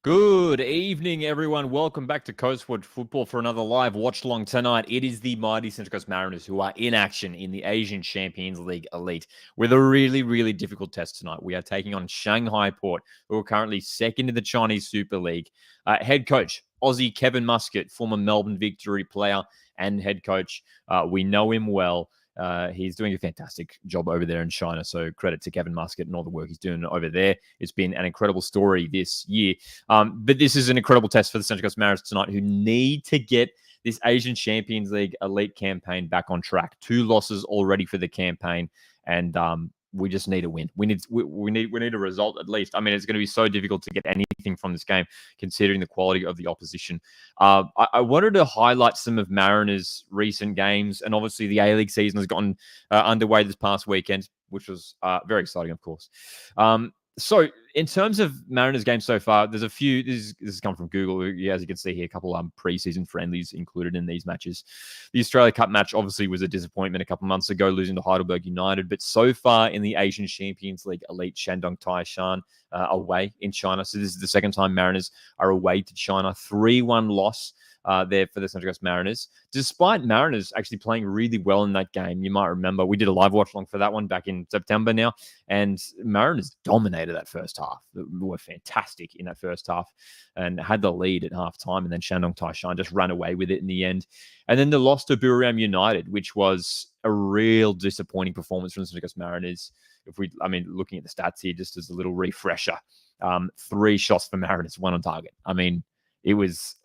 Good evening, everyone. Welcome back to Coastwatch Football for another live watch-along tonight. It is the mighty Central Coast Mariners who are in action in the Asian Champions League Elite with a really difficult test tonight. We are taking on Shanghai Port, who are currently second in the Chinese Super League. Head coach, Aussie Kevin Muscat, former Melbourne Victory player and head coach. We know him well. He's doing a fantastic job over there in China. So credit to Kevin Muscat and all the work he's doing over there. It's been an incredible story this year. But this is an incredible test for the Central Coast Mariners tonight, who need to get this Asian Champions League elite campaign back on track. 2 losses already for the campaign, and we just need a win. We need a result at least. I mean, it's going to be so difficult to get anything from this game, considering the quality of the opposition. I wanted to highlight some of Mariners' recent games, and obviously the A-League season has gotten underway this past weekend, which was very exciting, of course. So in terms of Mariners' games so far, there's a few. This has come from Google. Yeah, as you can see here, a couple preseason friendlies included in these matches. The Australia Cup match obviously was a disappointment a couple months ago, losing to Heidelberg United. But so far in the Asian Champions League Elite, Shandong Taishan away in China. So this is the second time Mariners are away to China. 3-1 loss there for the Central Coast Mariners, despite Mariners actually playing really well in that game. You might remember we did a live watch along for that one back in September now, and Mariners dominated that first half. They were fantastic in that first half and had the lead at halftime, and then Shandong Taishan just ran away with it in the end. And then the loss to Buriram United, which was a real disappointing performance from the Central Coast Mariners. Looking at the stats here, just as a little refresher, 3 shots for Mariners, 1 on target. I mean, it was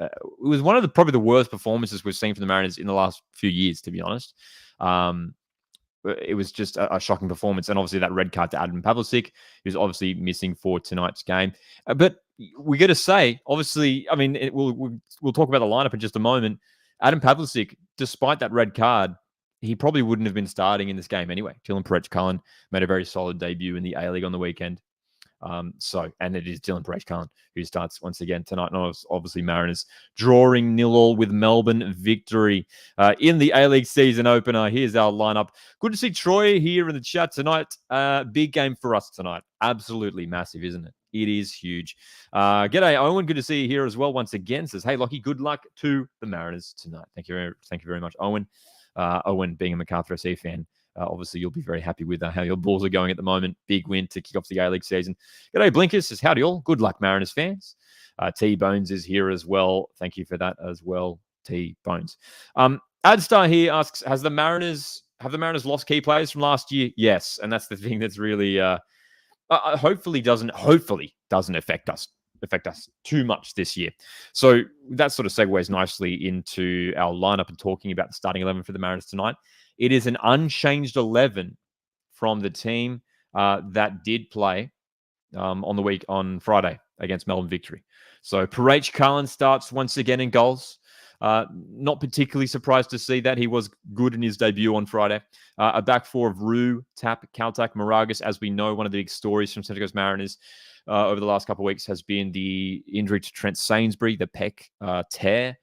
one of probably the worst performances we've seen from the Mariners in the last few years, to be honest. It was just a shocking performance. And obviously that red card to Adam Pavlicic, who's obviously missing for tonight's game. But we got to say, obviously, I mean, we'll talk about the lineup in just a moment. Adam Pavlicic, despite that red card, he probably wouldn't have been starting in this game anyway. Dylan Perech-Cullen made a very solid debut in the A-League on the weekend. And it is Dylan Perech-Cullen who starts once again tonight. And obviously Mariners drawing 0-0 with Melbourne Victory in the A-League season opener. Here's our lineup. Good to see Troy here in the chat tonight. Big game for us tonight. Absolutely massive, isn't it? It is huge. G'day, Owen. Good to see you here as well once again. Says, hey, Lockie, good luck to the Mariners tonight. Thank you very much, Owen. Owen, being a MacArthur SC fan, obviously, you'll be very happy with how your Bulls are going at the moment. Big win to kick off the A-League season. G'day, Blinkers says, howdy all. Good luck, Mariners fans. T-Bones is here as well. Thank you for that as well, T-Bones. Adstar here asks, have the Mariners lost key players from last year? Yes, and that's the thing that's really hopefully doesn't affect us too much this year. So that sort of segues nicely into our lineup and talking about the starting 11 for the Mariners tonight. It is an unchanged 11 from the team that did play on Friday against Melbourne Victory. So Perech-Cullen starts once again in goals. Not particularly surprised to see that. He was good in his debut on Friday. A back four of Rue, Tap, Kaltak, Moragas. As we know, one of the big stories from Central Coast Mariners over the last couple of weeks has been the injury to Trent Sainsbury, the pec tear,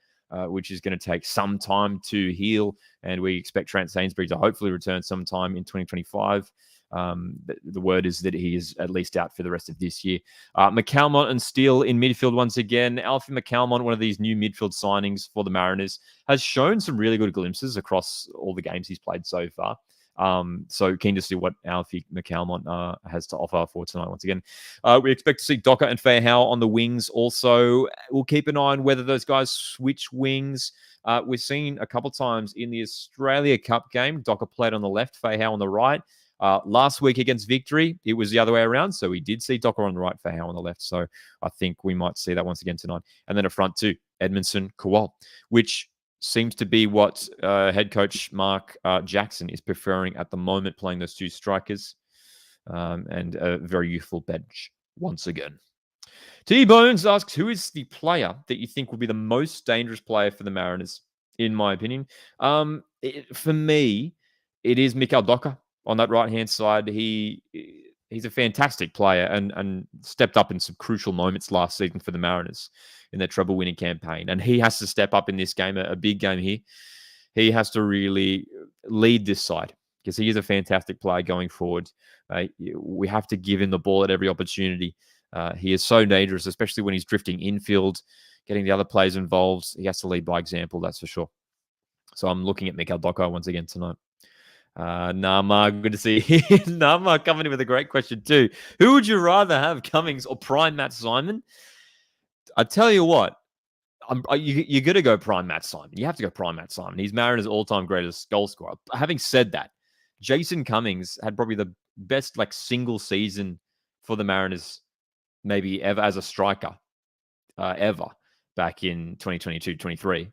which is going to take some time to heal. And we expect Trent Sainsbury to hopefully return sometime in 2025. The word is that he is at least out for the rest of this year. McCalmont and Steele in midfield once again. Alfie McCalmont, one of these new midfield signings for the Mariners, has shown some really good glimpses across all the games he's played so far. So keen to see what Alfie McCalmont has to offer for tonight once again. We expect to see Docker and Fairhow on the wings also. We'll keep an eye on whether those guys switch wings. We've seen a couple times in the Australia Cup game, Docker played on the left, Fairhow on the right. Last week against Victory, it was the other way around. So we did see Docker on the right, Fairhow on the left. So I think we might see that once again tonight. And then a front two, Edmondson, Kowal, which seems to be what head coach Mark Jackson is preferring at the moment, playing those two strikers, and a very youthful bench once again. T-Bones asks, who is the player that you think will be the most dangerous player for the Mariners, in my opinion? For me, it is Mikael Docker on that right-hand side. He's a fantastic player and stepped up in some crucial moments last season for the Mariners in their treble-winning campaign. And he has to step up in this game, a big game here. He has to really lead this side because he is a fantastic player going forward. We have to give him the ball at every opportunity. He is so dangerous, especially when he's drifting infield, getting the other players involved. He has to lead by example, that's for sure. So I'm looking at Mikael Docker once again tonight. Nama, good to see you. Nama coming in with a great question too. Who would you rather have, Cummings or prime Matt Simon? I tell you what, you're going to go prime Matt Simon. You have to go prime Matt Simon. He's Mariners' all-time greatest goal scorer. Having said that, Jason Cummings had probably the best single season for the Mariners maybe ever as a striker, ever, back in 2022-23,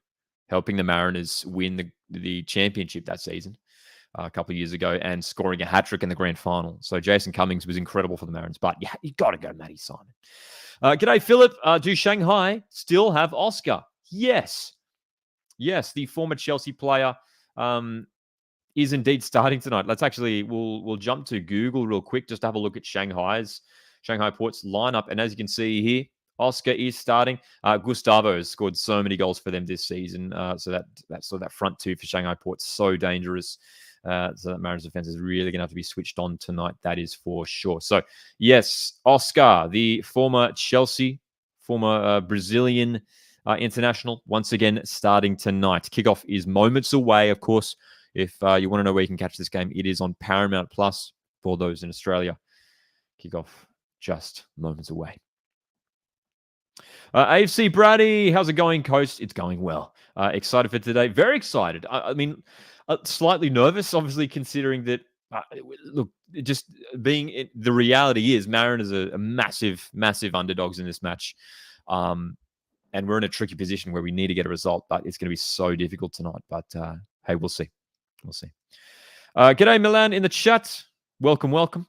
helping the Mariners win the championship that season a couple of years ago and scoring a hat-trick in the grand final. So Jason Cummings was incredible for the Mariners, but you got to go Matty Simon. G'day, Philip. Do Shanghai still have Oscar? Yes. Yes, the former Chelsea player is indeed starting tonight. Let's actually, we'll jump to Google real quick just to have a look at Shanghai Port's lineup. And as you can see here, Oscar is starting. Gustavo has scored so many goals for them this season. So that front two for Shanghai Port's so dangerous. So that Mariners defense is really going to have to be switched on tonight. That is for sure. So yes, Oscar, the former Chelsea, former Brazilian international, once again starting tonight. Kickoff is moments away, of course. If you want to know where you can catch this game, it is on Paramount Plus for those in Australia. Kickoff just moments away. AFC Brady, how's it going, Coast? It's going well. Excited for today. Very excited. I mean, slightly nervous, obviously, considering that, look, just being the reality is Mariners are massive, massive underdogs in this match. And we're in a tricky position where we need to get a result, but it's going to be so difficult tonight. But hey, we'll see. We'll see. G'day, Milan in the chat. Welcome, welcome.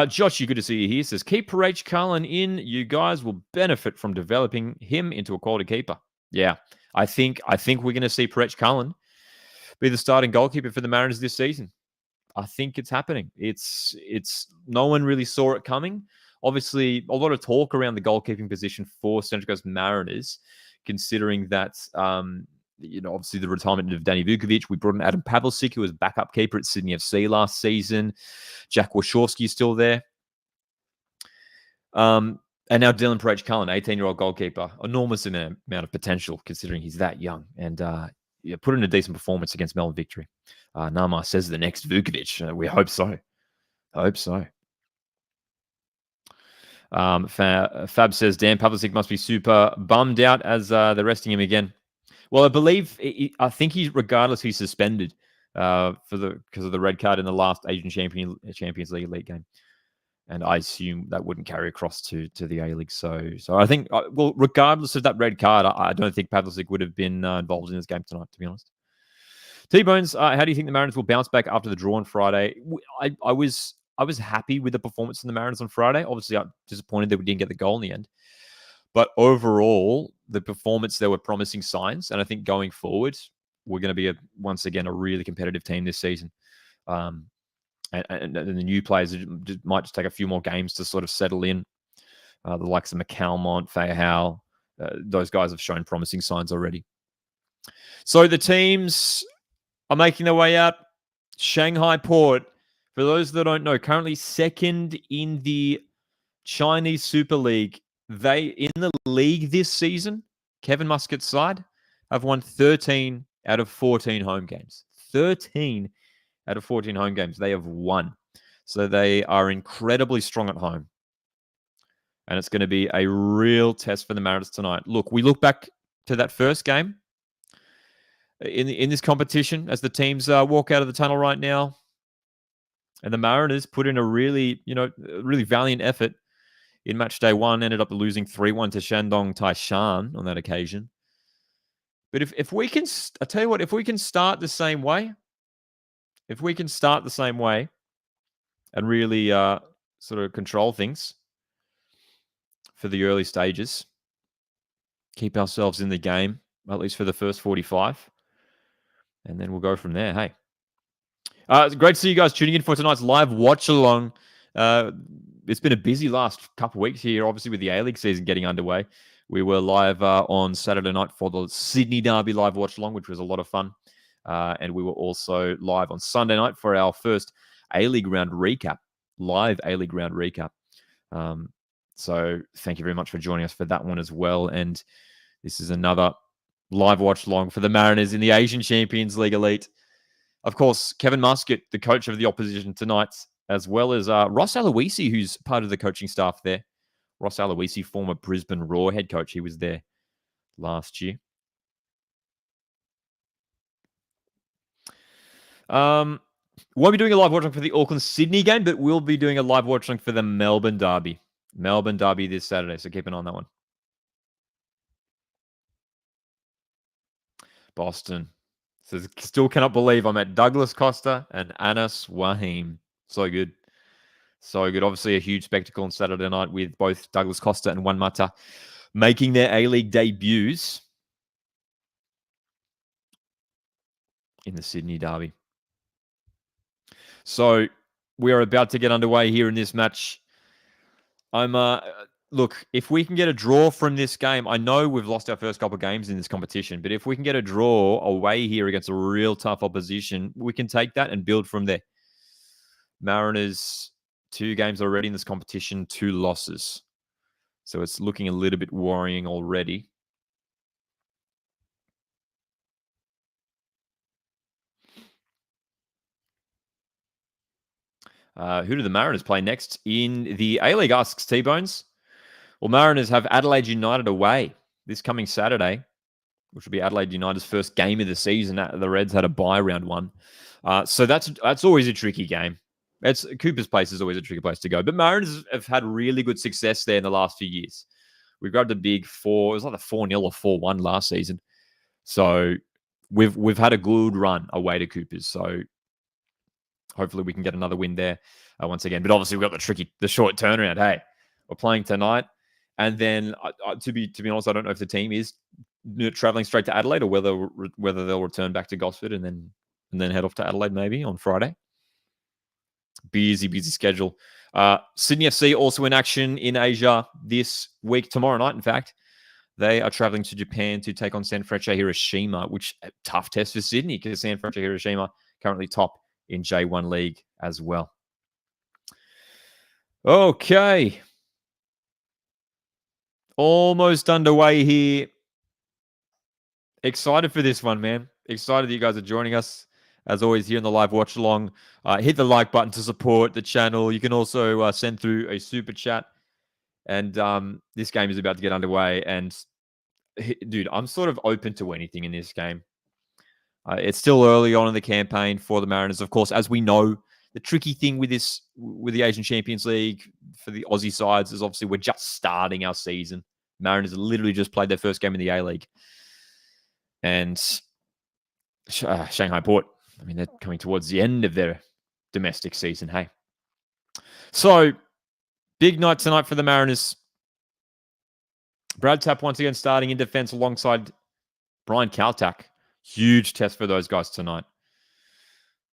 Josh, you good to see you here. Says, keep H. Cullen in. You guys will benefit from developing him into a quality keeper. Yeah, I think we're going to see H. Cullen be the starting goalkeeper for the Mariners this season. I think it's happening. It's no one really saw it coming. Obviously, a lot of talk around the goalkeeping position for Central Coast Mariners, considering that obviously the retirement of Danny Vukovic. We brought in Adam Pavlicic, who was backup keeper at Sydney FC last season. Jack Wachowski is still there. And now Dylan H. Cullen, 18-year-old goalkeeper. Enormous amount of potential considering he's that young. And put in a decent performance against Melbourne Victory. Nama says the next Vukovic. We hope so. I hope so. Fab says, Dan Pavlicic must be super bummed out as they're resting him again. Well, I think regardless, he's suspended because of the red card in the last Asian Champions League elite game. And I assume that wouldn't carry across to the A-League. So I think, regardless of that red card, I don't think Pavlicic would have been involved in this game tonight, to be honest. T-Bones, how do you think the Mariners will bounce back after the draw on Friday? I was happy with the performance of the Mariners on Friday. Obviously, I'm disappointed that we didn't get the goal in the end. But overall, the performance, there were promising signs. And I think going forward, we're going to be, once again, a really competitive team this season. And the new players might just take a few more games to sort of settle in. The likes of McCalmont, Fayhow, those guys have shown promising signs already. So the teams are making their way out. Shanghai Port, for those that don't know, currently second in the Chinese Super League. They, in the league this season, Kevin Muscat's side, have won 13 out of 14 home games. 13 out of 14 home games they have won. So they are incredibly strong at home. And it's going to be a real test for the Mariners tonight. Look, we look back to that first game in this competition as the teams walk out of the tunnel right now. And the Mariners put in a really valiant effort in match day one, ended up losing 3-1 to Shandong Taishan on that occasion. But if we can, I tell you what, if we can start the same way, and really sort of control things for the early stages, keep ourselves in the game, at least for the first 45, and then we'll go from there. Hey. It's great to see you guys tuning in for tonight's live watch-along. It's been a busy last couple of weeks here, obviously, with the A-League season getting underway. We were live on Saturday night for the Sydney Derby live watch-along, which was a lot of fun. And we were also live on Sunday night for our first A-League round recap, live A-League round recap. So thank you very much for joining us for that one as well. And this is another live watch along for the Mariners in the Asian Champions League Elite. Of course, Kevin Muscat, the coach of the opposition tonight, as well as Ross Aloisi, who's part of the coaching staff there. Ross Aloisi, former Brisbane Roar head coach. He was there last year. Won't be doing a live watching for the Auckland-Sydney game, but we'll be doing a live watching for the Melbourne Derby. Melbourne Derby this Saturday, so keep an eye on that one. Boston. So still cannot believe I'm at Douglas Costa and Anas Waheem. So good. So good. Obviously a huge spectacle on Saturday night with both Douglas Costa and Juan Mata making their A-League debuts in the Sydney Derby. So we are about to get underway here in this match. Look, if we can get a draw from this game, I know we've lost our first couple of games in this competition, but if we can get a draw away here against a real tough opposition, we can take that and build from there. Mariners, 2 games already in this competition, 2 losses. So it's looking a little bit worrying already. Who do the Mariners play next in the A-League, asks T-Bones. Well, Mariners have Adelaide United away this coming Saturday, which will be Adelaide United's first game of the season. The Reds had a bye round 1. So that's always a tricky game. Cooper's Place is always a tricky place to go. But Mariners have had really good success there in the last few years. We grabbed a big 4. It was like a 4-0 or 4-1 last season. So we've had a good run away to Coopers. So hopefully we can get another win there once again. But obviously we've got the short turnaround. Hey, we're playing tonight. And then to be honest, I don't know if the team is traveling straight to Adelaide or whether they'll return back to Gosford and then head off to Adelaide maybe on Friday. Busy schedule. Sydney FC also in action in Asia this week, tomorrow night, in fact. They are traveling to Japan to take on Sanfrecce Hiroshima, which a tough test for Sydney because Sanfrecce Hiroshima currently top in J1 League as well. Okay. Almost underway here. Excited for this one, man. Excited that you guys are joining us. As always, here in the live watch along. Hit the like button to support the channel. You can also send through a super chat. And this game is about to get underway. And, dude, I'm sort of open to anything in this game. It's still early on in the campaign for the Mariners. Of course, as we know, the tricky thing with the Asian Champions League for the Aussie sides is obviously we're just starting our season. Mariners literally just played their first game in the A-League. And Shanghai Port, I mean, they're coming towards the end of their domestic season, hey. So, big night tonight for the Mariners. Brad Tapp once again starting in defense alongside Brian Kaltak. Huge test for those guys tonight.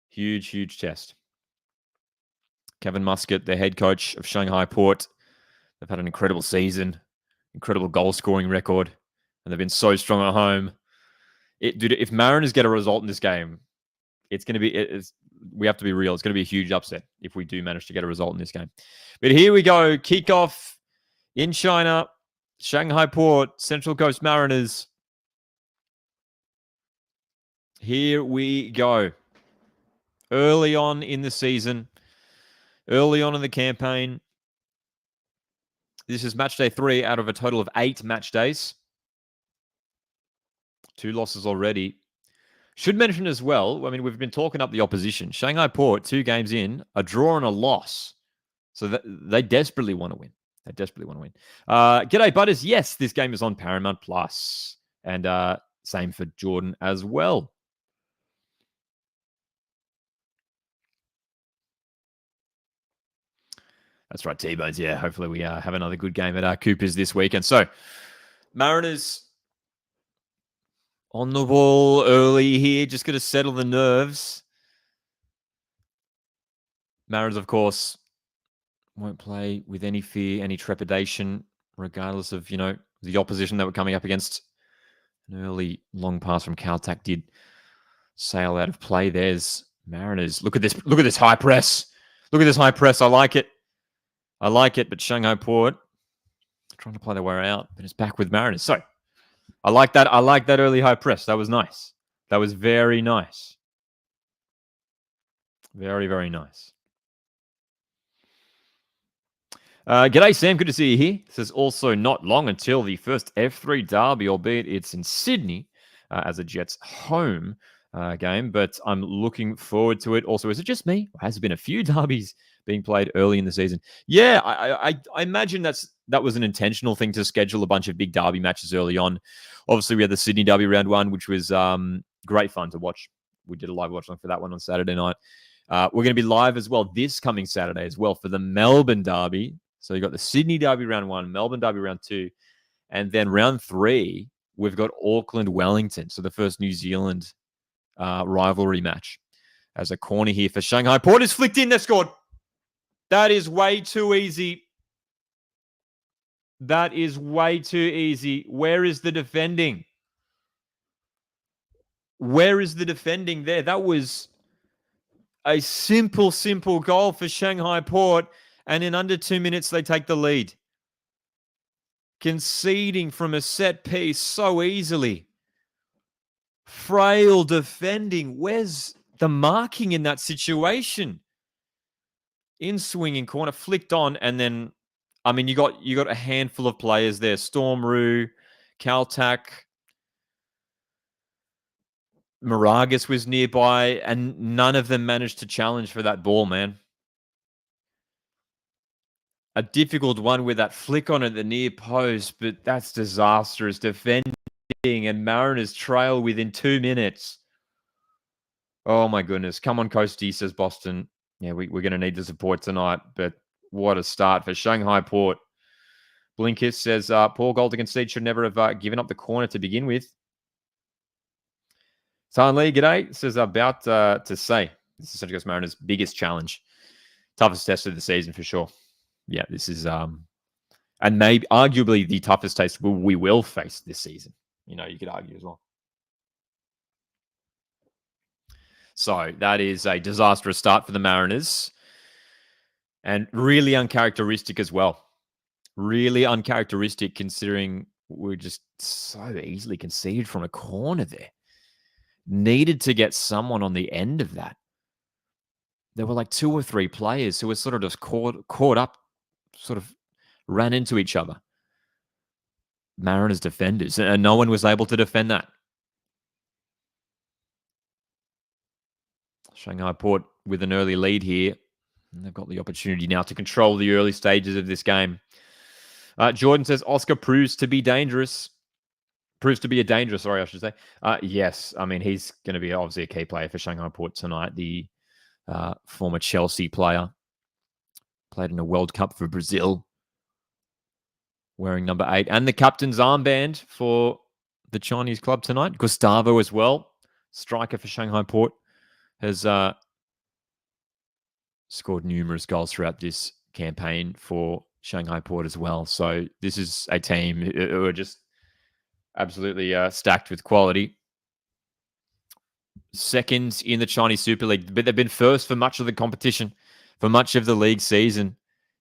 Huge test. Kevin Muscat, the head coach of Shanghai Port. They've had an incredible season, incredible goal-scoring record, and they've been so strong at home. Dude, if Mariners get a result in this game, it's going to be... we have to be real. It's going to be a huge upset if we do manage to get a result in this game. But here we go. Kickoff in China. Shanghai Port, Central Coast Mariners. Here we go. Early on in the season. Early on in the campaign. This is match day 3 out of a total of 8 match days. 2 losses already. Should mention as well, I mean, we've been talking up the opposition. Shanghai Port, 2 games in, a draw and a loss. So they desperately want to win. G'day, Butters. Yes, this game is on Paramount Plus. And same for Jordan as well. That's right, T-Bones. Yeah, hopefully we have another good game at Cooper's this weekend. So, Mariners on the ball early here. Just going to settle the nerves. Mariners, of course, won't play with any fear, any trepidation, regardless of, the opposition that we're coming up against. An early long pass from Kaltak did sail out of play. There's Mariners. Look at this high press. I like it. But Shanghai Port trying to play their way out, but it's back with Mariners. So I like that. I like that early high press. That was nice. That was very nice. Very, very nice. G'day, Sam. Good to see you here. This is also not long until the first F3 derby, albeit it's in Sydney as a Jets home game, but I'm looking forward to it. Also, is it just me? Has there been a few derbies being played early in the season? Yeah, I imagine that was an intentional thing to schedule a bunch of big derby matches early on. Obviously, we had the Sydney derby round 1, which was great fun to watch. We did a live watch along for that one on Saturday night. We're going to be live as well this coming Saturday as well for the Melbourne derby. So you've got the Sydney derby round 1, Melbourne derby round 2, and then round 3, we've got Auckland-Wellington. So the first New Zealand rivalry match. As a corner here for Shanghai Port is flicked in. They've scored. That is way too easy. That is way too easy. Where is the defending? Where is the defending there? That was a simple goal for Shanghai Port. And in under 2 minutes, they take the lead. Conceding from a set piece so easily. Frail defending. Where's the marking in that situation? In swinging corner, flicked on, and then, I mean, you got a handful of players there. Stormroo, Caltac, Moragas was nearby, and none of them managed to challenge for that ball, man. A difficult one with that flick on at the near post, but that's disastrous defending, and Mariners trail within 2 minutes. Oh, my goodness. Come on, Coastie, says Boston. Yeah, we're going to need the support tonight, but what a start for Shanghai Port. Blinkist says, poor goal to concede, should never have given up the corner to begin with. Tan Lee, g'day, says, about to say, this is Central Coast Mariners' biggest challenge. Toughest test of the season for sure. Yeah, this is, and maybe arguably the toughest test we will face this season. You know, you could argue as well. So that is a disastrous start for the Mariners and really uncharacteristic as well. Really uncharacteristic considering we're just so easily conceded from a corner there. Needed to get someone on the end of that. There were like 2 or 3 players who were sort of just caught up, sort of ran into each other. Mariners defenders, and no one was able to defend that. Shanghai Port with an early lead here. And they've got the opportunity now to control the early stages of this game. Jordan says, Oscar proves to be dangerous. Proves to be a dangerous, sorry, I should say. Yes, I mean, he's going to be obviously a key player for Shanghai Port tonight. The former Chelsea player. Played in a World Cup for Brazil. Wearing number 8. And the captain's armband for the Chinese club tonight. Gustavo as well. Striker for Shanghai Port. Has scored numerous goals throughout this campaign for Shanghai Port as well. So this is a team who are just absolutely stacked with quality. Second in the Chinese Super League, but they've been first for much of the competition, for much of the league season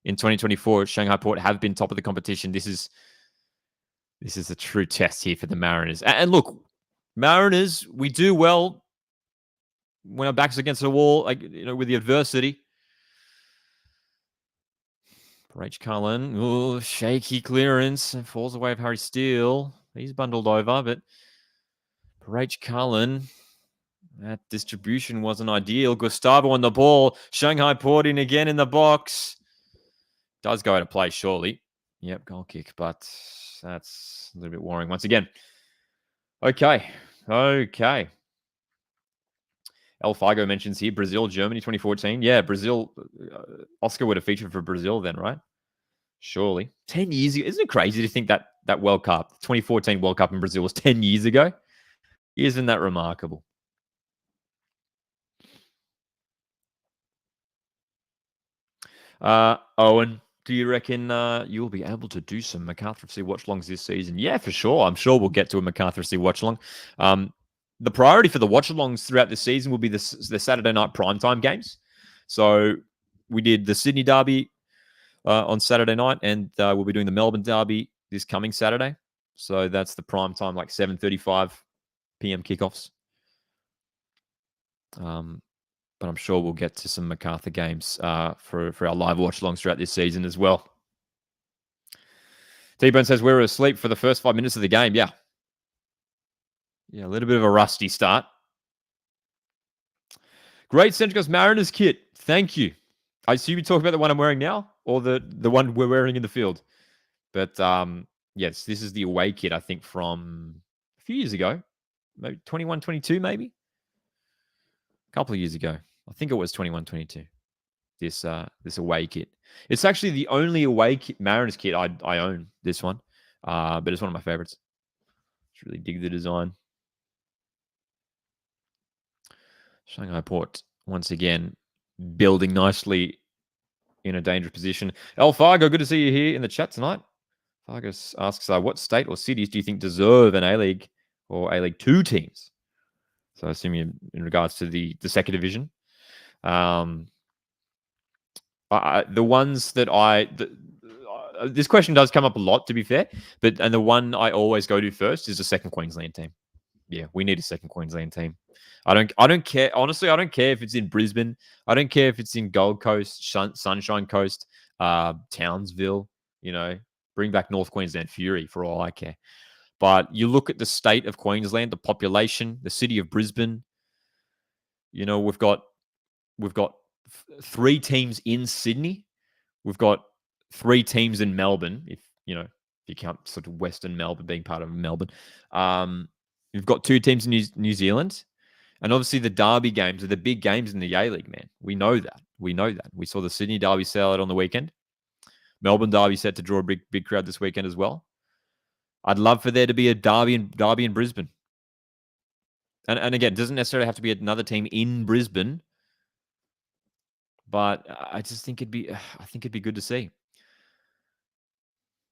in 2024. Shanghai Port have been top of the competition. This is a true test here for the Mariners. And look, Mariners, we do well when our back's against the wall, like, you know, with the adversity. Rach Cullen, shaky clearance, and falls away of Harry Steele. He's bundled over, but Rach Cullen, that distribution wasn't ideal. Gustavo on the ball. Shanghai Port in again in the box. Does go out of play, surely. Yep, goal kick, but that's a little bit worrying once again. Okay. El Figo mentions here, Brazil, Germany, 2014. Yeah, Brazil. Oscar would have featured for Brazil then, right? Surely. 10 years ago. Isn't it crazy to think that World Cup, 2014 World Cup in Brazil was 10 years ago? Isn't that remarkable? Owen, do you reckon you'll be able to do some MacArthur FC watch-alongs this season? Yeah, for sure. I'm sure we'll get to a MacArthur FC watch-along. The priority for the watch-alongs throughout the season will be the Saturday night primetime games. So we did the Sydney derby on Saturday night, and we'll be doing the Melbourne Derby this coming Saturday. So that's the prime time, like 7:35 p.m. kickoffs. But I'm sure we'll get to some MacArthur games for our live watch-alongs throughout this season as well. T-Bone says we were asleep for the first 5 minutes of the game. Yeah, a little bit of a rusty start. Great Central Coast Mariners kit. Thank you. I assume you talk about the one I'm wearing now or the one we're wearing in the field. But yes, this is the away kit, I think, from a few years ago. Maybe 21, 22, maybe. A couple of years ago. I think it was 21, 22. This away kit. It's actually the only away kit, Mariners kit I own, this one. But it's one of my favorites. Just really dig the design. Shanghai Port, once again, building nicely in a dangerous position. El Fargo, good to see you here in the chat tonight. Fargus asks, what state or cities do you think deserve an A-League or A-League 2 teams? So I assume in regards to the second division. The ones that this question does come up a lot, to be fair, and the one I always go to first is the second Queensland team. Yeah, we need a second Queensland team. I don't care. Honestly, I don't care if it's in Brisbane. I don't care if it's in Gold Coast, Sunshine Coast, Townsville, bring back North Queensland Fury for all I care. But you look at the state of Queensland, the population, the city of Brisbane. We've got 3 teams in Sydney. We've got 3 teams in Melbourne, if you count sort of Western Melbourne being part of Melbourne. We've got 2 teams in New Zealand. And obviously the Derby games are the big games in the A-League, man. We know that. We saw the Sydney Derby sell out on the weekend. Melbourne Derby set to draw a big crowd this weekend as well. I'd love for there to be a Derby in Brisbane. And again, it doesn't necessarily have to be another team in Brisbane. But I just think it'd be good to see.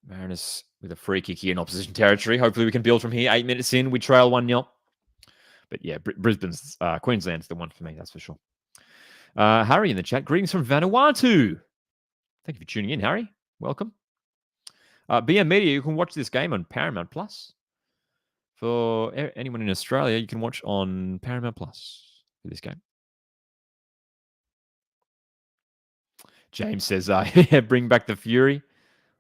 Mariners with a free kick here in opposition territory. Hopefully we can build from here. 8 minutes in, we trail 1-0. But yeah, Brisbane's, Queensland's the one for me, that's for sure. Harry in the chat. Greetings from Vanuatu. Thank you for tuning in, Harry. Welcome. BM Media, you can watch this game on Paramount Plus. For anyone in Australia, you can watch on Paramount Plus for this game. James says, bring back the Fury.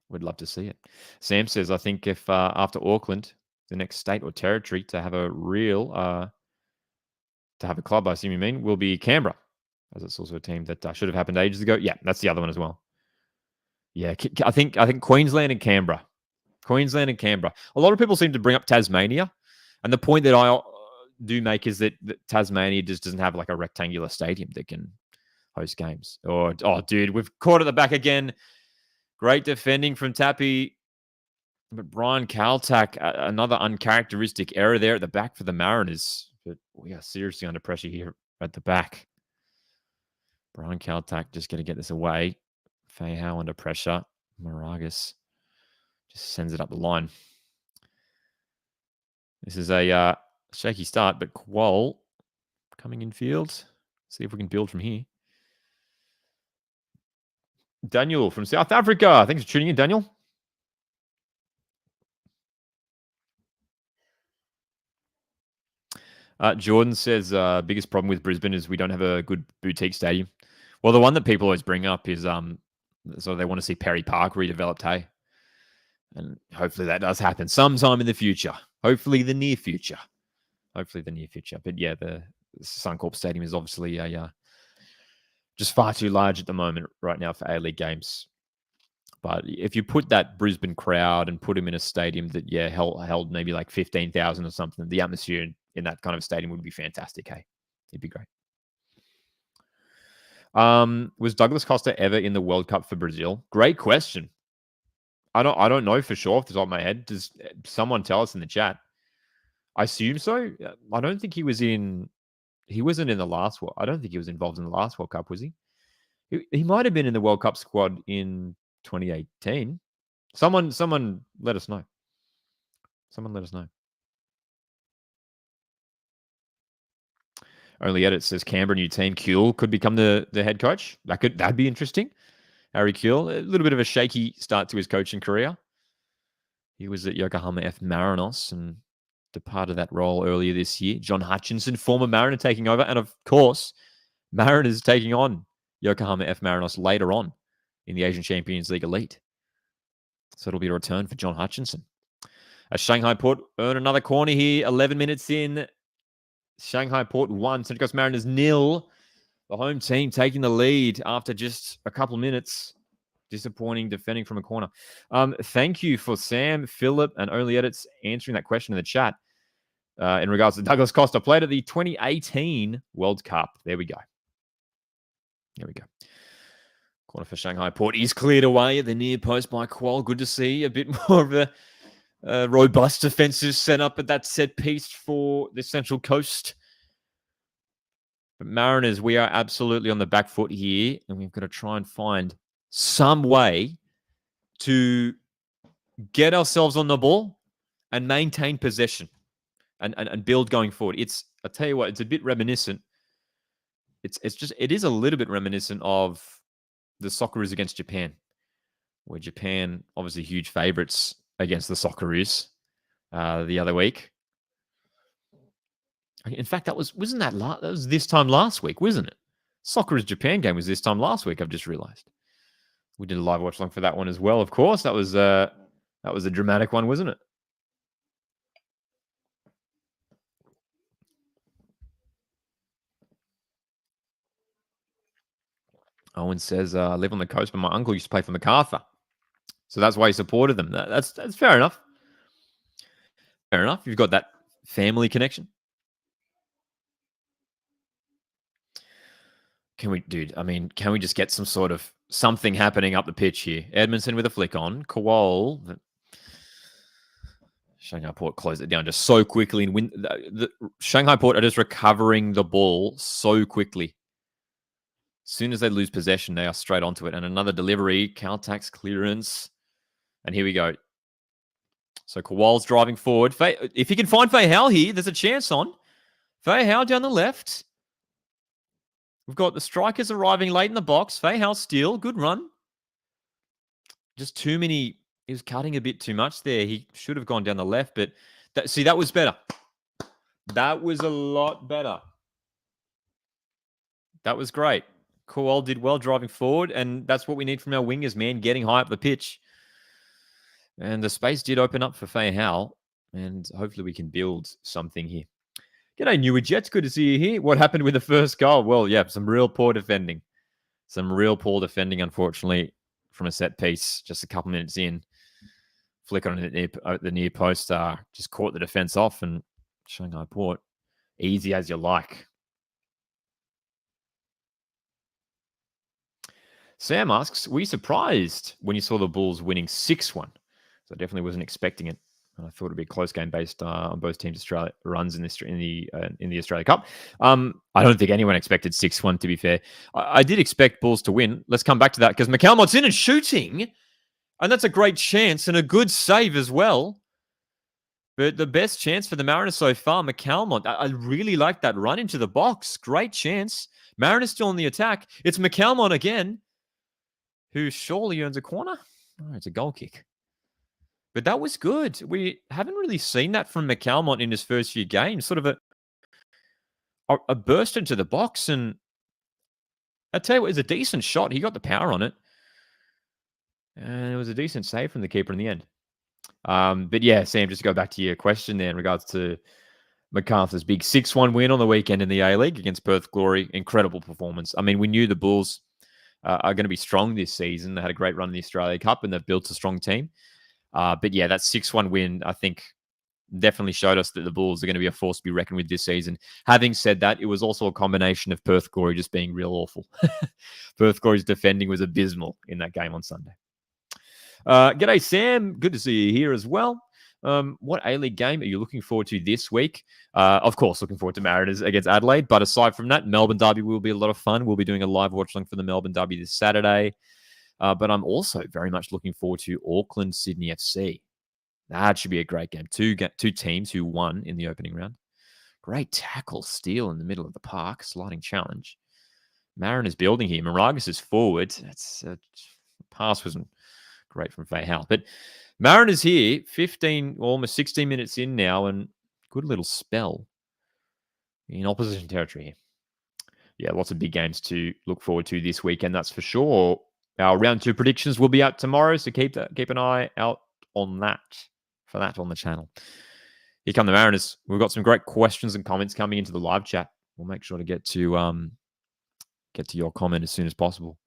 Would love to see it. Sam says, I think if after Auckland, the next state or territory to have a real, to have a club, I assume you mean, will be Canberra, as it's also a team that should have happened ages ago. Yeah, that's the other one as well. Yeah, I think Queensland and Canberra. Queensland and Canberra. A lot of people seem to bring up Tasmania. And the point that I do make is that Tasmania just doesn't have like a rectangular stadium that can host games. Oh, dude, we've caught at the back again. Great defending from Tappy. But Brian Kaltak, another uncharacteristic error there at the back for the Mariners. But we are seriously under pressure here at the back. Brian Kaltak just going to get this away. Fahau under pressure. Moragas just sends it up the line. This is a shaky start, but Qual coming in field. See if we can build from here. Daniel from South Africa. Thanks for tuning in, Daniel. Jordan says, biggest problem with Brisbane is we don't have a good boutique stadium. Well, the one that people always bring up is so they want to see Perry Park redeveloped, hey? And hopefully that does happen sometime in the future. Hopefully the near future. But yeah, the Suncorp Stadium is obviously just far too large at the moment right now for A-League games. But if you put that Brisbane crowd and put them in a stadium that, held maybe like 15,000 or something, the atmosphere in that kind of stadium would be fantastic, hey? It'd be great. Was Douglas Costa ever in the World Cup for Brazil? Great question. I don't know for sure off the top of my head. Does someone tell us in the chat? I assume so. I don't think he wasn't in the last one. I don't think he was involved in the last World Cup, was he? He might have been in the World Cup squad in 2018. Someone let us know. Only Edit says Canberra new team Kuehl could become the head coach. That'd be interesting. Harry Kuehl, a little bit of a shaky start to his coaching career. He was at Yokohama F. Marinos and departed that role earlier this year. John Hutchinson, former Mariner, taking over. And of course, Mariners taking on Yokohama F. Marinos later on in the Asian Champions League Elite. So it'll be a return for John Hutchinson. As Shanghai Port earn another corner here, 11 minutes in. Shanghai Port 1, Central Coast Mariners 0. The home team taking the lead after just a couple of minutes. Disappointing defending from a corner. Thank you for Sam, Philip, and Only Edits answering that question in the chat in regards to Douglas Costa. Played at the 2018 World Cup. There we go. Corner for Shanghai Port is cleared away at the near post by Kual. Good to see a bit more of a robust defensive setup at that set piece for the Central Coast. But Mariners, we are absolutely on the back foot here, and we've got to try and find some way to get ourselves on the ball and maintain possession and build going forward. I tell you what, it's a bit reminiscent. It is a little bit reminiscent of the Socceroos against Japan, where Japan, obviously huge favorites against the Socceroos the other week. In fact, that was this time last week, wasn't it? Socceroos Japan game was this time last week, I've just realized. We did a live watch along for that one as well, of course. That was a dramatic one, wasn't it? Owen says, I live on the coast, but my uncle used to play for MacArthur. So that's why he supported them. That's fair enough. Fair enough. You've got that family connection. Can we just get some sort of something happening up the pitch here? Edmondson with a flick on. Kual. Shanghai Port closed it down just so quickly. And the Shanghai Port are just recovering the ball so quickly. As soon as they lose possession, they are straight onto it. And another delivery, Caltax clearance. And here we go. So Kual's driving forward. If he can find Fei Hao here, there's a chance on. Fei Hao down the left. We've got the strikers arriving late in the box. Fei Hao steal. Good run. Just too many. He was cutting a bit too much there. He should have gone down the left, but that was better. That was a lot better. That was great. Kual did well driving forward, and that's what we need from our wingers, man, getting high up the pitch. And the space did open up for Fei Hao, and hopefully we can build something here. G'day, Newer Jets. Good to see you here. What happened with the first goal? Well, yeah, some real poor defending. Unfortunately, from a set piece just a couple minutes in. Flick on the near post, just caught the defense off, and Shanghai Port, easy as you like. Sam asks, were you surprised when you saw the Bulls winning 6-1? So I definitely wasn't expecting it. I thought it'd be a close game based on both teams' Australia runs in the Australia Cup. I don't think anyone expected 6-1. To be fair, I did expect Bulls to win. Let's come back to that because McCalmont's in and shooting, and that's a great chance and a good save as well. But the best chance for the Mariners so far, McCalmont. I really like that run into the box. Great chance. Mariners still on the attack. It's McCalmont again, who surely earns a corner. Oh, it's a goal kick. But that was good. We haven't really seen that from McCalmont in his first few games. Sort of a burst into the box. And I tell you what, it was a decent shot. He got the power on it. And it was a decent save from the keeper in the end. But yeah, Sam, just to go back to your question there in regards to MacArthur's big 6-1 win on the weekend in the A-League against Perth Glory. Incredible performance. I mean, we knew the Bulls are going to be strong this season. They had a great run in the Australia Cup and they've built a strong team. But yeah, that 6-1 win, I think, definitely showed us that the Bulls are going to be a force to be reckoned with this season. Having said that, it was also a combination of Perth Glory just being real awful. Perth Glory's defending was abysmal in that game on Sunday. G'day, Sam. Good to see you here as well. What A-League game are you looking forward to this week? Of course, looking forward to Mariners against Adelaide. But aside from that, Melbourne Derby will be a lot of fun. We'll be doing a live watch-along for the Melbourne Derby this Saturday. But I'm also very much looking forward to Auckland Sydney FC. That should be a great game. Two teams who won in the opening round. Great tackle steal in the middle of the park. Sliding challenge. Mariners building here. Moragas is forward. That's Pass wasn't great from Fei Hao. But Mariners here, 15, almost 16 minutes in now, and good little spell in opposition territory here. Yeah, lots of big games to look forward to this weekend, that's for sure. Our round 2 predictions will be out tomorrow, so keep an eye out on that, for that on the channel. Here come the Mariners. We've got some great questions and comments coming into the live chat. We'll make sure to get to your comment as soon as possible.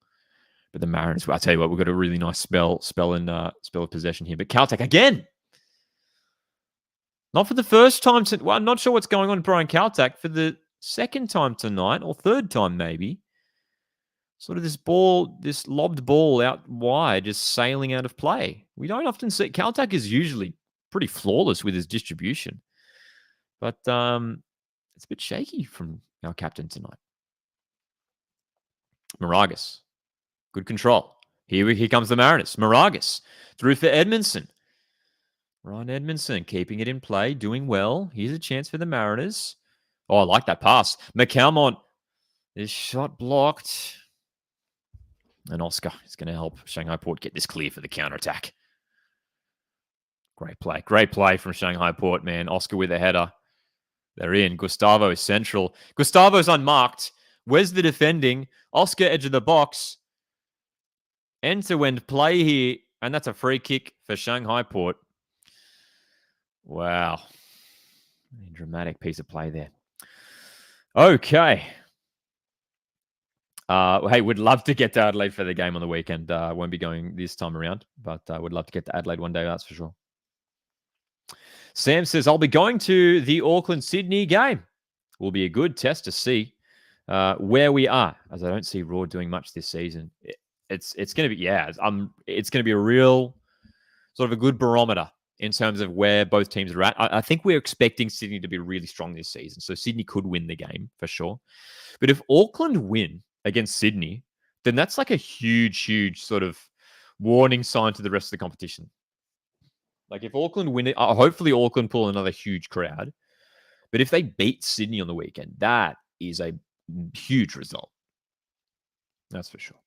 But the Mariners, I'll tell you what, we've got a really nice spell of possession here. But Caltech again, not for the first time. Well, I'm not sure what's going on with Brian Caltech for the second time tonight, or third time maybe. Sort of this lobbed ball out wide, just sailing out of play. We don't often see. Caltech is usually pretty flawless with his distribution, but it's a bit shaky from our captain tonight. Moragas, good control. Here comes the Mariners. Moragas through for Edmondson. Ryan Edmondson keeping it in play, doing well. Here's a chance for the Mariners. Oh, I like that pass. McCalmont, this shot blocked. And Oscar is going to help Shanghai Port get this clear for the counterattack. Great play. Great play from Shanghai Port, man. Oscar with a header. They're in. Gustavo is central. Gustavo's unmarked. Where's the defending? Oscar edge of the box. End-to-end play here. And that's a free kick for Shanghai Port. Wow. A dramatic piece of play there. Okay. Hey, would love to get to Adelaide for the game on the weekend. Won't be going this time around, but would love to get to Adelaide one day, that's for sure. Sam says, I'll be going to the Auckland-Sydney game. Will be a good test to see where we are, as I don't see Raw doing much this season. It's going to be, it's going to be a real sort of a good barometer in terms of where both teams are at. I think we're expecting Sydney to be really strong this season, so Sydney could win the game for sure. But if Auckland win against Sydney, then that's like a huge sort of warning sign to the rest of the competition. Like if Auckland win it, hopefully Auckland pull another huge crowd. But if they beat Sydney on the weekend, that is a huge result. That's for sure.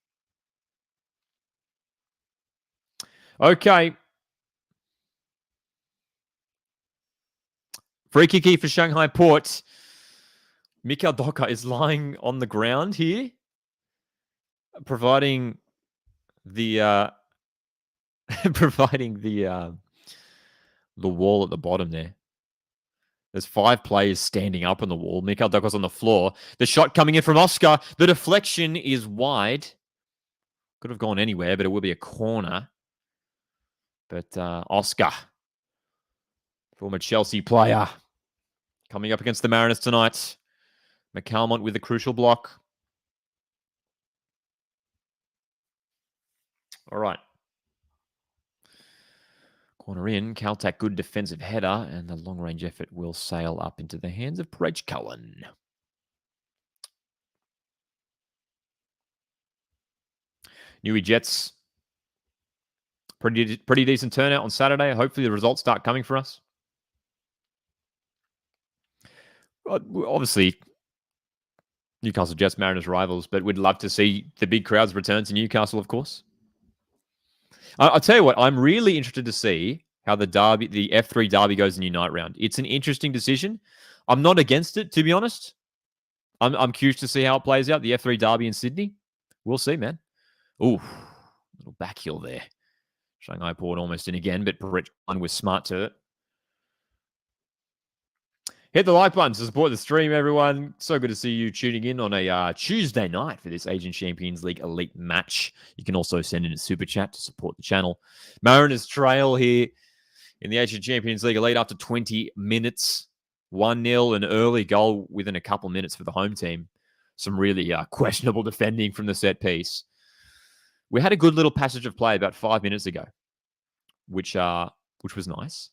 Okay. Free kick here for Shanghai Port. Mikael Docker is lying on the ground here, providing the wall at the bottom there. There's 5 players standing up on the wall. Mikael Docker's on the floor. The shot coming in from Oscar. The deflection is wide. Could have gone anywhere, but it will be a corner. But Oscar, former Chelsea player, coming up against the Mariners tonight. McCalmont with a crucial block. All right. Corner in. Caltech, good defensive header, and the long-range effort will sail up into the hands of Breach Cullen. Newey Jets. Pretty decent turnout on Saturday. Hopefully the results start coming for us. Obviously, Newcastle Jets, Mariners rivals, but we'd love to see the big crowds return to Newcastle, of course. I'll tell you what, I'm really interested to see how the F3 derby goes in the night round. It's an interesting decision. I'm not against it, to be honest. I'm curious to see how it plays out, the F3 derby in Sydney. We'll see, man. Ooh, little back heel there. Shanghai Port almost in again, but Brett was smart to it. Hit the like button to support the stream, everyone. So good to see you tuning in on a Tuesday night for this Asian Champions League elite match. You can also send in a super chat to support the channel. Mariners trail here in the Asian Champions League elite after 20 minutes. 1-0, an early goal within a couple minutes for the home team. Some really questionable defending from the set piece. We had a good little passage of play about 5 minutes ago, which was nice.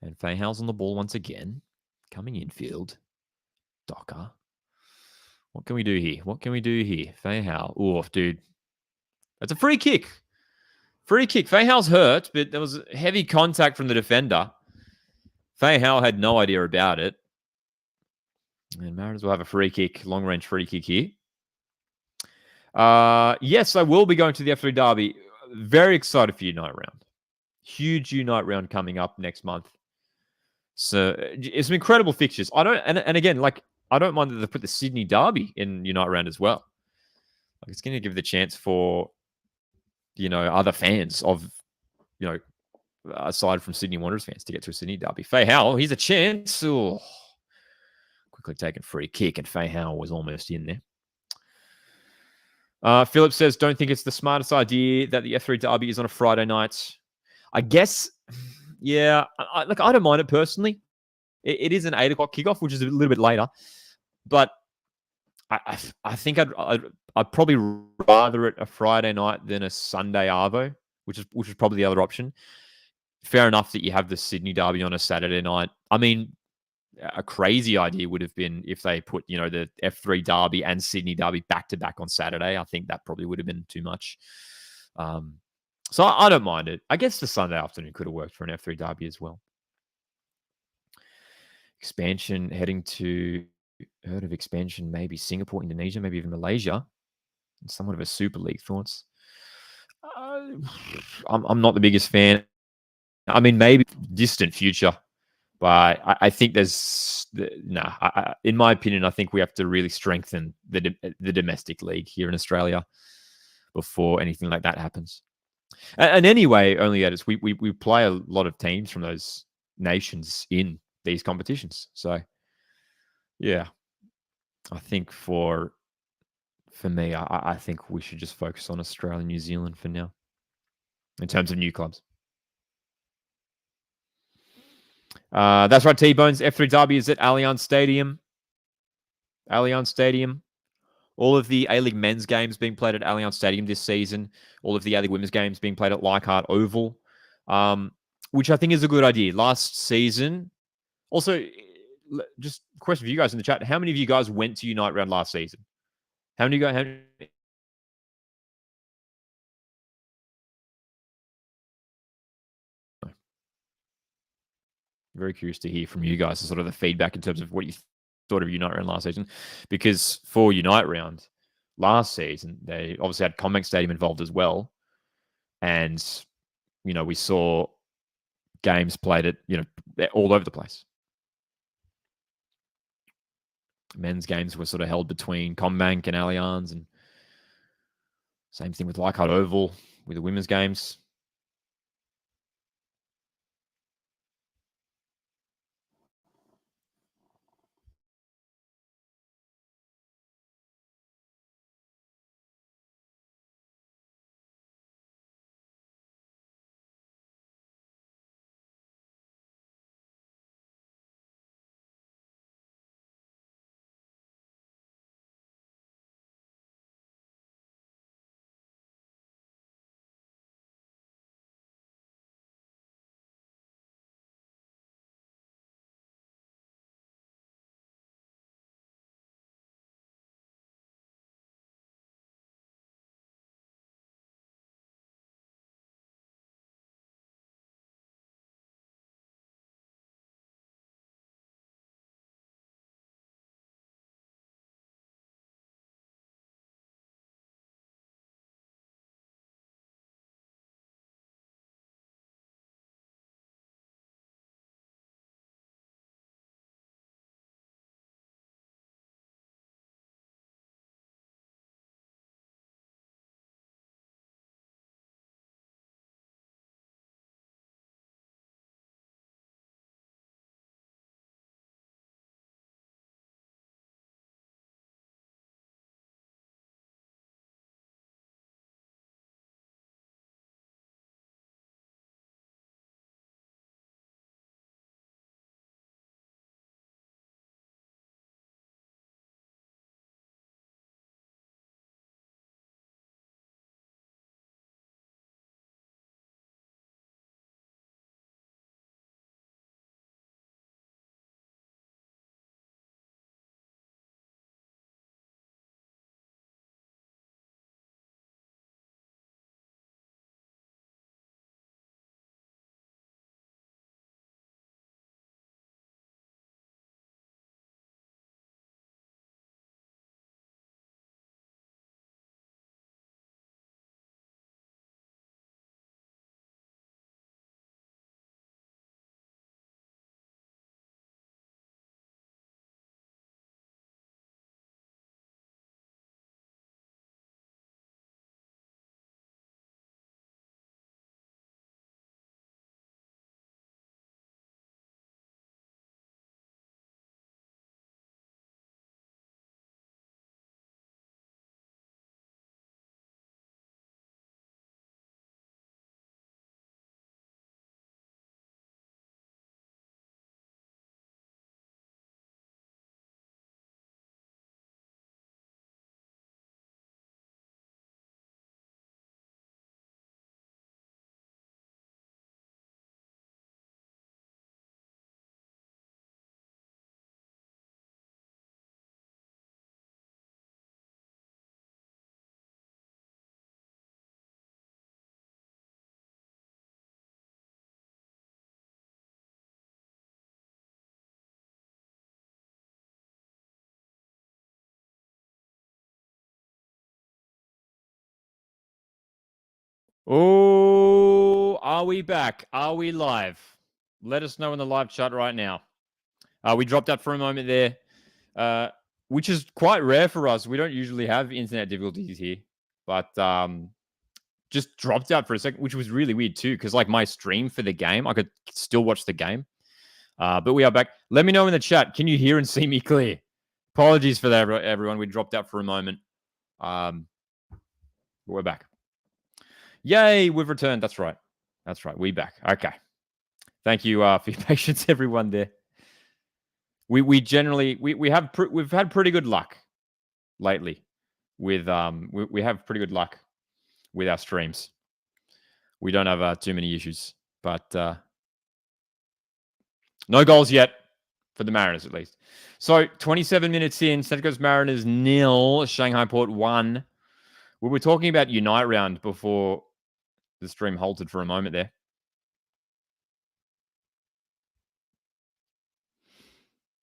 And Fei Hao's on the ball once again. Coming infield. Docker. What can we do here? Fei Hao. Oof, dude. That's a free kick. Fei Hao's hurt, but there was heavy contact from the defender. Fei Hao had no idea about it. And Mariners will have a free kick, long-range free kick here. Yes, I will be going to the F3 Derby. Very excited for Unite Round. Huge Unite Round coming up next month. So it's some incredible fixtures. I don't, and again, like I don't mind that they put the Sydney Derby in Unite Round as well. Like it's going to give the chance for other fans of aside from Sydney Wanderers fans to get to a Sydney Derby. Fei Hao, he's a chance. Oh, quickly taken free kick, and Fei Hao was almost in there. Philip says, don't think it's the smartest idea that the F3 Derby is on a Friday night. I guess, yeah, I don't mind it personally. It is an 8 o'clock kickoff, which is a little bit later. But I think I'd probably rather it a Friday night than a Sunday Arvo, which is probably the other option. Fair enough that you have the Sydney Derby on a Saturday night. I mean, a crazy idea would have been if they put, the F3 Derby and Sydney Derby back to back on Saturday. I think that probably would have been too much. So I don't mind it. I guess the Sunday afternoon could have worked for an F3 Derby as well. Expansion heading to, heard of expansion, maybe Singapore, Indonesia, maybe even Malaysia. Somewhat of a Super League thoughts. I'm not the biggest fan. I mean, maybe distant future. But I think there's in my opinion, I think we have to really strengthen the domestic league here in Australia before anything like that happens. And anyway, only at we play a lot of teams from those nations in these competitions. So yeah, I think for me, I think we should just focus on Australia and New Zealand for now in terms of new clubs. That's right, T-Bones. F3 Derby is at Allianz Stadium. All of the A-League men's games being played at Allianz Stadium this season. All of the A-League women's games being played at Leichhardt Oval, which I think is a good idea. Last season, also, just a question for you guys in the chat. How many of you guys went to Unite Round last season? How many of you guys? Very curious to hear from you guys, sort of the feedback in terms of what you thought of Unite Round last season. Because for Unite Round last season, they obviously had CommBank Stadium involved as well. And, we saw games played at, all over the place. Men's games were sort of held between CommBank and Allianz. And same thing with Leichhardt Oval with the women's games. Oh, are we back? Are we live? Let us know in the live chat right now. We dropped out for a moment there, which is quite rare for us. We don't usually have internet difficulties here, but just dropped out for a second, which was really weird too, because like my stream for the game, I could still watch the game. But we are back. Let me know in the chat. Can you hear and see me clear? Apologies for that, everyone. We dropped out for a moment. But we're back. Yay, we've returned. That's right. That's right. We back. Okay. Thank you for your patience, everyone. There. We generally we've had pretty good luck lately with we have pretty good luck with our streams. We don't have too many issues, but no goals yet for the Mariners, at least. So 27 minutes in, Central Coast Mariners 0, Shanghai Port 1. We were talking about Unite round before the stream halted for a moment there.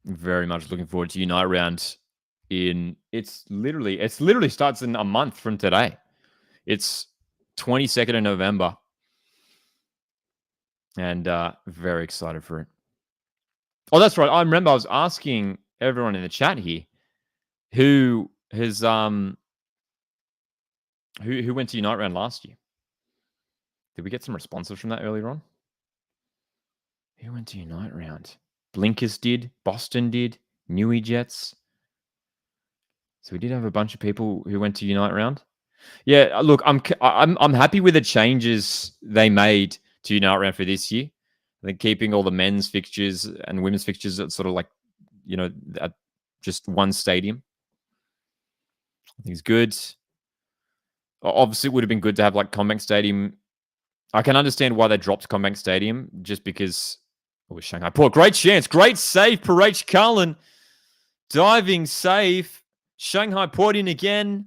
Very much looking forward to Unite round. It's literally starts in a month from today. It's 22nd of November, and very excited for it. Oh, that's right. I remember I was asking everyone in the chat here who has who went to Unite round last year. Did we get some responses from that earlier on? Who went to Unite round? Blinkers did. Boston did. Newey Jets. So we did have a bunch of people who went to Unite round. Yeah, look, I'm happy with the changes they made to Unite round for this year. I think keeping all the men's fixtures and women's fixtures at sort of like, at just one stadium, I think is good. Obviously, it would have been good to have like Combank Stadium. I can understand why they dropped Combank Stadium, just because it was Shanghai Port. Great chance. Great save, Parach Cullen. Diving save. Shanghai Port in again.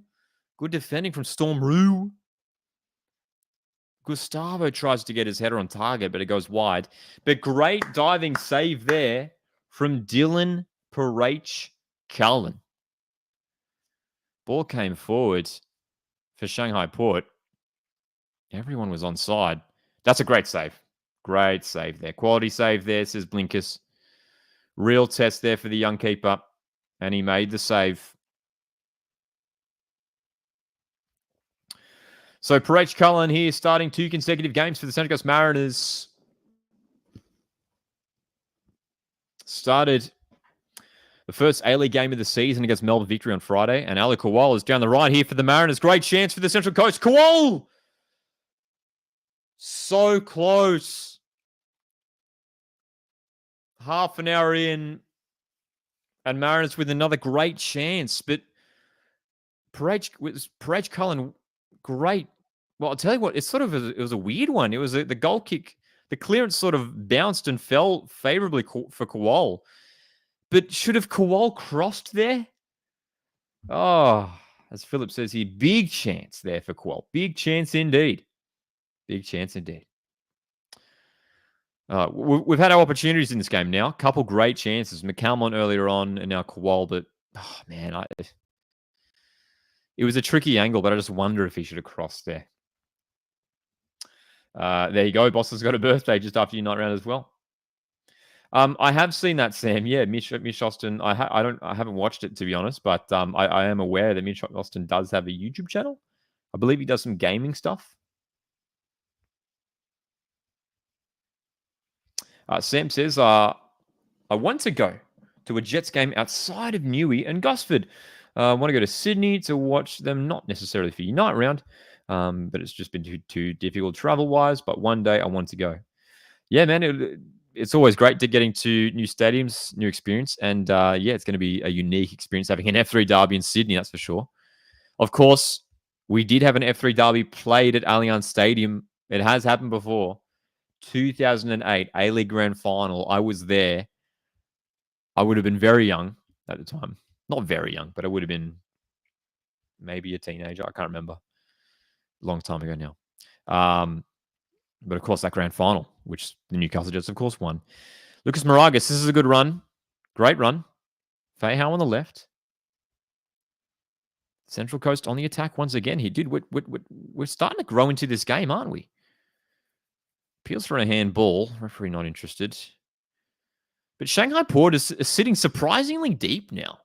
Good defending from Storm Rue. Gustavo tries to get his header on target, but it goes wide. But great diving save there from Dylan Parach Cullen. Ball came forward for Shanghai Port. Everyone was onside. That's a great save. Great save there. Quality save there, says Blinkers. Real test there for the young keeper. And he made the save. So Parach Cullen here starting 2 consecutive games for the Central Coast Mariners. Started the first A-League game of the season against Melbourne Victory on Friday. And Ali Kowal is down the right here for the Mariners. Great chance for the Central Coast. Kowal! So close. Half an hour in. And Mariners with another great chance. But Parach Cullen, great. Well, I'll tell you what, it was a weird one. It was the goal kick. The clearance sort of bounced and fell favorably for Kowal. But should have Kowal crossed there? Oh, as Philip says here, big chance there for Kowal. Big chance indeed. Big chance indeed. We've had our opportunities in this game now. A couple great chances. McCalmont earlier on and now Kowal. But, oh, man, it was a tricky angle, but I just wonder if he should have crossed there. There you go. Boston's got a birthday just after Unite round as well. I have seen that, Sam. Yeah, Mitch Austin. I haven't watched it, to be honest, but I am aware that Mitch Austin does have a YouTube channel. I believe he does some gaming stuff. Sam says, I want to go to a Jets game outside of Newey and Gosford. I want to go to Sydney to watch them, not necessarily for Unite round, but it's just been too difficult travel-wise. But one day I want to go. Yeah, man, it's always great to getting to new stadiums, new experience. And yeah, it's going to be a unique experience having an F3 derby in Sydney, that's for sure. Of course, we did have an F3 derby played at Allianz Stadium. It has happened before. 2008 A-League Grand Final. I was there. I would have been very young at the time. Not very young, but I would have been maybe a teenager. I can't remember. Long time ago now. But of course, that grand final, which the Newcastle Jets, of course, won. Lucas Moragas, this is a good run. Great run. Fahau on the left. Central Coast on the attack once again here. Dude, we're starting to grow into this game, aren't we? Appeals for a handball. Referee not interested. But Shanghai Port is sitting surprisingly deep now.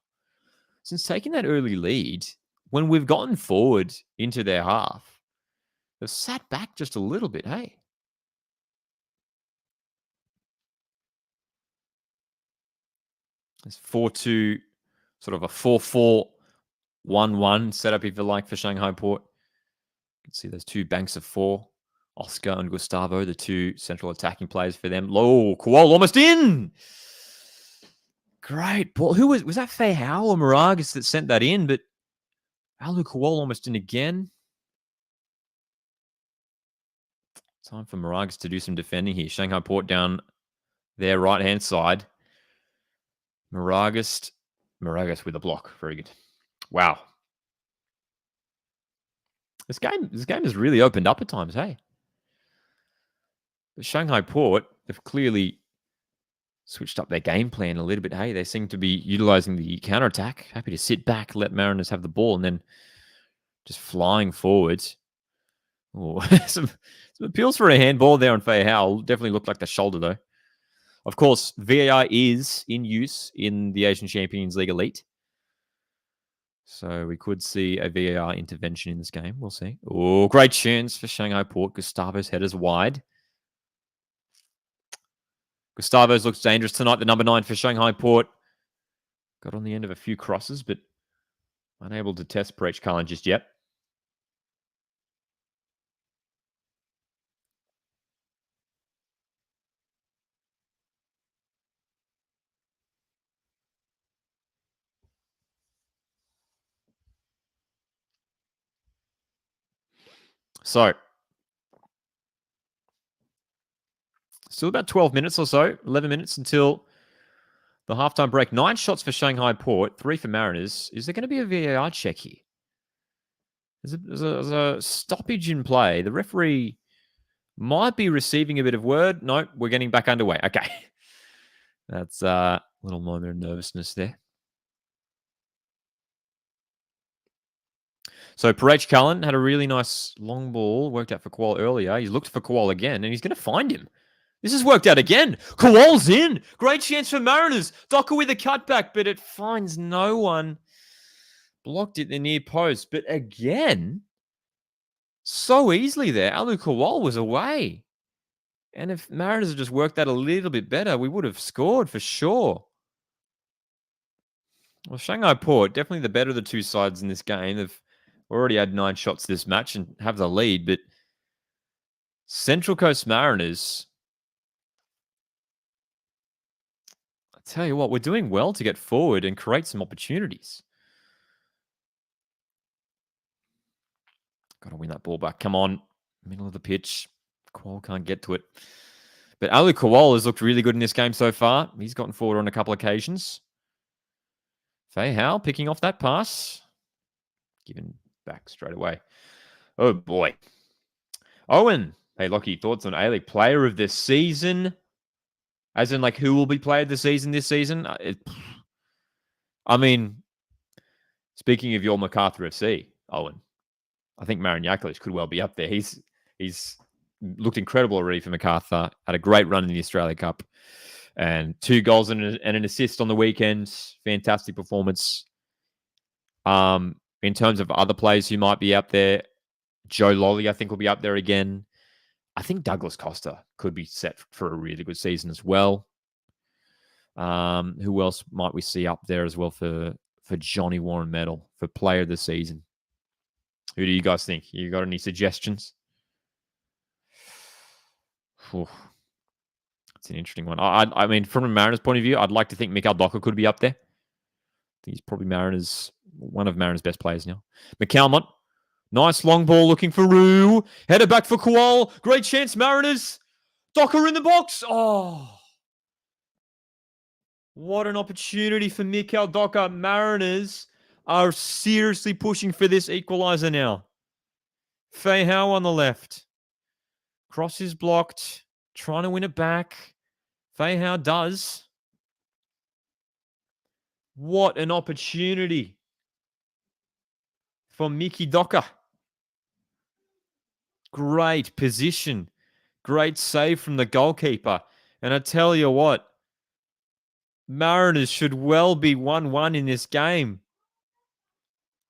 Since taking that early lead, when we've gotten forward into their half, they've sat back just a little bit, hey? It's 4-2, sort of a 4-4-1-1 setup, if you like, for Shanghai Port. You can see those two banks of four. Oscar and Gustavo, the two central attacking players for them. Low, Kual almost in. Great ball. Who was that? Fei Hao or Moragas that sent that in? But Alu Kual almost in again. Time for Moragas to do some defending here. Shanghai Port down their right-hand side. Moragas with a block. Very good. Wow. This game has really opened up at times, hey? But Shanghai Port have clearly switched up their game plan a little bit, hey? They seem to be utilizing the counterattack. Happy to sit back, let Mariners have the ball, and then just flying forwards. Oh, some appeals for a handball there on Fei Hao. Definitely looked like the shoulder, though. Of course, VAR is in use in the Asian Champions League Elite. So we could see a VAR intervention in this game. We'll see. Oh, great chance for Shanghai Port. Gustavo's headers wide. Gustavo's looks dangerous tonight. The number 9 for Shanghai Port. Got on the end of a few crosses, but unable to test Preach Cullen just yet. So, still about 12 minutes or so, 11 minutes until the halftime break. 9 shots for Shanghai Port, 3 for Mariners. Is there going to be a VAR check here? There's a stoppage in play. The referee might be receiving a bit of word. No, we're getting back underway. Okay. That's a little moment of nervousness there. So Parach Cullen had a really nice long ball, worked out for Kual earlier. He's looked for Kual again, and he's going to find him. This has worked out again. Kual's in. Great chance for Mariners. Docker with a cutback, but it finds no one. Blocked it in the near post. But again, so easily there. Alu Kual was away. And if Mariners had just worked that a little bit better, we would have scored for sure. Well, Shanghai Port, definitely the better of the two sides in this game. They've already had 9 shots this match and have the lead, but Central Coast Mariners, I tell you what, we're doing well to get forward and create some opportunities. Got to win that ball back. Come on. Middle of the pitch. Kual can't get to it. But Alu Kual has looked really good in this game so far. He's gotten forward on a couple occasions. Fei Hao picking off that pass. Given back straight away. Oh, boy. Owen. Hey, Lockie, thoughts on A-League player of the season? As in, like, who will be player of the season this season? I mean, speaking of your MacArthur FC, Owen, I think Marin Yakovlevich could well be up there. He's looked incredible already for MacArthur. Had a great run in the Australia Cup. And 2 goals and an assist on the weekend. Fantastic performance. In terms of other players who might be up there, Joe Lolly, I think, will be up there again. I think Douglas Costa could be set for a really good season as well. Who else might we see up there as well for Johnny Warren medal for player of the season? Who do you guys think? You got any suggestions? It's an interesting one. I mean, from a Mariners point of view, I'd like to think Mikael Docker could be up there. I think he's probably one of Mariners' best players now. McCalmont, nice long ball looking for Rue. Header back for Kual. Great chance, Mariners. Docker in the box. Oh, what an opportunity for Mikael Docker. Mariners are seriously pushing for this equalizer now. Fei Hao on the left. Cross is blocked. Trying to win it back. Fei Hao does. What an opportunity. for Miki Doka. Great position. Great save from the goalkeeper. And I tell you what, Mariners should well be 1-1 in this game.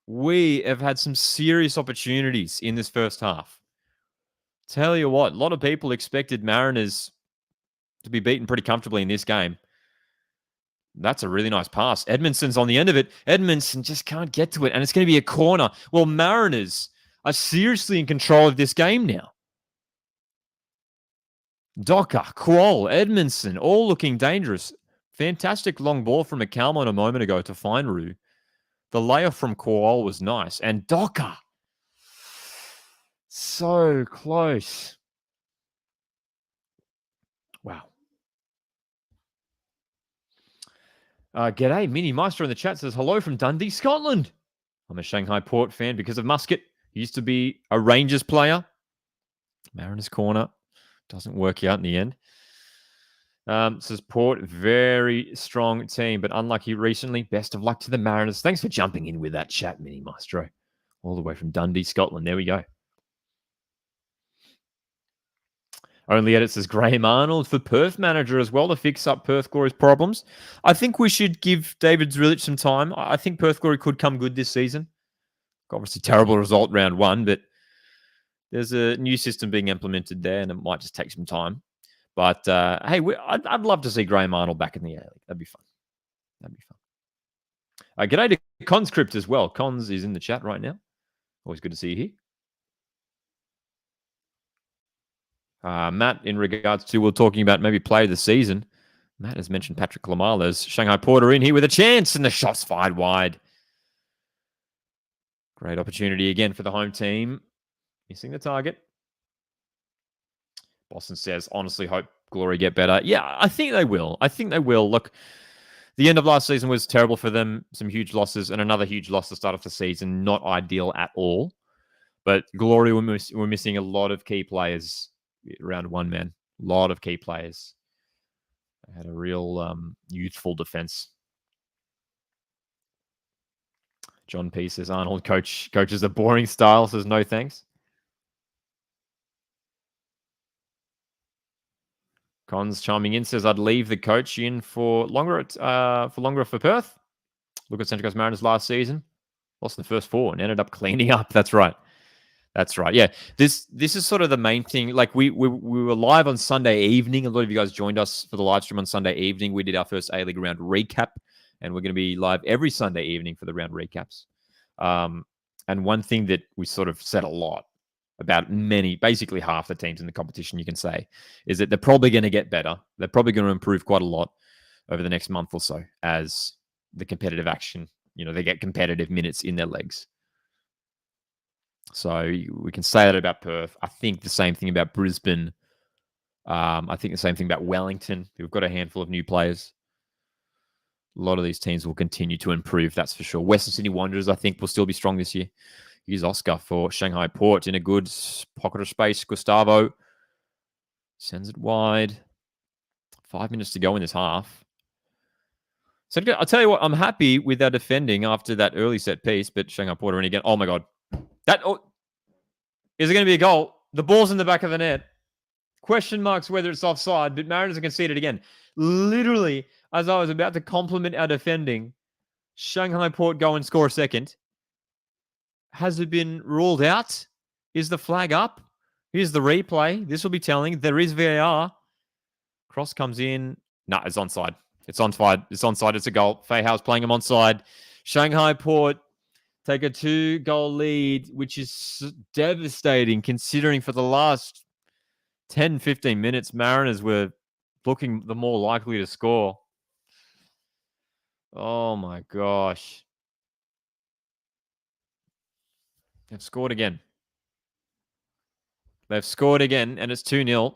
We have had some serious opportunities in this first half. Tell you what, a lot of people expected Mariners to be beaten pretty comfortably in this game. That's a really nice pass. Edmondson's on the end of it. Edmondson just can't get to it, and it's going to be a corner. Well, Mariners are seriously in control of this game now. Docker, Kuol, Edmondson, all looking dangerous. Fantastic long ball from McCalmon a moment ago to find Rue. The layoff from Kuol was nice. And Docker, so close. Wow. G'day, Mini Maestro in the chat says, hello from Dundee, Scotland. I'm a Shanghai Port fan because of Muscat. He used to be a Rangers player. Mariners corner. Doesn't work out in the end. Says Port, very strong team, but unlucky recently. Best of luck to the Mariners. Thanks for jumping in with that chat, Mini Maestro. All the way from Dundee, Scotland. There we go. Only edit says Graham Arnold for Perth manager as well to fix up Perth Glory's problems. I think we should give David Zrilic some time. I think Perth Glory could come good this season. Obviously, terrible result round one, but there's a new system being implemented there, and it might just take some time. But hey, I'd love to see Graham Arnold back in the A League. That'd be fun. That'd be fun. G'day to Conscript as well. Cons is in the chat right now. Always good to see you here. Matt, in regards to we're talking about maybe play of the season, Matt has mentioned Patrick Lamala's Shanghai Porter in here with a chance, and the shot's fired wide. Great opportunity again for the home team. Missing the target. Boston says, honestly, hope Glory get better. Yeah, I think they will. Look, the end of last season was terrible for them. Some huge losses and another huge loss to start off the season. Not ideal at all. But Glory were missing a lot of key players round one, man. A lot of key players. They had a real youthful defense. John P says, Arnold coaches a boring style, says no thanks. Cons chiming in says, I'd leave the coach in for longer for Perth. Look at Central Coast Mariners last season. Lost in the first four and ended up cleaning up. That's right. Yeah. This is sort of the main thing. Like we were live on Sunday evening. A lot of you guys joined us for the live stream on Sunday evening. We did our first A-League round recap, and we're going to be live every Sunday evening for the round recaps. And one thing that we sort of said a lot about basically half the teams in the competition, you can say, is that they're probably going to get better. They're probably going to improve quite a lot over the next month or so as the competitive action, they get competitive minutes in their legs. So we can say that about Perth. I think the same thing about Brisbane. I think the same thing about Wellington. We've got a handful of new players. A lot of these teams will continue to improve, that's for sure. Western Sydney Wanderers, I think, will still be strong this year. Here's Oscar for Shanghai Port in a good pocket of space. Gustavo sends it wide. 5 minutes to go in this half. So I'll tell you what, I'm happy with our defending after that early set piece, but Shanghai Port are in again. Oh my God. Is it going to be a goal? The ball's in the back of the net. Question marks whether it's offside, but Mariners have conceded again. Literally, as I was about to compliment our defending, Shanghai Port go and score a second. Has it been ruled out? Is the flag up? Here's the replay. This will be telling. There is VAR. Cross comes in. No, it's onside. It's onside. It's a goal. Fei Hao's playing him onside. Shanghai Port take a 2-goal lead, which is devastating considering for the last 10, 15 minutes, Mariners were looking the more likely to score. Oh my gosh. They've scored again. And it's 2-0.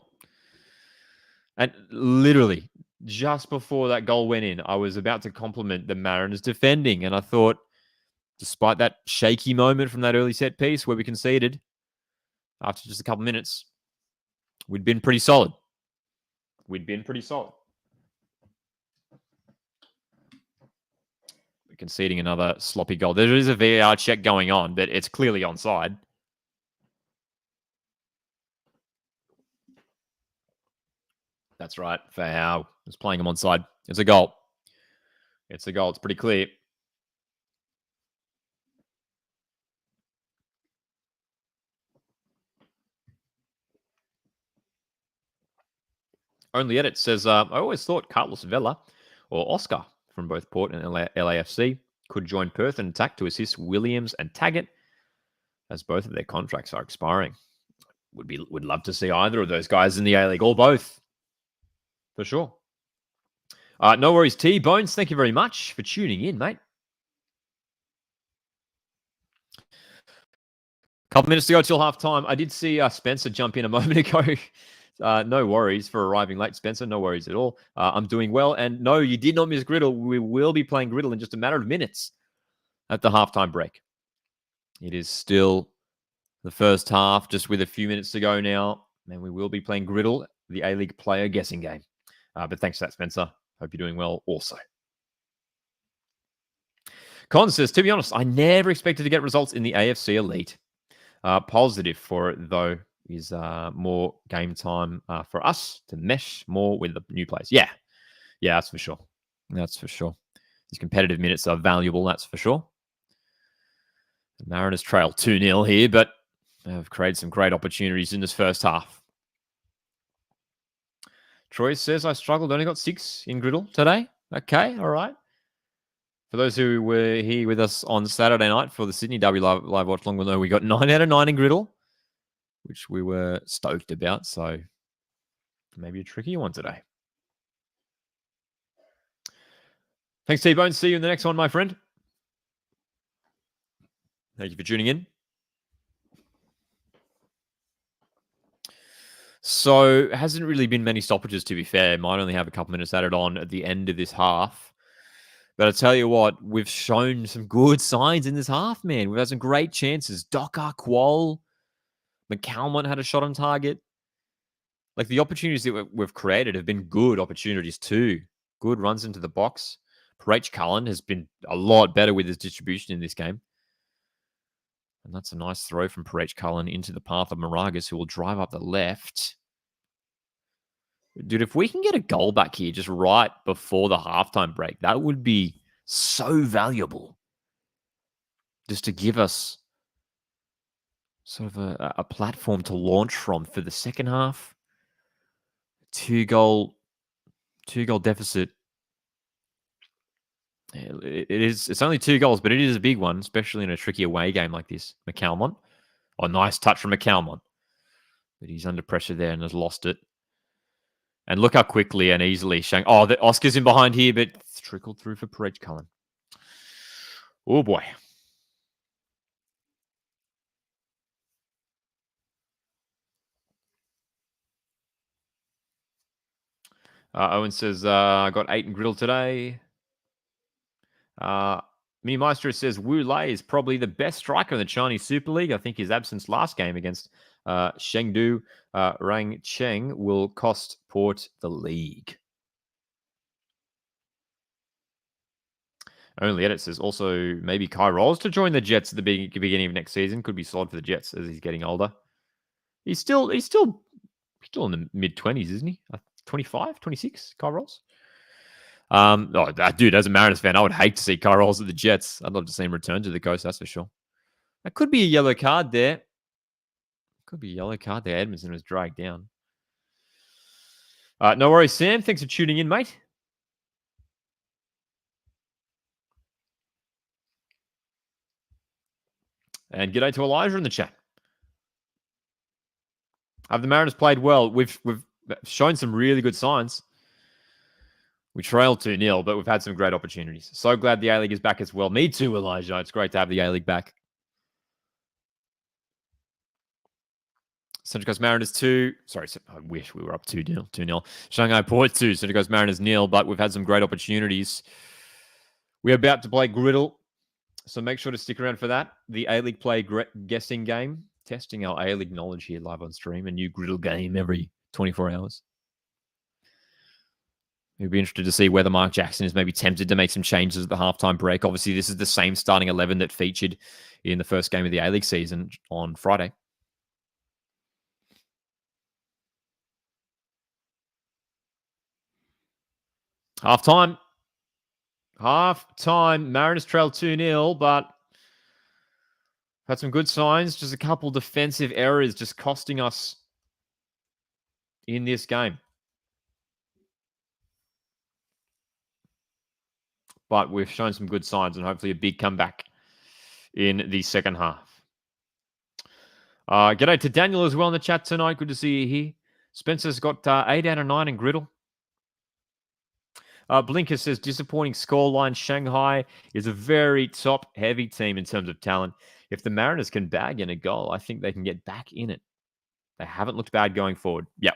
And literally, just before that goal went in, I was about to compliment the Mariners defending. And I thought, despite that shaky moment from that early set piece where we conceded after just a couple minutes, we'd been pretty solid. conceding another sloppy goal. There is a VAR check going on, but it's clearly onside. That's right. Fahau is playing him onside. It's a goal. It's a goal. It's pretty clear. Only Edit says, I always thought Carlos Vela or Oscar from both Port and LAFC could join Perth and attack to assist Williams and Taggart, as both of their contracts are expiring. Would love to see either of those guys in the A-League, or both, for sure. No worries, T-Bones. Thank you very much for tuning in, mate. Couple minutes to go till halftime. I did see Spencer jump in a moment ago. No worries for arriving late, Spencer. No worries at all. I'm doing well. And no, you did not miss Griddle. We will be playing Griddle in just a matter of minutes at the halftime break. It is still the first half, just with a few minutes to go now. And we will be playing Griddle, the A-League player guessing game. But thanks for that, Spencer. Hope you're doing well also. Con says, to be honest, I never expected to get results in the AFC Elite. Positive for it, though, is more game time for us to mesh more with the new players. Yeah, that's for sure. That's for sure. These competitive minutes are valuable, that's for sure. The Mariners trail 2-0 here, but have created some great opportunities in this first half. Troy says, I struggled, only got 6 in Griddle today. Okay, all right. For those who were here with us on Saturday night for the Sydney Derby live watch long, we'll know we got 9 out of 9 in Griddle, which we were stoked about. So maybe a tricky one today. Thanks, T-Bone. See you in the next one, my friend. Thank you for tuning in. So it hasn't really been many stoppages, to be fair. Might only have a couple minutes added on at the end of this half. But I tell you what, we've shown some good signs in this half, man. We've had some great chances. Docker, Qual, McCalmont had a shot on target. Like, the opportunities that we've created have been good opportunities too. Good runs into the box. Parach Cullen has been a lot better with his distribution in this game. And that's a nice throw from Parach Cullen into the path of Moragas, who will drive up the left. Dude, if we can get a goal back here just right before the halftime break, that would be so valuable. Just to give us sort of a platform to launch from for the second half. Two-goal deficit. It's only 2 goals, but it is a big one, especially in a tricky away game like this. McCalmont. Oh, nice touch from McCalmont. But he's under pressure there and has lost it. And look how quickly and easily the Oscar's in behind here, but it's trickled through for Parach Cullen. Oh, boy. Owen says, I got 8 in Griddle today. Mini Maestro says, Wu Lei is probably the best striker in the Chinese Super League. I think his absence last game against Chengdu Rang Cheng will cost Port the league. Only Edit says, also maybe Kai Rolls to join the Jets at the beginning of next season. Could be solid for the Jets as he's getting older. He's still in the mid-20s, isn't he? 25, 26, Kai Rolls? Dude, as a Mariners fan, I would hate to see Kai Rolls at the Jets. I'd love to see him return to the coast, that's for sure. That could be a yellow card there. Edmondson was dragged down. No worries, Sam. Thanks for tuning in, mate. And g'day to Elijah in the chat. Have the Mariners played well? We've shown some really good signs. We trailed 2-0, but we've had some great opportunities. So glad the A-League is back as well. Me too, Elijah. It's great to have the A-League back. Central Coast Mariners 2. Sorry, I wish we were up 2-0. 2-0. Shanghai Port 2. Central Coast Mariners 0, but we've had some great opportunities. We're about to play Griddle, so make sure to stick around for that. The A-League play guessing game. Testing our A-League knowledge here live on stream. A new Griddle game every 24 hours. We'll be interested to see whether Mark Jackson is maybe tempted to make some changes at the halftime break. Obviously, this is the same starting 11 that featured in the first game of the A-League season on Friday. Halftime. Mariners trail 2-0, but had some good signs. Just a couple defensive errors just costing us in this game. But we've shown some good signs and hopefully a big comeback in the second half. G'day to Daniel as well in the chat tonight. Good to see you here. Spencer's got 8 out of 9 in griddle. Blinker says, disappointing scoreline. Shanghai is a very top-heavy team in terms of talent. If the Mariners can bag in a goal, I think they can get back in it. They haven't looked bad going forward. Yep.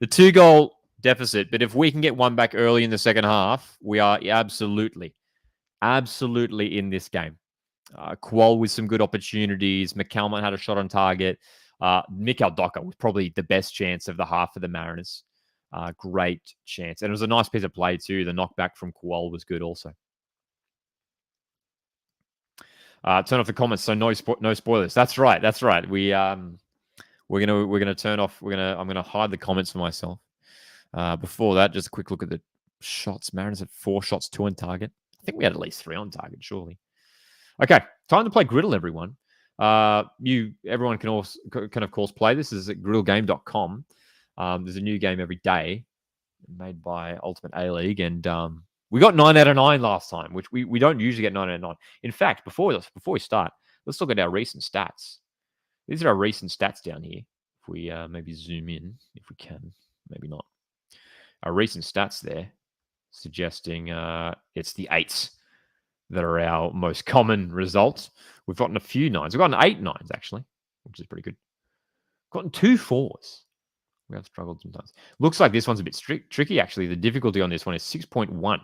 The 2-goal deficit, but if we can get one back early in the second half, we are absolutely in this game. Kual with some good opportunities. McCalmont had a shot on target. Mikael Docker was probably the best chance of the half for the Mariners. Great chance. And it was a nice piece of play too. The knockback from Kual was good also. Turn off the comments, so no spoilers. That's right. We're gonna turn off. I'm gonna hide the comments for myself. Before that, just a quick look at the shots. Mariners had 4 shots, 2 on target. I think we had at least 3 on target, surely. Okay, time to play griddle, everyone. Everyone can of course play this. This is at griddlegame.com. There's a new game every day made by Ultimate A-League, and we got 9 out of 9 last time, which we don't usually get 9 out of 9. In fact, before we start, let's look at our recent stats. These are our recent stats down here. If we maybe zoom in, if we can, maybe not. Our recent stats there suggesting it's the 8s that are our most common results. We've gotten a few 9s. We've gotten 8 9s, actually, which is pretty good. Gotten 2 4s. We have struggled sometimes. Looks like this one's a bit tricky, actually. The difficulty on this one is 6.1.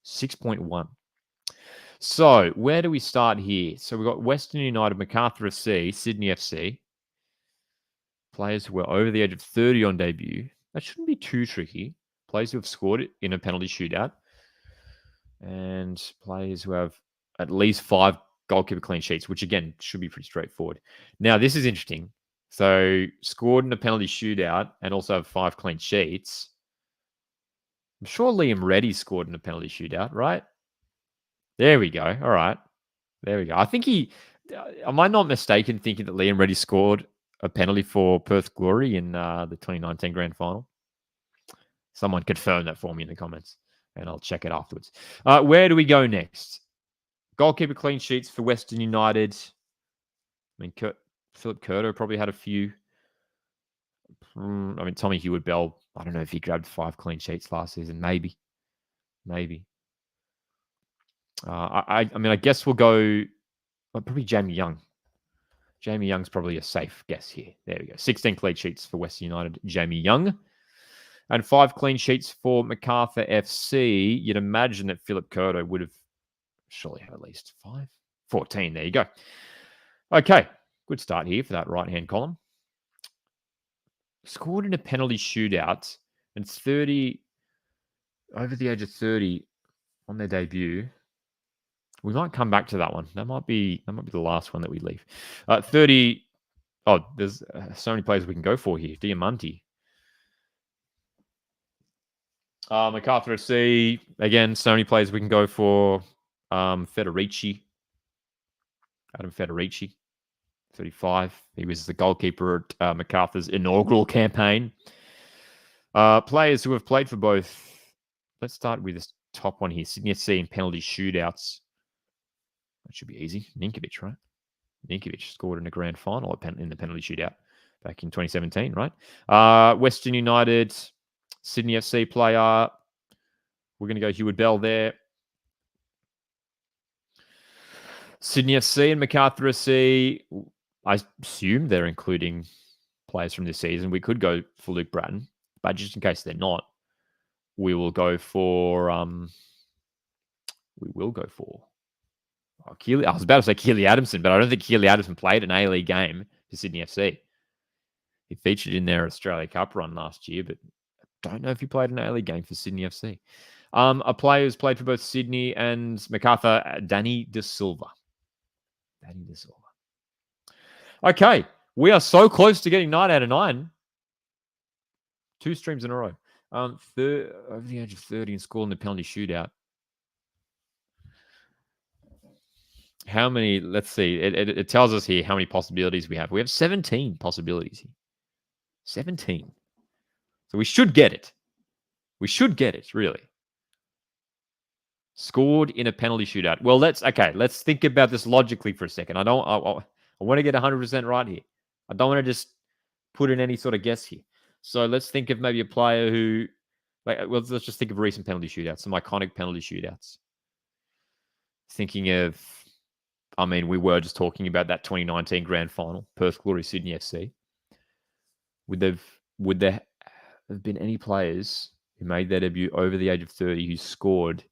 6.1. So, where do we start here? So, we've got Western United, MacArthur FC, Sydney FC. Players who are over the age of 30 on debut. That shouldn't be too tricky. Players who have scored in a penalty shootout. And players who have at least 5 goalkeeper clean sheets, which, again, should be pretty straightforward. Now, this is interesting. So, scored in a penalty shootout and also have 5 clean sheets. I'm sure Liam Reddy scored in a penalty shootout, right? There we go. All right. There we go. I think am I not mistaken thinking that Liam Reddy scored a penalty for Perth Glory in the 2019 Grand Final? Someone confirm that for me in the comments, and I'll check it afterwards. Where do we go next? Goalkeeper clean sheets for Western United. I mean, Philip Curto probably had a few. I mean, Tommy Hewitt-Bell, I don't know if he grabbed 5 clean sheets last season. Maybe. I mean, I guess we'll go probably Jamie Young. Jamie Young's probably a safe guess here. There we go. 16 clean sheets for Western United, Jamie Young. And 5 clean sheets for MacArthur FC. You'd imagine that Philip Curto would have surely had at least 5. 14, there you go. Okay, good start here for that right-hand column. Scored in a penalty shootout and 30, over the age of 30 on their debut. We might come back to that one. That might be the last one that we leave. 30. Oh, there's so many players we can go for here. Diamante. MacArthur FC. Again, so many players we can go for. Federici. Adam Federici. 35. He was the goalkeeper at MacArthur's inaugural campaign. Players who have played for both. Let's start with this top one here. Sydney FC in penalty shootouts. That should be easy. Ninkovic, right? Ninkovic scored in a grand final in the penalty shootout back in 2017, right? Western United, Sydney FC player. We're going to go Hewitt-Bell there. Sydney FC and MacArthur FC. I assume they're including players from this season. We could go for Luke Bratton, but just in case they're not, we will go for Keely. I was about to say Keely Adamson, but I don't think Keely Adamson played an A-League game for Sydney FC. He featured in their Australia Cup run last year, but Don't know if he played an A-League game for Sydney FC. A player who's played for both Sydney and Macarthur, Danny De Silva. Danny De Silva. Okay, we are so close to getting 9 out of 9. 2 streams in a row. Over the age of 30 and scored in the penalty shootout. How many? Let's see. It tells us here how many possibilities we have. We have 17 possibilities here. 17. So we should get it. We should get it, really. Scored in a penalty shootout. Well, let's think about this logically for a second. I want to get 100% right here. I don't want to just put in any sort of guess here. So let's think of maybe a player who, let's just think of recent penalty shootouts, some iconic penalty shootouts. Thinking of, we were just talking about that 2019 grand final, Perth Glory Sydney FC. Would there have been any players who made their debut over the age of 30 who scored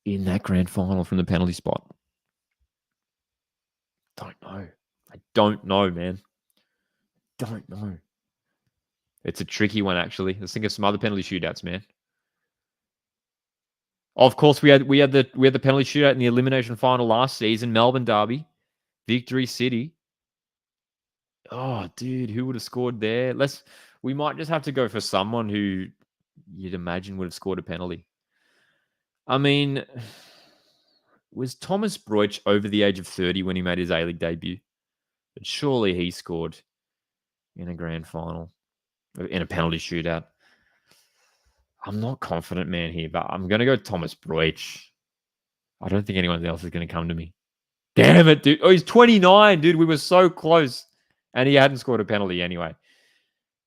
in that grand final from the penalty spot? Don't know. I don't know, man. Don't know. It's a tricky one, actually. Let's think of some other penalty shootouts, man. Of course, we had the penalty shootout in the elimination final last season, Melbourne Derby, Victory City. Oh, dude, who would have scored there? We might just have to go for someone who you'd imagine would have scored a penalty. Was Thomas Broich over the age of 30 when he made his A-League debut? But surely he scored in a grand final, in a penalty shootout. I'm not confident, man, here, but I'm going to go Thomas Broich. I don't think anyone else is going to come to me. Damn it, dude. Oh, he's 29, dude. We were so close. And he hadn't scored a penalty anyway.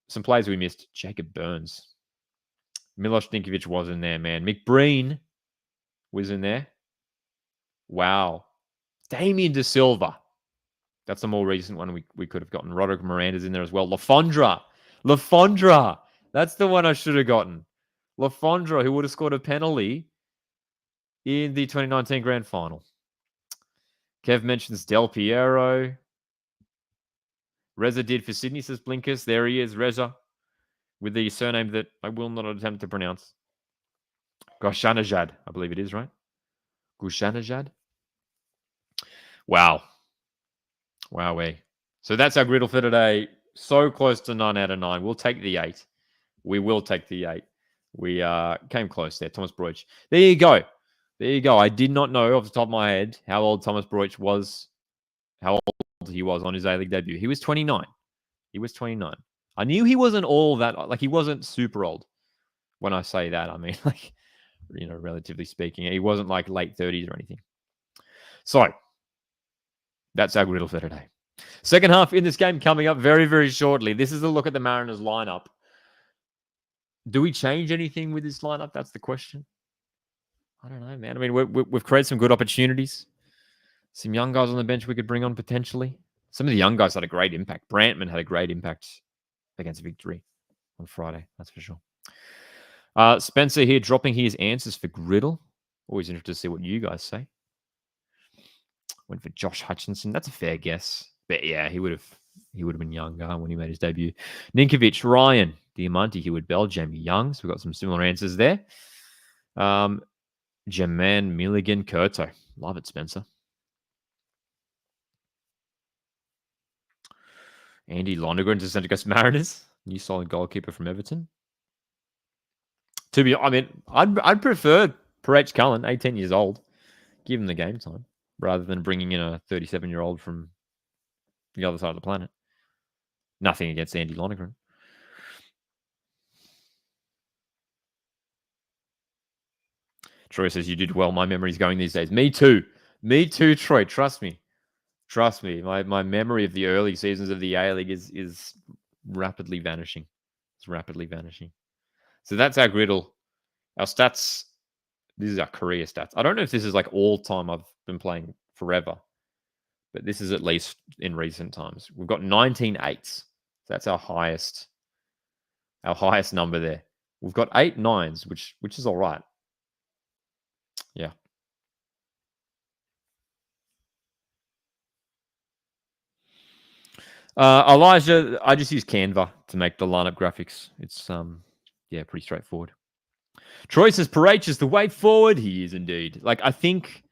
Some players we missed. Jacob Burns. Milos Dinkovic was in there, man. McBreen was in there. Wow. Damien De Silva. That's a more recent one we could have gotten. Roderick Miranda's in there as well. Lafondra. That's the one I should have gotten. Lafondra, who would have scored a penalty in the 2019 grand final. Kev mentions Del Piero. Reza did for Sydney, says Blinkers. There he is, Reza, with the surname that I will not attempt to pronounce. Goshanajad, I believe it is, right? Goshanajad. Wow. Wowee. So that's our griddle for today. So close to 9 out of 9. We'll take the 8. We will take the 8. We came close there. Thomas Broich. There you go. I did not know off the top of my head how old Thomas Broich was, how old he was on his A-League debut. He was 29. I knew he wasn't all that, he wasn't super old. When I say that, I mean, relatively speaking. He wasn't like late 30s or anything. So, that's our griddle for today. Second half in this game coming up very, very shortly. This is a look at the Mariners lineup. Do we change anything with this lineup? That's the question. I don't know, man. We've created some good opportunities. Some young guys on the bench we could bring on potentially. Some of the young guys had a great impact. Brantman had a great impact against Victory on Friday. That's for sure. Spencer here dropping his answers for griddle. Always interested to see what you guys say. Went for Josh Hutchinson. That's a fair guess. But yeah, he would have been younger when he made his debut. Ninkovic, Ryan, Diamante, Hewitt Bell, Jamie Young. So we've got some similar answers there. Jermaine Milligan, Curto. Love it, Spencer. Andy Lonergan to Central Coast Mariners. New solid goalkeeper from Everton. I'd prefer Perech Cullen, 18 years old. Give him the game time rather than bringing in a 37-year-old from the other side of the planet. Nothing against Andy Lonergan. Troy says, you did well. My memory's going these days. Me too, Troy. Trust me. My memory of the early seasons of the A-League is rapidly vanishing. It's rapidly vanishing. So that's our griddle. Our stats. This is our career stats. I don't know if this is like all time I've been playing forever, but this is at least in recent times. We've got 19 eights. So that's our highest number there. We've got 8 nines, which is all right. Yeah. Elijah, I just use Canva to make the lineup graphics. It's pretty straightforward. Troy says Parach is the way forward. He is indeed. Like I think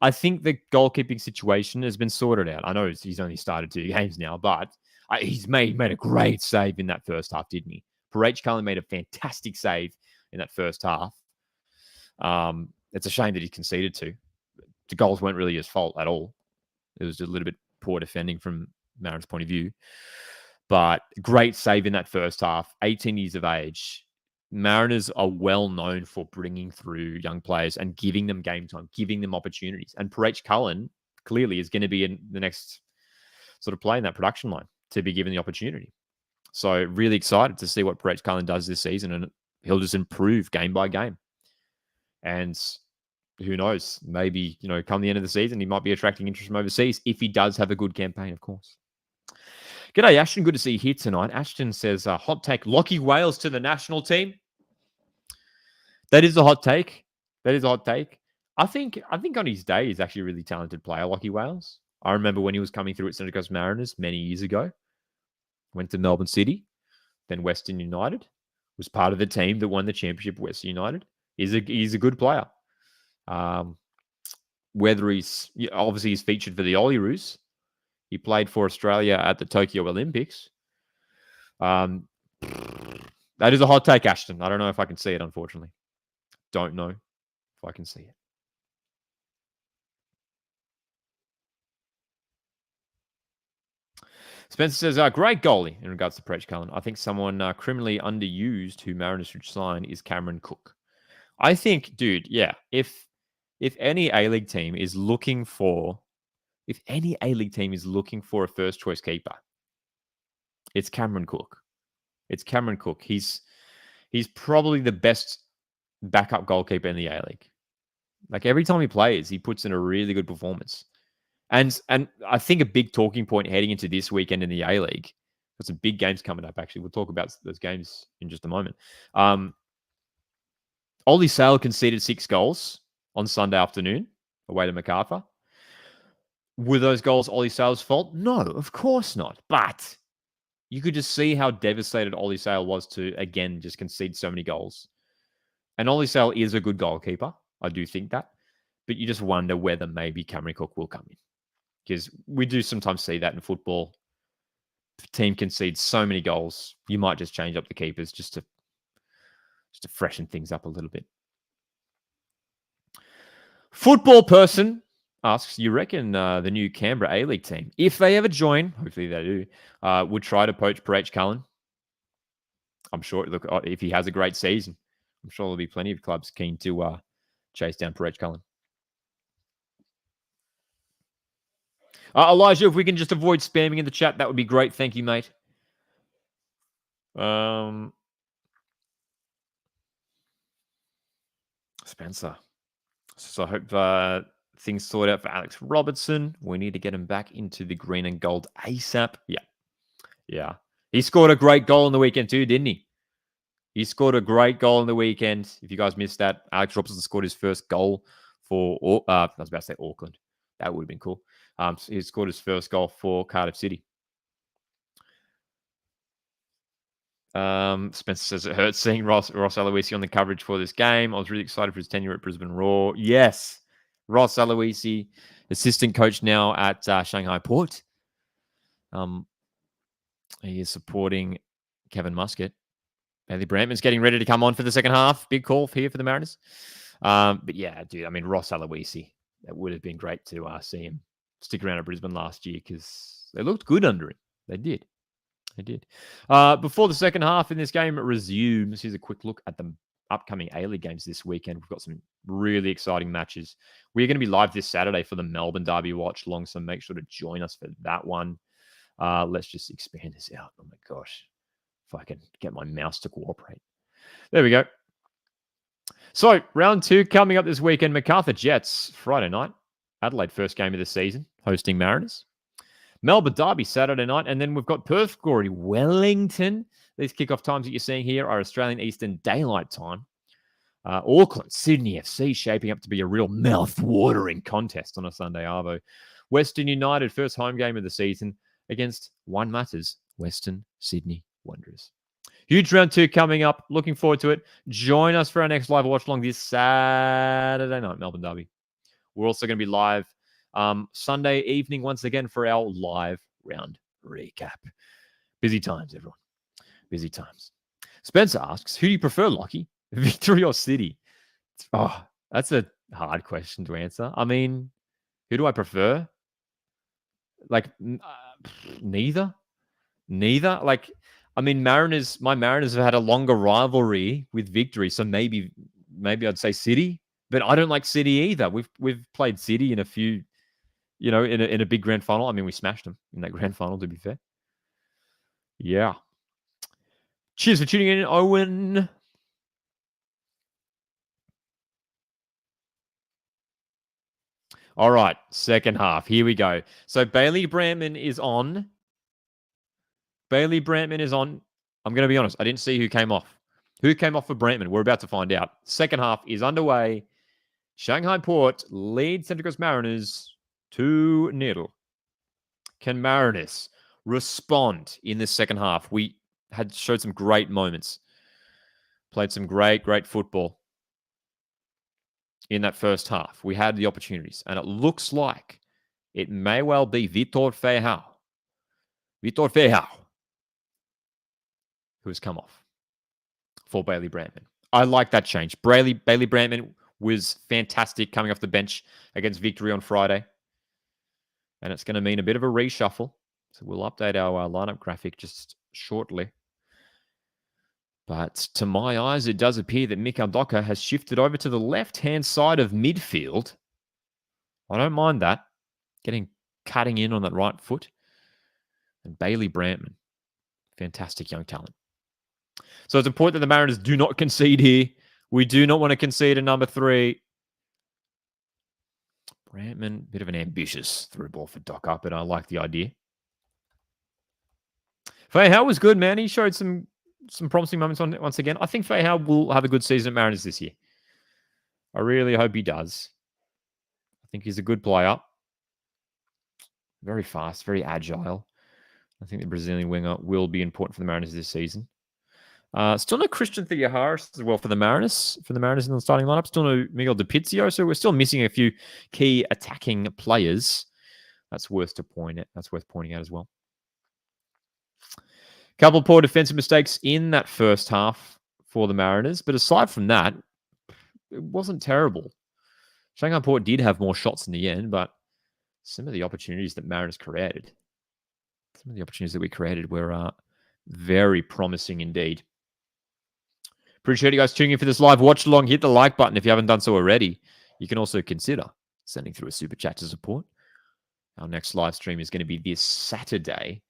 the goalkeeping situation has been sorted out. I know he's only started 2 games now, but he's made a great save in that first half, didn't he? Parach Cullen made a fantastic save in that first half. It's a shame that he conceded to. The goals weren't really his fault at all. It was a little bit poor defending from Mariners' point of view. But great save in that first half. 18 years of age. Mariners are well known for bringing through young players and giving them game time, giving them opportunities. And Parach Cullen clearly is going to be in the next sort of play in that production line to be given the opportunity. So really excited to see what Parach Cullen does this season, and he'll just improve game by game. And who knows, maybe, come the end of the season, he might be attracting interest from overseas if he does have a good campaign, of course. G'day, Ashton. Good to see you here tonight. Ashton says, hot take, Lachie Wales to the national team. That is a hot take. I think on his day, he's actually a really talented player, Lachie Wales. I remember when he was coming through at Central Coast Mariners many years ago. Went to Melbourne City, then Western United. Was part of the team that won the championship, Western United. He's a good player. Whether he's featured for the Olyroos. He played for Australia at the Tokyo Olympics. That is a hot take, Ashton. I don't know if I can see it, unfortunately. Don't know if I can see it. Spencer says, great goalie in regards to Parach Cullen. I think someone criminally underused who Mariners should sign is Cameron Cook. I think, dude, yeah, if any A-League team is looking for a first choice keeper, it's Cameron Cook. He's probably the best backup goalkeeper in the A-League. Like every time he plays, he puts in a really good performance. And I think a big talking point heading into this weekend in the A-League, got some big games coming up, actually. We'll talk about those games in just a moment. Ollie Sail conceded 6 goals on Sunday afternoon away to MacArthur. Were those goals Ollie Sail's fault? No, of course not. But you could just see how devastated Ollie Sail was to, again, just concede so many goals. And Ollie Sail is a good goalkeeper. I do think that. But you just wonder whether maybe Cameron Cook will come in. Because we do sometimes see that in football. If a team concedes so many goals, you might just change up the keepers just to freshen things up a little bit. Football person asks, you reckon the new Canberra A-League team, if they ever join, hopefully they do, would try to poach Parach Cullen? I'm sure, look, if he has a great season, I'm sure there'll be plenty of clubs keen to chase down Parach Cullen. Elijah, if we can just avoid spamming in the chat, that would be great. Thank you, mate. Spencer. So I hope things sort out for Alex Robertson. We need to get him back into the green and gold ASAP. Yeah. He scored a great goal in the weekend too, didn't he? He scored a great goal in the weekend. If you guys missed that, Alex Robertson scored his first goal for, I was about to say Auckland. That would have been cool. He scored his first goal for Cardiff City. Spencer says it hurts seeing Ross Aloisi on the coverage for this game. I was really excited for his tenure at Brisbane Roar. Yes, Ross Aloisi, assistant coach now at Shanghai Port. He is supporting Kevin Muscat. Bailey Brantman's getting ready to come on for the second half. Big call here for the Mariners. But yeah, dude, I mean, Ross Aloisi, that would have been great to see him stick around at Brisbane last year because they looked good under him. They did. Before the second half in this game resumes, here's a quick look at the upcoming A-League games this weekend. We've got some really exciting matches. We're going to be live this Saturday for the Melbourne Derby Watchalong, so make sure to join us for that one. Let's just expand this out. Oh my gosh. If I can get my mouse to cooperate. There we go. So, round 2 coming up this weekend. MacArthur Jets, Friday night. Adelaide, first game of the season, hosting Mariners. Melbourne Derby, Saturday night. And then we've got Perth Glory, Wellington. These kickoff times that you're seeing here are Australian Eastern Daylight Time. Auckland, Sydney FC, shaping up to be a real mouth-watering contest on a Sunday arvo. Western United, first home game of the season. against One Matters Western Sydney Wanderers. Huge round 2 coming up. Looking forward to it. Join us for our next live watch along this Saturday night, Melbourne Derby. We're also going to be live Sunday evening once again for our live round recap. Busy times, everyone. Busy times. Spencer asks, who do you prefer, Lockie? Victory or City? Oh, that's a hard question to answer. I mean, who do I prefer? Like, neither. Like, I mean, my Mariners have had a longer rivalry with Victory, so maybe I'd say City, but I don't like City either. We've played City in a few, in a big grand final. I mean, we smashed them in that grand final, to be fair. Yeah. Cheers for tuning in, Owen. All right, second half. Here we go. So Bailey Brantman is on. I'm going to be honest. I didn't see who came off. Who came off for Brantman? We're about to find out. Second half is underway. Shanghai Port lead Central Coast Mariners 2-0. Can Mariners respond in this second half? We had showed some great moments. Played some great football in that first half. We had the opportunities, and it looks like it may well be Vitor Feijão, who has come off for Bailey Brantman. I like that change. Bailey Brantman was fantastic coming off the bench against Victory on Friday, and it's going to mean a bit of a reshuffle. So we'll update our lineup graphic just shortly. But to my eyes, it does appear that Mick Aldoka has shifted over to the left-hand side of midfield. I don't mind that. Cutting in on that right foot. And Bailey Brantman, fantastic young talent. So it's important that the Mariners do not concede here. We do not want to concede a number 3. Brantman, bit of an ambitious through ball for Docker, but I like the idea. Feijão was good, man. He showed some promising moments once again. I think Feijão will have a good season at Mariners this year. I really hope he does. I think he's a good player. Very fast, very agile. I think the Brazilian winger will be important for the Mariners this season. Still no Christian Theoharis as well for the Mariners. In the starting lineup. Still no Miguel DePizio. So we're still missing a few key attacking players. That's worth pointing out as well. Couple of poor defensive mistakes in that first half for the Mariners. But aside from that, it wasn't terrible. Shanghai Port did have more shots in the end, but some of the opportunities that Mariners created, we created were very promising indeed. Appreciate you guys tuning in for this live watch along. Hit the like button if you haven't done so already. You can also consider sending through a super chat to support. Our next live stream is going to be this Saturday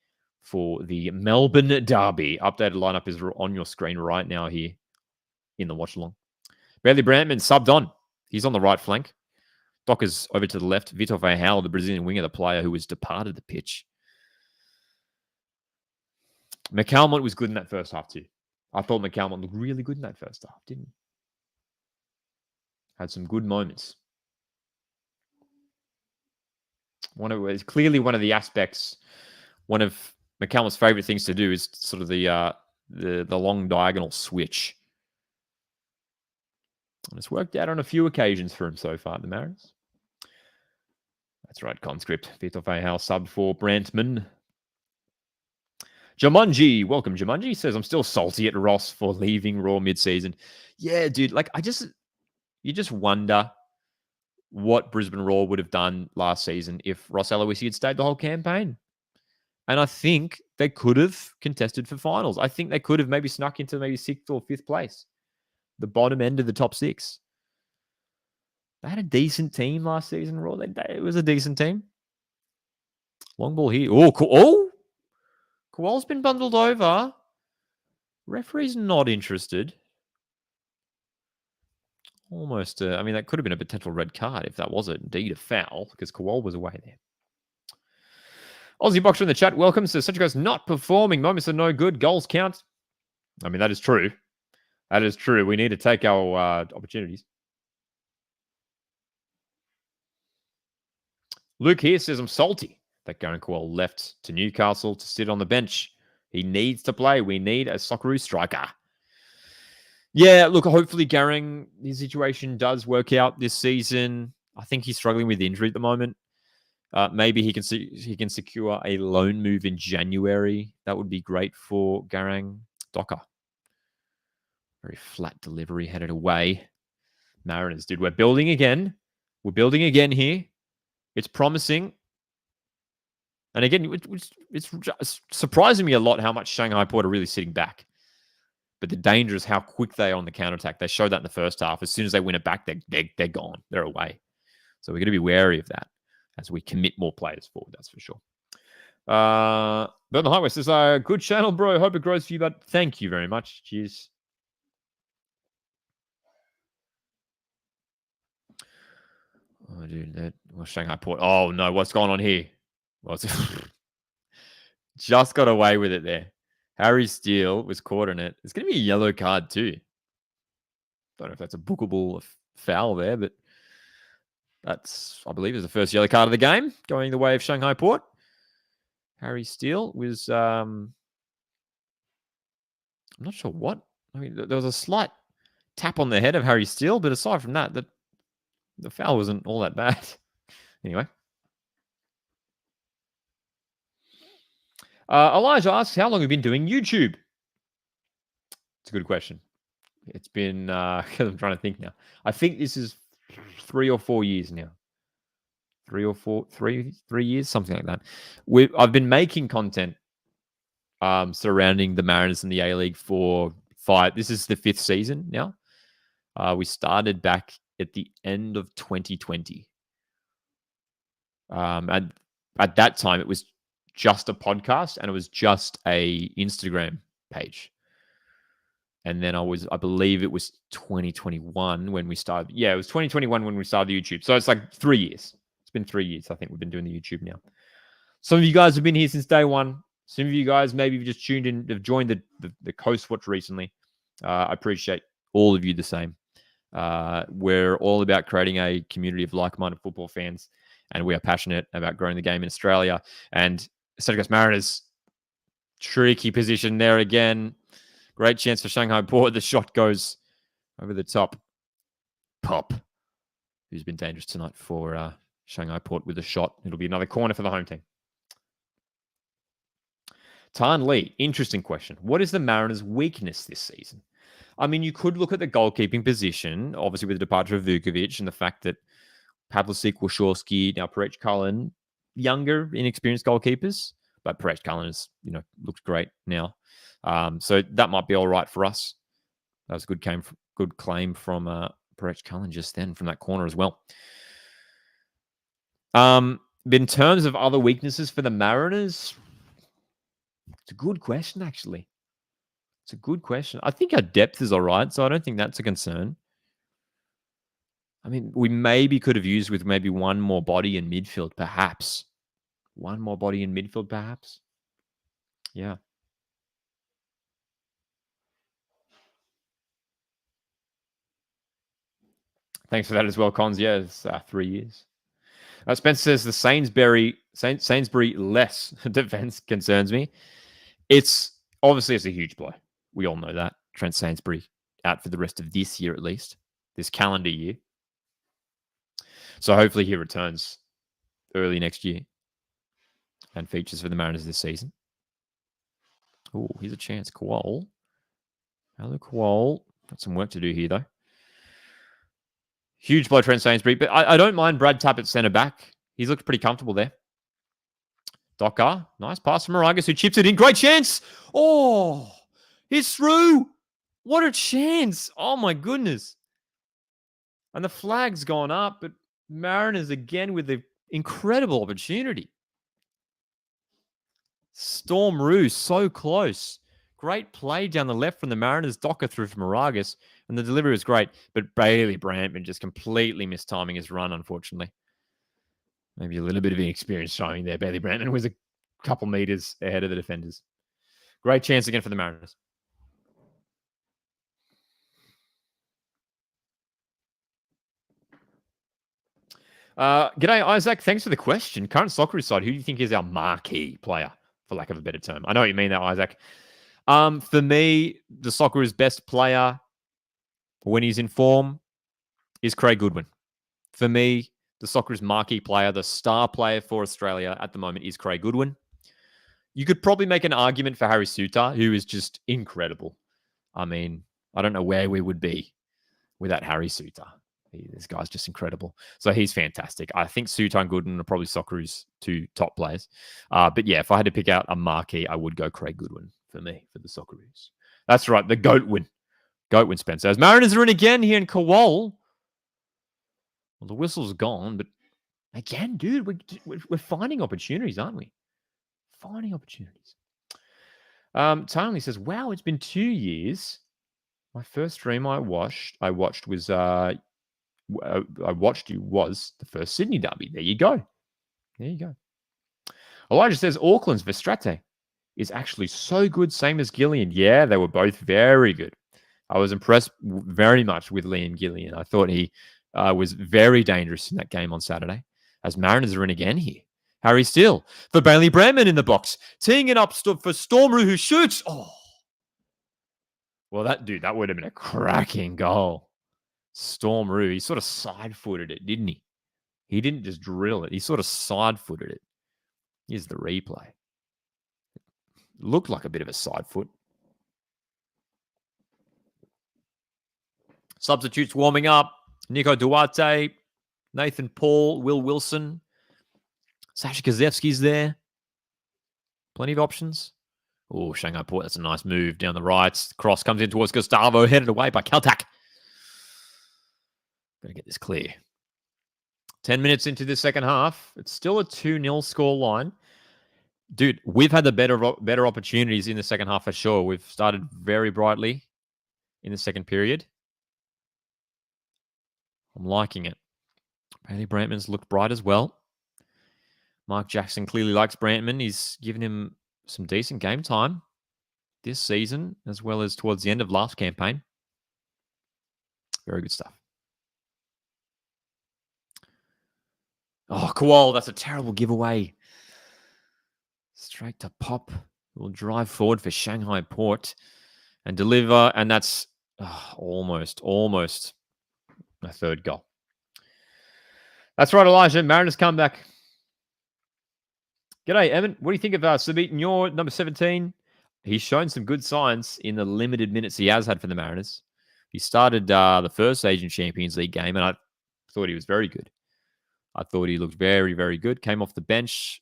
for the Melbourne Derby. Updated lineup is on your screen right now here in the watch along. Bailey Brantman subbed on. He's on the right flank. Docker's over to the left. Vitor Feijão, the Brazilian winger, the player who has departed the pitch. McCalmont was good in that first half too. I thought McCalmont looked really good in that first half, didn't he? Had some good moments. Clearly one of the aspects, one of McCalmont's favorite things to do is sort of the long diagonal switch. And it's worked out on a few occasions for him so far, the Mariners. That's right, conscript. Vitor Feijão subbed for Brantman. Jumanji, welcome. Jumanji says, I'm still salty at Ross for leaving Raw mid-season. Yeah, dude, you just wonder what Brisbane Raw would have done last season if Ross Aloisi had stayed the whole campaign. And I think they could have contested for finals. I think they could have maybe snuck into maybe 6th or 5th place. The bottom end of the top 6. They had a decent team last season, Raw. It was a decent team. Long ball here. Oh! Kowal's been bundled over. Referee's not interested. Almost, that could have been a potential red card if that was indeed a foul, because Kowal was away there. Aussie Boxer in the chat, welcome. So such guys not performing. Moments are no good. Goals count. That is true. That is true. We need to take our opportunities. Luke here says, I'm salty. that Garang Kuol left to Newcastle to sit on the bench. He needs to play. We need a Socceroo striker. Yeah, look, hopefully Garang, his situation does work out this season. I think he's struggling with injury at the moment. Maybe he can secure a loan move in January. That would be great for Garang. Docker. Very flat delivery headed away. Mariners, dude, we're building again. We're building again here. It's promising. And again, it's surprising me a lot how much Shanghai Port are really sitting back. But the danger is how quick they are on the counterattack. They showed that in the first half. As soon as they win it back, they're gone. They're away. So we're going to be wary of that as we commit more players forward, that's for sure. Burton Highway says, good channel, bro. Hope it grows for you, but thank you very much. Cheers. Oh, dude, Shanghai Port. Oh, no, what's going on here? Just got away with it there. Harry Steele was caught in it. It's going to be a yellow card too. Don't know if that's a bookable foul there, but that's, I believe, is the first yellow card of the game, going the way of Shanghai Port. Harry Steele was, I'm not sure what. I mean, there was a slight tap on the head of Harry Steele, but aside from that, the foul wasn't all that bad. Anyway. Elijah asks, how long have you been doing YouTube? It's a good question. It's been, I'm trying to think now. I think this is 3 or 4 years now. 3 years, something like that. I've been making content surrounding the Mariners in the A-League for 5. This is the 5th season now. We started back at the end of 2020. And at that time, it was just a podcast and it was just a Instagram page. And then I believe it was 2021 when we started. Yeah, it was 2021 when we started the YouTube. So it's like 3 years. It's been 3 years, I think, we've been doing the YouTube now. Some of you guys have been here since day one. Some of you guys maybe have just tuned in, have joined the Coast Watch recently. I appreciate all of you the same. We're all about creating a community of like-minded football fans, and we are passionate about growing the game in Australia. And Central Coast Mariners, tricky position there again. Great chance for Shanghai Port. The shot goes over the top. Pop, who's been dangerous tonight for Shanghai Port with a shot. It'll be another corner for the home team. Tan Lee, interesting question. What is the Mariners' weakness this season? I mean, you could look at the goalkeeping position, obviously with the departure of Vukovic and the fact that Pavlicic, Wachowski, now Perech Cullen, younger, inexperienced goalkeepers, but Perech Cullen has, looked great now. So that might be all right for us. That was a good claim from Perech Cullen just then from that corner as well. In terms of other weaknesses for the Mariners, it's a good question, actually. It's a good question. I think our depth is all right, so I don't think that's a concern. I mean, we maybe could have used with maybe one more body in midfield, perhaps. One more body in midfield, perhaps. Yeah. Thanks for that as well, Cons. Yeah, it's 3 years. Spencer says the Sainsbury less defense concerns me. It's a huge blow. We all know that. Trent Sainsbury out for the rest of this year, at least this calendar year. So hopefully he returns early next year and features for the Mariners this season. Oh, here's a chance. Kuol. Hello, Kuol. Got some work to do here, though. Huge blow, Trent Sainsbury. But I don't mind Brad Tapp at centre back. He's looked pretty comfortable there. Docker. Nice pass from Moragas, who chips it in. Great chance. Oh, he's through. What a chance. Oh, my goodness. And the flag's gone up, but Mariners again with the incredible opportunity. Storm Roos, so close. Great play down the left from the Mariners. Docker through from Moragas. And the delivery was great. But Bailey Brantman just completely missed timing his run, unfortunately. Maybe a little bit of inexperience showing there. Bailey Brantman was a couple meters ahead of the defenders. Great chance again for the Mariners. G'day, Isaac. Thanks for the question. Current Socceroos side, who do you think is our marquee player, for lack of a better term? I know what you mean there, Isaac. For me, the Socceroos' best player when he's in form is Craig Goodwin. For me, the Socceroos' marquee player, the star player for Australia at the moment is Craig Goodwin. You could probably make an argument for Harry Suter, who is just incredible. I mean, I don't know where we would be without Harry Suter. This guy's just incredible. So he's fantastic. I think Suter and Goodwin are probably Socceroos' two top players. But yeah, if I had to pick out a marquee, I would go Craig Goodwin for me, for the Socceroos. That's right, the GOAT win. GOAT win, Spencer. As Mariners are in again here in Kowal. Well, the whistle's gone, but again, dude, we're finding opportunities, aren't we? Finding opportunities. Tony says, wow, it's been 2 years. My first stream I watched was the first Sydney derby. There you go. There you go. Elijah says Auckland's Verstraete is actually so good, same as Gillian. Yeah, they were both very good. I was impressed very much with Liam Gillian. I thought he was very dangerous in that game on Saturday. As Mariners are in again here. Harry Steele for Bailey Brandman in the box. Teeing it up for Stormroo, who shoots. Oh. Well, that would have been a cracking goal. Stormroo, he sort of side-footed it, didn't he? He didn't just drill it. He sort of side-footed it. Here's the replay. Looked like a bit of a side foot. Substitutes warming up. Nico Duarte, Nathan Paul, Will Wilson. Sasha Kazewski's there. Plenty of options. Oh, Shanghai Port, that's a nice move down the right. Cross comes in towards Gustavo, headed away by Kaltak. Got to get this clear. 10 minutes into the second half. It's still a 2-0 score line. Dude, we've had the better opportunities in the second half for sure. We've started very brightly in the second period. I'm liking it. Bailey Brantman's looked bright as well. Mark Jackson clearly likes Brantman. He's given him some decent game time this season, as well as towards the end of last campaign. Very good stuff. Oh, Kowal, that's a terrible giveaway. Straight to Pop. Will drive forward for Shanghai Port and deliver, and that's almost a third goal. That's right, Elijah. Mariners come back. G'day, Evan. What do you think of Sabit Your number 17? He's shown some good signs in the limited minutes he has had for the Mariners. He started the first Asian Champions League game, and I thought he was very good. I thought he looked very, very good. Came off the bench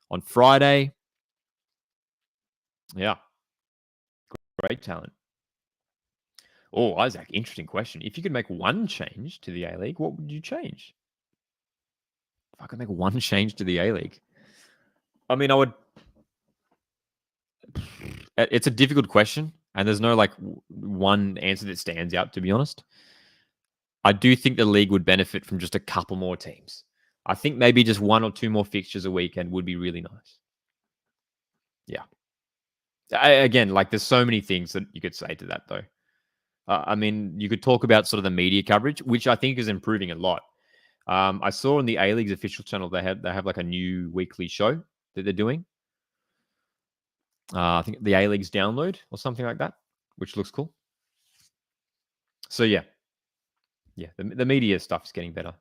on Friday. Yeah. Great talent. Oh, Isaac, interesting question. If you could make one change to the A-League, what would you change? If I could make one change to the A-League. I mean, I would... It's a difficult question, and there's no, one answer that stands out, to be honest. I do think the league would benefit from just a couple more teams. I think maybe just 1 or 2 more fixtures a weekend would be really nice. Yeah. Again, there's so many things that you could say to that, though. I mean, you could talk about sort of the media coverage, which I think is improving a lot. I saw on the A-League's official channel, they have a new weekly show that they're doing. I think the A-League's Download or something like that, which looks cool. So, yeah. Yeah, the media stuff is getting better.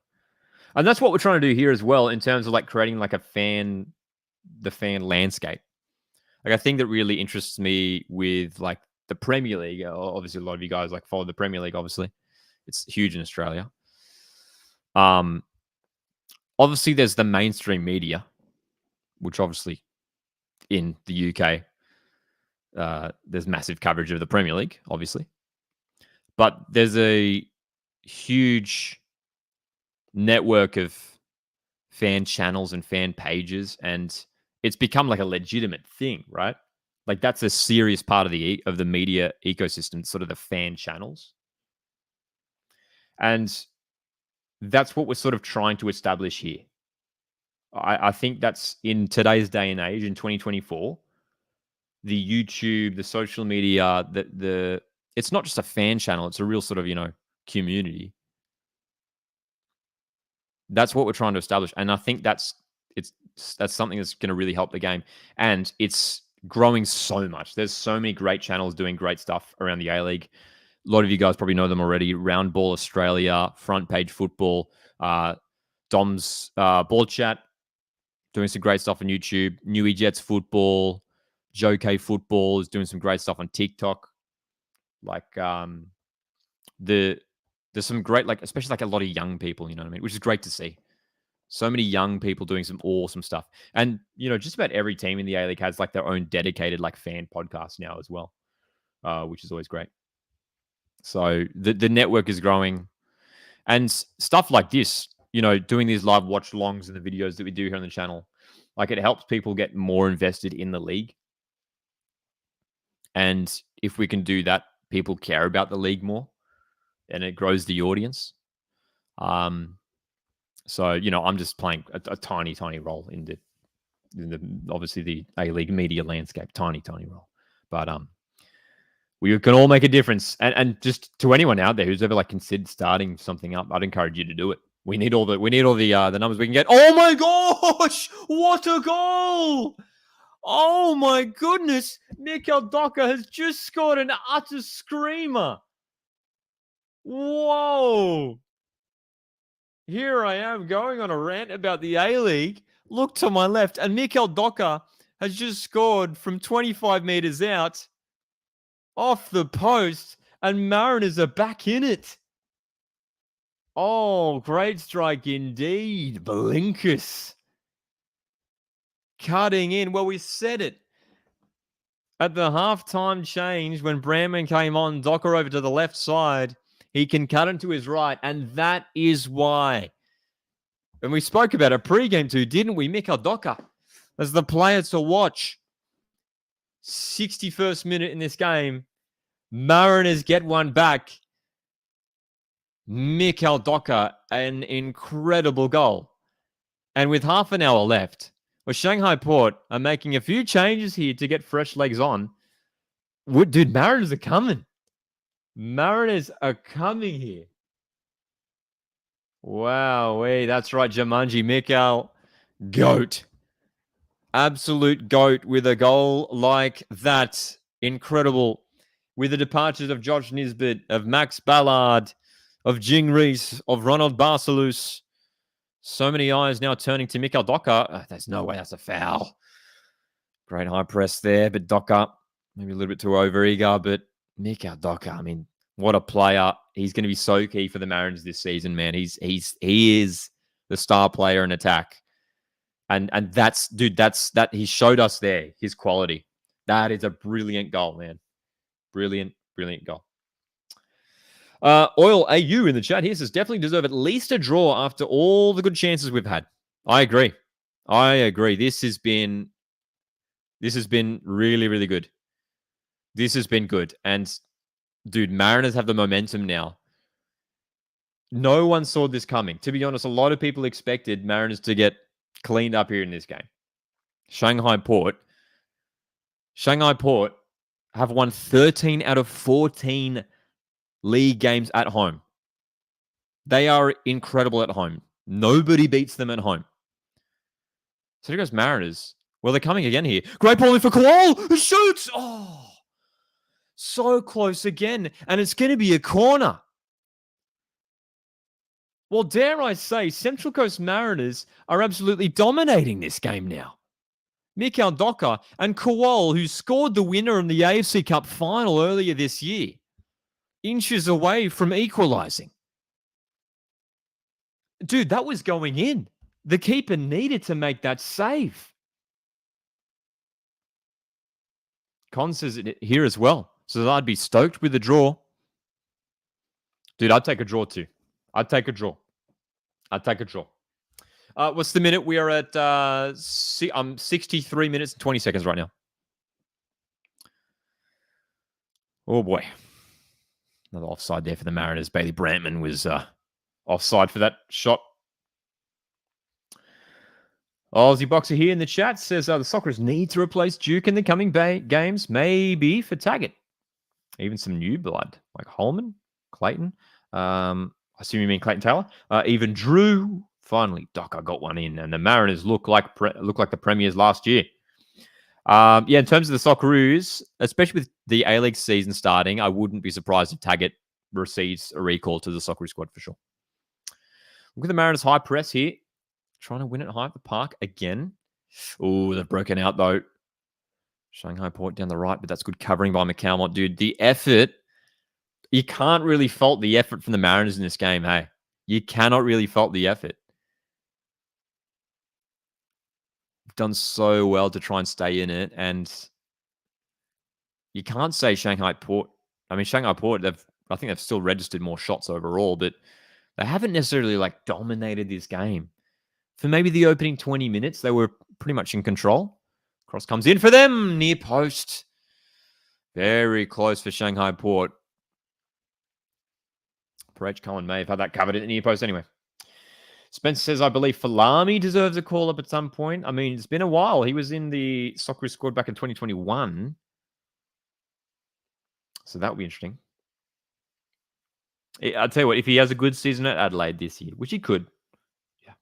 And that's what we're trying to do here as well in terms of creating the fan landscape. A thing that really interests me with the Premier League, obviously a lot of you guys follow the Premier League, obviously. It's huge in Australia. Obviously there's the mainstream media, which obviously in the UK, there's massive coverage of the Premier League, obviously. But there's a huge network of fan channels and fan pages, and it's become a legitimate thing, right? That's a serious part of the media ecosystem, sort of the fan channels. And that's what we're sort of trying to establish here. I think that's in today's day and age, in 2024, the YouTube, the social media, it's not just a fan channel, it's a real sort of, community. That's what we're trying to establish. And I think that's something that's going to really help the game. And it's growing so much. There's so many great channels doing great stuff around the A-League. A lot of you guys probably know them already. Round Ball Australia, Front Page Football, Dom's Ball Chat, doing some great stuff on YouTube. Newy Jets Football, Joe K Football is doing some great stuff on TikTok. Like there's some great, like, especially like a lot of young people, you know what I mean? Which is great to see. So many young people doing some awesome stuff. And, you know, just about every team in the A-League has like their own dedicated like fan podcast now as well, which is always great. So the network is growing. And stuff like this, you know, doing these live watch-alongs and the videos that we do here on the channel, like it helps people get more invested in the league. And if we can do that, people care about the league more and it grows the audience. So, you know, I'm just playing a tiny, tiny role in the obviously the A-League media landscape, tiny, tiny role. But we can all make a difference. And just to anyone out there who's ever like considered starting something up, I'd encourage you to do it. We need all the numbers we can get. Oh my gosh! What a goal! Oh my goodness! Mikel Docker has just scored an utter screamer. Whoa! Here I am going on a rant about the A-League. Look to my left, and Mikel Docker has just scored from 25 meters out off the post, and Mariners are back in it. Oh, great strike indeed. Blinkus cutting in. Well, we said it. At the halftime change, when Brandman came on, Docker over to the left side, he can cut into his right, and that is why. And we spoke about it pre-game too, didn't we? Mikel Docker as the player to watch. 61st minute in this game. Mariners get one back. Mikel Docker, an incredible goal. And with half an hour left, well, Shanghai Port are making a few changes here to get fresh legs on. Dude, Mariners are coming. Mariners are coming here. Wow, that's right, Jumanji. Mikel, GOAT. Absolute GOAT with a goal like that. Incredible. With the departures of Josh Nisbet, of Max Ballard, of Jing Reese, of Ronald Barcelus. So many eyes now turning to Mikel Docker. There's no way that's a foul. Great high press there, but Docker, maybe a little bit too overeager, but Mikel Docker, I mean, what a player. He's going to be so key for the Mariners this season, man. He is the star player in attack. And that's he showed us there, his quality. That is a brilliant goal, man. Brilliant, brilliant goal. Oil AU in the chat here says definitely deserve at least a draw after all the good chances we've had. I agree. This has been really, really good. This has been good. And dude, Mariners have the momentum now. No one saw this coming. To be honest, a lot of people expected Mariners to get cleaned up here in this game. Shanghai Port have won 13 out of 14 league games at home. They are incredible at home. Nobody beats them at home. So here goes Mariners. Well, they're coming again here. Great ball in for Kowal, who shoots. Oh, so close again. And it's going to be a corner. Well, dare I say, Central Coast Mariners are absolutely dominating this game now. Mikel Docker and Kowal, who scored the winner in the AFC Cup final earlier this year, inches away from equalizing. Dude, that was going in. The keeper needed to make that save. Con says it here as well. So I'd be stoked with a draw. Dude, I'd take a draw too. I'd take a draw. What's the minute? We are at 63 minutes and 20 seconds right now. Oh, boy. Another offside there for the Mariners. Bailey Brantman was offside for that shot. Aussie Boxer here in the chat says the Socceroos need to replace Duke in the coming games, maybe for Taggart. Even some new blood, like Holman, Clayton. I assume you mean Clayton Taylor. Even Drew Finally, Docker got one in, and the Mariners look like the Premiers last year. In terms of the Socceroos, especially with the A-League season starting, I wouldn't be surprised if Taggart receives a recall to the Socceroo squad for sure. Look at the Mariners' high press here. Trying to win it high at the park again. Oh, they've broken out, though. Shanghai Port down the right, but that's good covering by McCalmont. Dude, the effort, you can't really fault the effort from the Mariners in this game, hey? You cannot really fault the effort. Done so well to try and stay in it, and you can't say Shanghai Port. I mean, Shanghai Port, I think they've still registered more shots overall, but they haven't necessarily dominated this game. For maybe the opening 20 minutes, they were pretty much in control. Cross comes in for them, near post. Very close for Shanghai Port. Parage Cohen may have had that covered at the near post anyway. Spencer says, I believe Falami deserves a call-up at some point. I mean, it's been a while. He was in the Soccer squad back in 2021. So that would be interesting. I'll tell you what, if he has a good season at Adelaide this year, which he could. Yeah,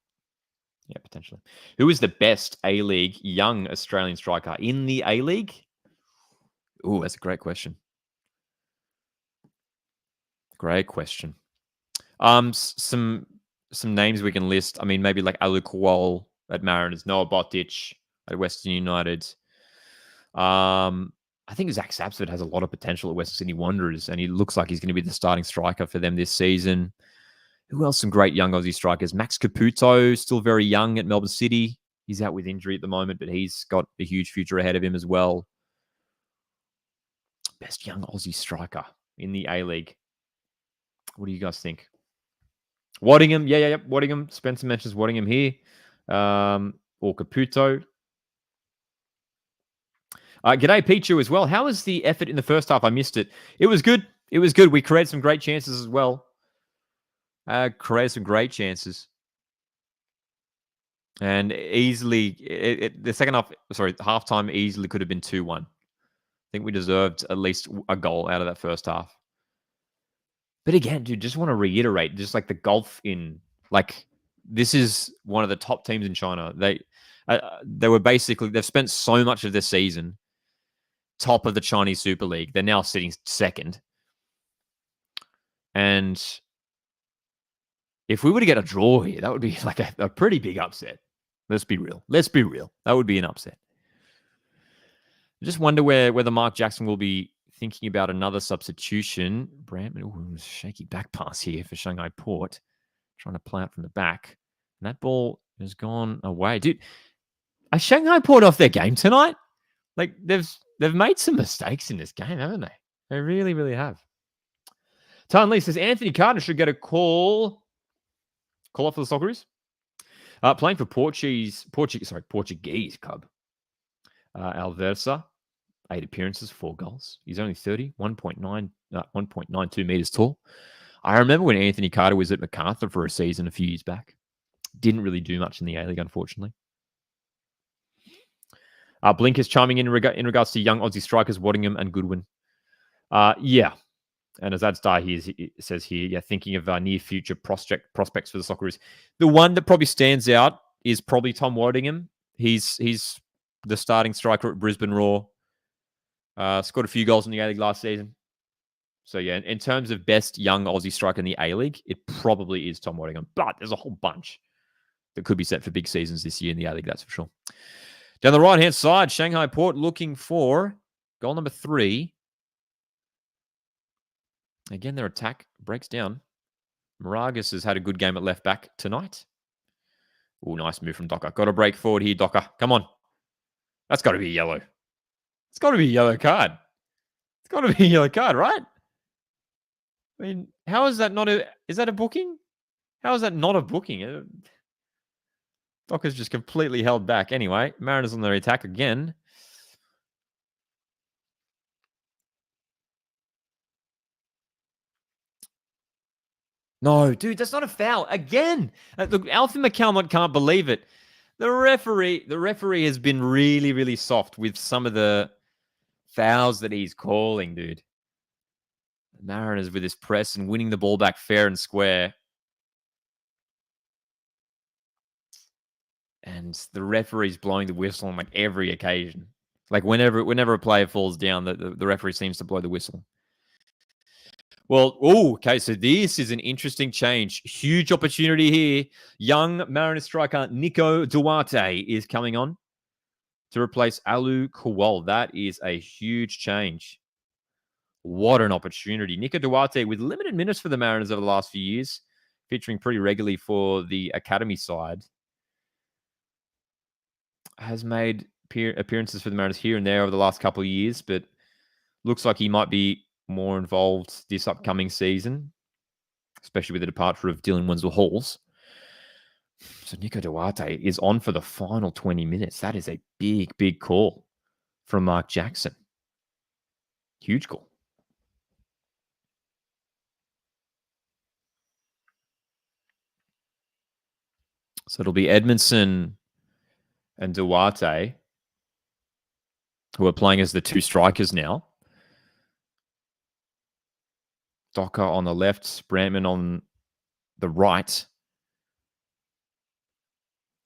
potentially. Who is the best A-League young Australian striker in the A-League? Oh, that's a great question. Great question. Some names we can list. I mean, maybe like Alu Kowal at Mariners, Noah Botic at Western United. I think Zach Sapsford has a lot of potential at Western Sydney Wanderers, and he looks like he's going to be the starting striker for them this season. Who else? Some great young Aussie strikers. Max Caputo, still very young at Melbourne City. He's out with injury at the moment, but he's got a huge future ahead of him as well. Best young Aussie striker in the A-League. What do you guys think? Waddingham. Yeah. Waddingham. Spencer mentions Waddingham here. Or Caputo. G'day, Pichu, as well. How was the effort in the first half? I missed it. It was good. We created some great chances as well. Created some great chances. And easily, the second half, halftime easily could have been 2-1. I think we deserved at least a goal out of that first half. But again, dude, just want to reiterate, just like the golf in, this is one of the top teams in China. They were basically, they've spent so much of this season top of the Chinese Super League. They're now sitting second. And if we were to get a draw here, that would be like a pretty big upset. Let's be real. That would be an upset. I just wonder whether Mark Jackson will be thinking about another substitution. Brandman, shaky back pass here for Shanghai Port. Trying to play out from the back. And that ball has gone away. Dude, are Shanghai Port off their game tonight? They've made some mistakes in this game, haven't they? They really, really have. Tan Lee says Anthony Carter should get a call. Call off for the Socceroos. Playing for Portuguese club. Alversa, 8 appearances, 4 goals. He's only 30, 1.92 meters tall. I remember when Anthony Carter was at MacArthur for a season a few years back. Didn't really do much in the A-League, unfortunately. Blink is chiming in regards to young Aussie strikers, Waddingham and Goodwin. Yeah. And as Adstar says here, thinking of near future prospects for the Socceroos. The one that probably stands out is probably Tom Waddingham. He's the starting striker at Brisbane Roar. Scored a few goals in the A-League last season. So, yeah, in terms of best young Aussie striker in the A-League, it probably is Tom Waddingham. But there's a whole bunch that could be set for big seasons this year in the A-League, that's for sure. Down the right-hand side, Shanghai Port looking for goal number 3. Again, their attack breaks down. Moragas has had a good game at left back tonight. Oh, nice move from Docker. Got to break forward here, Docker. Come on. That's got to be a yellow. It's got to be a yellow card. It's got to be a yellow card, right? I mean, how is that not a... Is that a booking? How is that not a booking? Docker's just completely held back. Anyway, Mariners on their attack again. No, dude, that's not a foul. Again, look, Alfie McCalmont can't believe it. The referee has been really, really soft with some of the fouls that he's calling, dude. The Mariners with his press and winning the ball back fair and square. And the referee's blowing the whistle on like every occasion. Like whenever a player falls down, the referee seems to blow the whistle. Well, okay, so this is an interesting change. Huge opportunity here. Young Mariners striker Nico Duarte is coming on to replace Alu Kowal. That is a huge change. What an opportunity. Nico Duarte, with limited minutes for the Mariners over the last few years, featuring pretty regularly for the academy side, has made appearances for the Mariners here and there over the last couple of years, but looks like he might be more involved this upcoming season, especially with the departure of Dylan Wenzel-Halls. So Nico Duarte is on for the final 20 minutes. That is a big, big call from Mark Jackson. Huge call. So it'll be Edmondson and Duarte who are playing as the two strikers now. Docker on the left, Brantman on the right.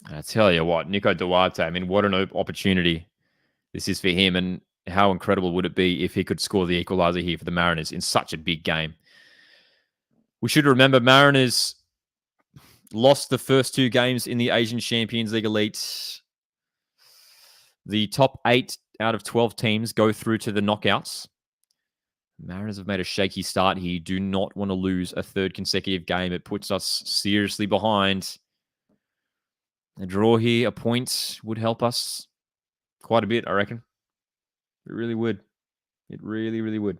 And I tell you what, Nico Duarte, I mean, what an opportunity this is for him. And how incredible would it be if he could score the equaliser here for the Mariners in such a big game? We should remember Mariners lost the first two games in the Asian Champions League Elite. The top 8 out of 12 teams go through to the knockouts. Mariners have made a shaky start here. Do not want to lose a third consecutive game. It puts us seriously behind. A draw here, a point, would help us quite a bit, I reckon. It really would. It really, really would.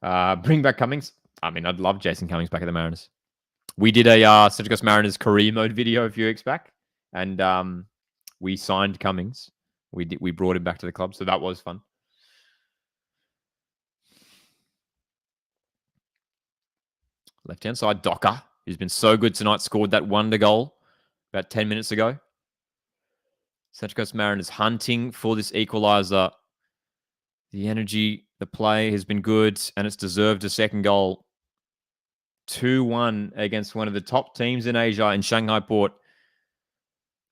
Bring back Cummings. I mean, I'd love Jason Cummings back at the Mariners. We did a Central Coast Mariners career mode video a few weeks back, and we signed Cummings. We brought him back to the club, so that was fun. Left-hand side, Docker, who's been so good tonight, scored that wonder goal about 10 minutes ago. Central Coast Mariners hunting for this equaliser. The energy, the play has been good, and it's deserved a second goal. 2-1 against one of the top teams in Asia in Shanghai Port.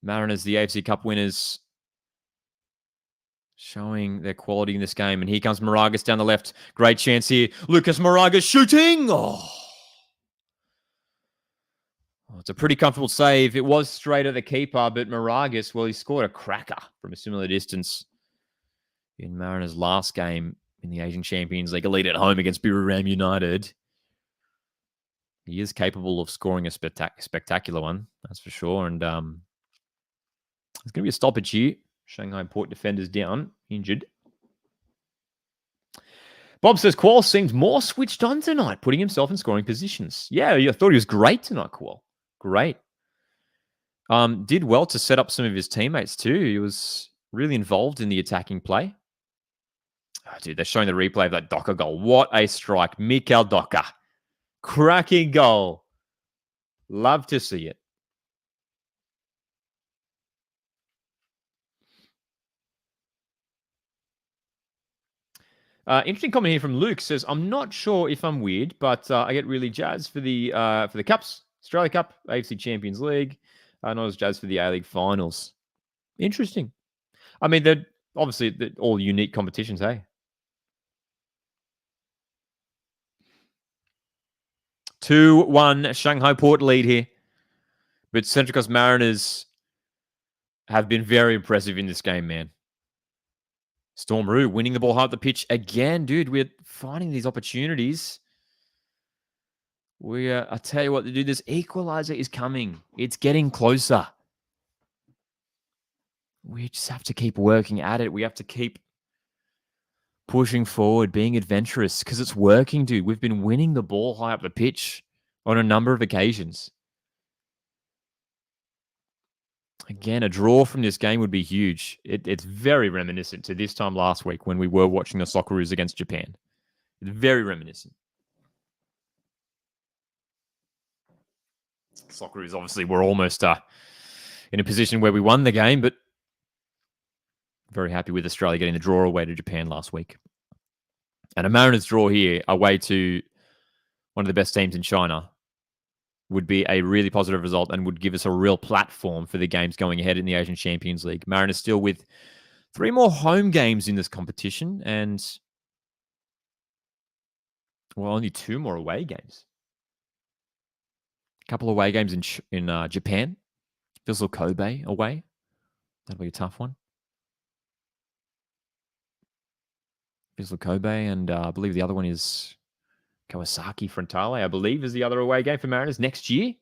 Mariners, the AFC Cup winners, showing their quality in this game. And here comes Moragas down the left. Great chance here. Lucas Moragas shooting. Oh, it's a pretty comfortable save. It was straight at the keeper, but Moragas, well, he scored a cracker from a similar distance in Mariners' last game in the Asian Champions League Elite at home against Buriram United. He is capable of scoring a spectacular one, that's for sure. And there's going to be a stoppage here. Shanghai Port defenders down, injured. Bob says Kowal seemed more switched on tonight, putting himself in scoring positions. Yeah, I thought he was great tonight, Kowal. Great. Did well to set up some of his teammates too. He was really involved in the attacking play. Oh, dude, they're showing the replay of that Docker goal. What a strike. Mikael Docker. Cracking goal. Love to see it. Interesting comment here from Luke. Says, I'm not sure if I'm weird, but I get really jazzed for the Cups. Australia Cup, AFC Champions League. Not as jazzed for the A-League finals. Interesting. I mean, they're obviously all unique competitions, hey? 2-1 Shanghai Port lead here. But Central Coast Mariners have been very impressive in this game, man. Storm Roo winning the ball high up the pitch again, dude. We're finding these opportunities. I tell you what, dude, this equalizer is coming. It's getting closer. We just have to keep working at it. We have to keep pushing forward, being adventurous, because it's working, dude. We've been winning the ball high up the pitch on a number of occasions. Again, a draw from this game would be huge. It's very reminiscent to this time last week when we were watching the Socceroos against Japan. It's very reminiscent. Socceroos obviously were almost in a position where we won the game, but very happy with Australia getting the draw away to Japan last week. And a Mariners draw here away to one of the best teams in China would be a really positive result and would give us a real platform for the games going ahead in the Asian Champions League. Mariners still with 3 more home games in this competition and, well, only 2 more away games. A couple away games in Japan. Vissel Kobe away. That'll be a tough one. Vissel Kobe, and I believe the other one is Kawasaki Frontale, I believe, is the other away game for Mariners next year.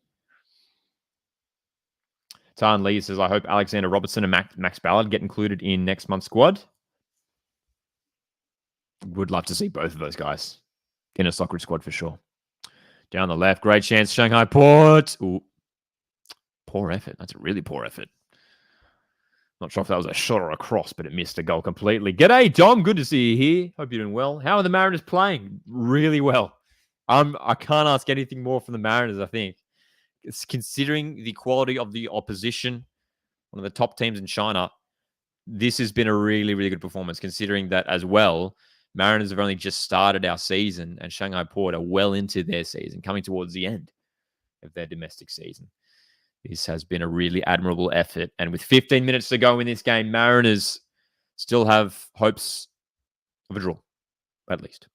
Tan Lee says, I hope Alexander Robertson and Max Ballard get included in next month's squad. Would love to see both of those guys in a soccer squad for sure. Down the left, great chance, Shanghai Port. Ooh. Poor effort. That's a really poor effort. Not sure if that was a shot or a cross, but it missed a goal completely. G'day, Dom. Good to see you here. Hope you're doing well. How are the Mariners playing? Really well. I can't ask anything more from the Mariners, I think. It's considering the quality of the opposition, one of the top teams in China, this has been a really, really good performance, considering that as well, Mariners have only just started our season and Shanghai Port are well into their season, coming towards the end of their domestic season. This has been a really admirable effort. And with 15 minutes to go in this game, Mariners still have hopes of a draw, at least.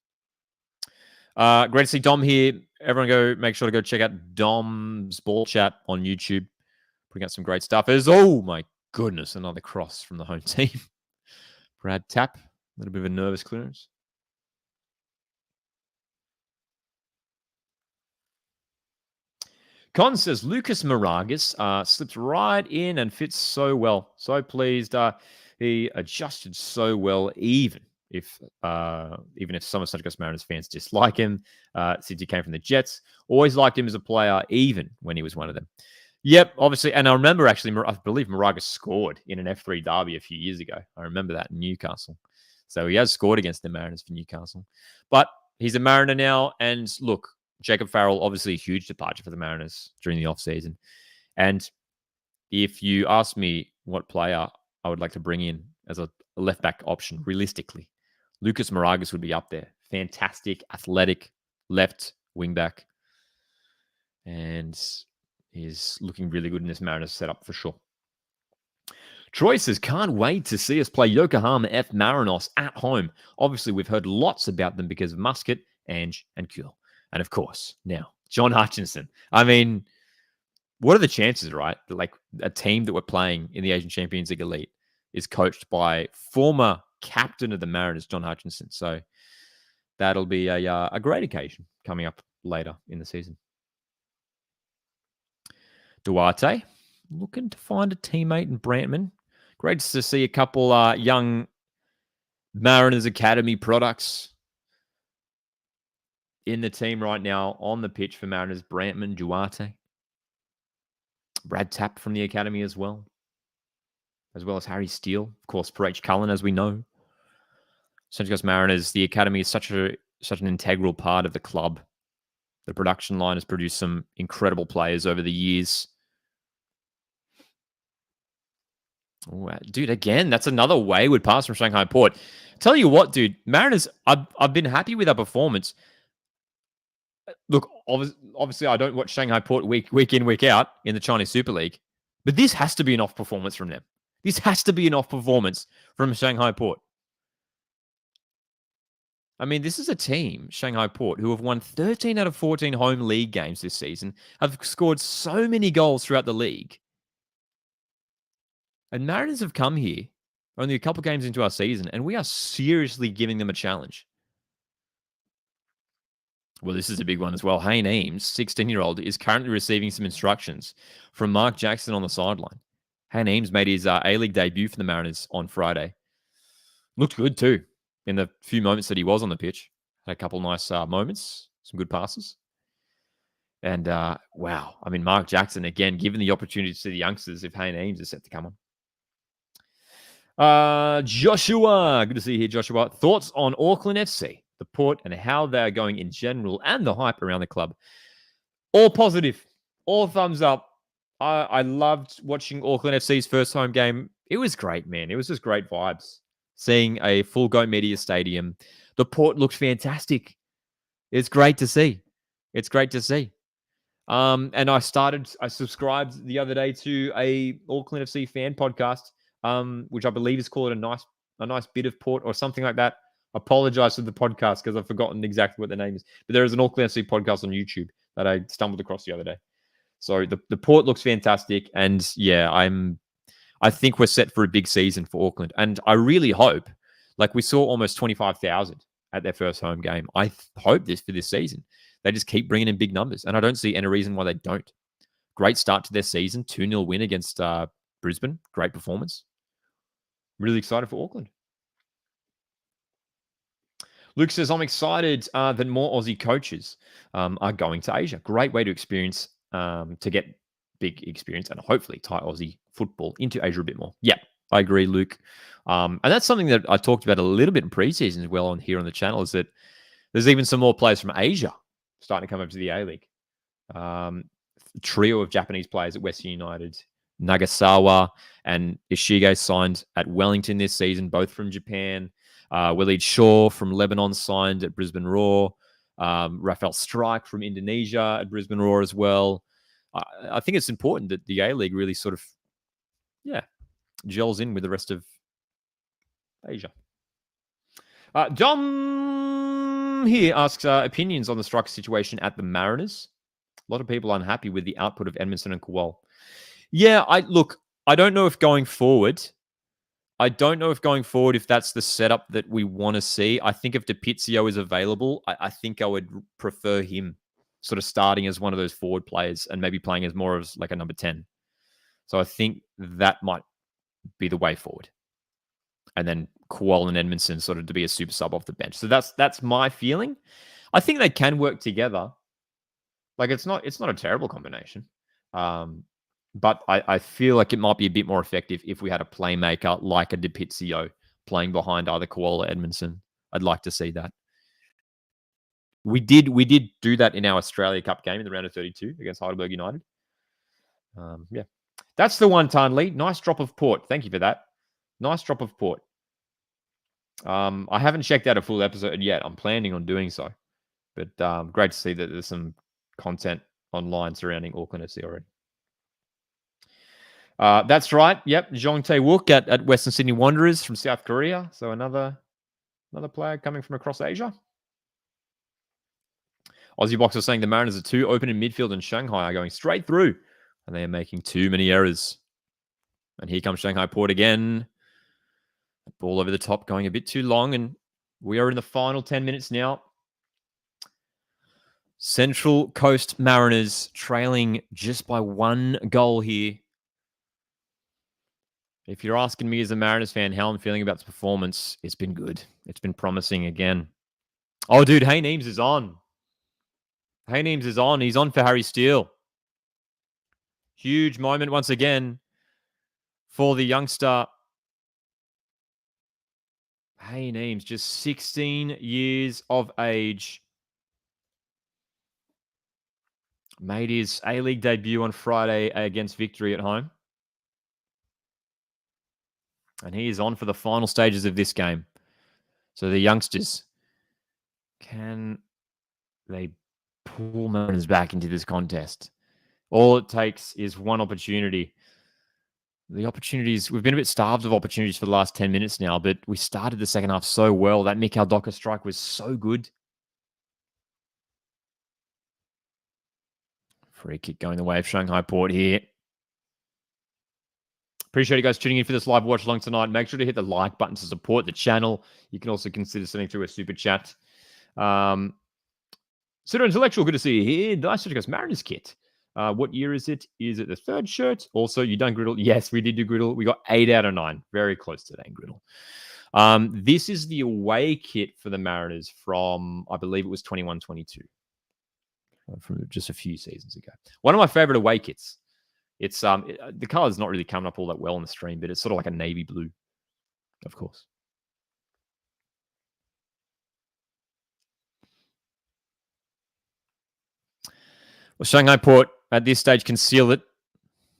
Great to see Dom here. Everyone make sure to go check out Dom's Ball Chat on YouTube. Putting out some great stuff. Oh my goodness, another cross from the home team. Brad Tapp, a little bit of a nervous clearance. Con says, Lucas Moragas slips right in and fits so well. So pleased. He adjusted so well, even if some of Central Coast Mariners fans dislike him, since he came from the Jets. Always liked him as a player, even when he was one of them. Yep, obviously. And I remember, actually, I believe Moragas scored in an F3 derby a few years ago. I remember that in Newcastle. So he has scored against the Mariners for Newcastle. But he's a Mariner now. And look, Jacob Farrell, obviously a huge departure for the Mariners during the offseason. And if you ask me what player I would like to bring in as a left-back option, realistically, Lucas Moragas would be up there. Fantastic, athletic, left wing-back. And he's looking really good in this Mariners setup for sure. Troy says, can't wait to see us play Yokohama F. Marinos at home. Obviously, we've heard lots about them because of Muscat, Ange, and Kuhl. And of course, now, John Hutchinson. I mean, what are the chances, right? That like a team that we're playing in the Asian Champions League Elite is coached by former captain of the Mariners, John Hutchinson. So that'll be a great occasion coming up later in the season. Duarte, looking to find a teammate in Brantman. Great to see a couple young Mariners Academy products in the team right now on the pitch for Mariners. Brantman, Duarte. Brad Tapp from the Academy as well as Harry Steele. Of course, Parach Cullen, as we know. Central Coast Mariners, the Academy is such an integral part of the club. The production line has produced some incredible players over the years. Oh, dude, again, that's another wayward pass from Shanghai Port. Tell you what, dude, Mariners, I've been happy with our performance. Look, obviously, I don't watch Shanghai Port week in, week out in the Chinese Super League, but this has to be an off performance from them. This has to be an off performance from Shanghai Port. I mean, this is a team, Shanghai Port, who have won 13 out of 14 home league games this season, have scored so many goals throughout the league. And Mariners have come here only a couple games into our season, and we are seriously giving them a challenge. Well, this is a big one as well. Hayne Eames, 16-year-old, is currently receiving some instructions from Mark Jackson on the sideline. Hayne Eames made his A-League debut for the Mariners on Friday. Looked good too in the few moments that he was on the pitch. Had a couple nice moments, some good passes. And wow, I mean, Mark Jackson, again, given the opportunity to the youngsters if Hayne Eames is set to come on. Joshua, good to see you here, Joshua. Thoughts on Auckland FC, the Port, and how they're going in general, and the hype around the club? All positive, all thumbs up. I loved watching Auckland FC's first home game. It was great, man. It was just great vibes. Seeing a full Go Media Stadium. The Port looked fantastic. It's great to see. It's great to see. And I subscribed the other day to a Auckland FC fan podcast, which I believe is called a nice bit of Port or something like that. Apologize to the podcast because I've forgotten exactly what the name is. But there is an Auckland FC podcast on YouTube that I stumbled across the other day. So the Port looks fantastic. And yeah, I think we're set for a big season for Auckland. And I really hope, like we saw almost 25,000 at their first home game. I hope this for this season. They just keep bringing in big numbers. And I don't see any reason why they don't. Great start to their season. 2-0 win against Brisbane. Great performance. Really excited for Auckland. Luke says, I'm excited that more Aussie coaches are going to Asia. Great way to experience, to get big experience and hopefully tie Aussie football into Asia a bit more. Yeah, I agree, Luke. And that's something that I talked about a little bit in preseason as well on here on the channel, is that there's even some more players from Asia starting to come over to the A-League. Trio of Japanese players at Western United. Nagasawa and Ishige signed at Wellington this season, both from Japan. Waleed Shaw from Lebanon signed at Brisbane Roar. Rafael Strike from Indonesia at Brisbane Roar as well. I think it's important that the A-League really sort of, gels in with the rest of Asia. Dom here asks opinions on the striker situation at the Mariners. A lot of people unhappy with the output of Edmondson and Kowal. Yeah, I don't know if going forward, if that's the setup that we want to see. I think if DiPizio is available, I think I would prefer him sort of starting as one of those forward players and maybe playing as more of like a number 10. So I think that might be the way forward. And then Kowal and Edmondson sort of to be a super sub off the bench. So that's my feeling. I think they can work together. Like it's not a terrible combination. But I feel like it might be a bit more effective if we had a playmaker like a DiPizio playing behind either Kowal or Edmondson. I'd like to see that. We did do that in our Australia Cup game in the round of 32 against Heidelberg United. Yeah. That's the one, Tarnley. Nice drop of Port. Thank you for that. Nice drop of Port. I haven't checked out a full episode yet. I'm planning on doing so. But great to see that there's some content online surrounding Auckland FC already. That's right. Yep. Jong Tae-wook at Western Sydney Wanderers from South Korea. So another player coming from across Asia. Aussie Boxer saying the Mariners are too open in midfield and Shanghai are going straight through and they are making too many errors. And here comes Shanghai Port again. Ball over the top going a bit too long, and we are in the final 10 minutes now. Central Coast Mariners trailing just by 1 goal here. If you're asking me as a Mariners fan how I'm feeling about this performance, it's been good. It's been promising again. Oh, dude, Hey Neems is on. Hey Neems is on. He's on for Harry Steele. Huge moment once again for the youngster. Hey Neems, just 16 years of age. Made his A-League debut on Friday against Victory at home. And he is on for the final stages of this game. So the youngsters, can they pull Mariners back into this contest? All it takes is one opportunity. The opportunities, we've been a bit starved of opportunities for the last 10 minutes now, but we started the second half so well. That Mikhail Docker strike was so good. Free kick going the way of Shanghai Port here. Appreciate you guys tuning in for this live watch along tonight. Make sure to hit the like button to support the channel. You can also consider sending through a super chat. Pseudo Intellectual, good to see you here. Nice to go Mariners kit. What year is it? Is it the 3rd shirt? Also, you done griddle? Yes, we did do griddle. We got 8 out of 9. Very close today in griddle. This is the away kit for the Mariners from, I believe it was 21-22. From just a few seasons ago. One of my favorite away kits. It's the color is not really coming up all that well on the stream, but it's sort of like a navy blue, of course. Well, Shanghai Port at this stage can seal it.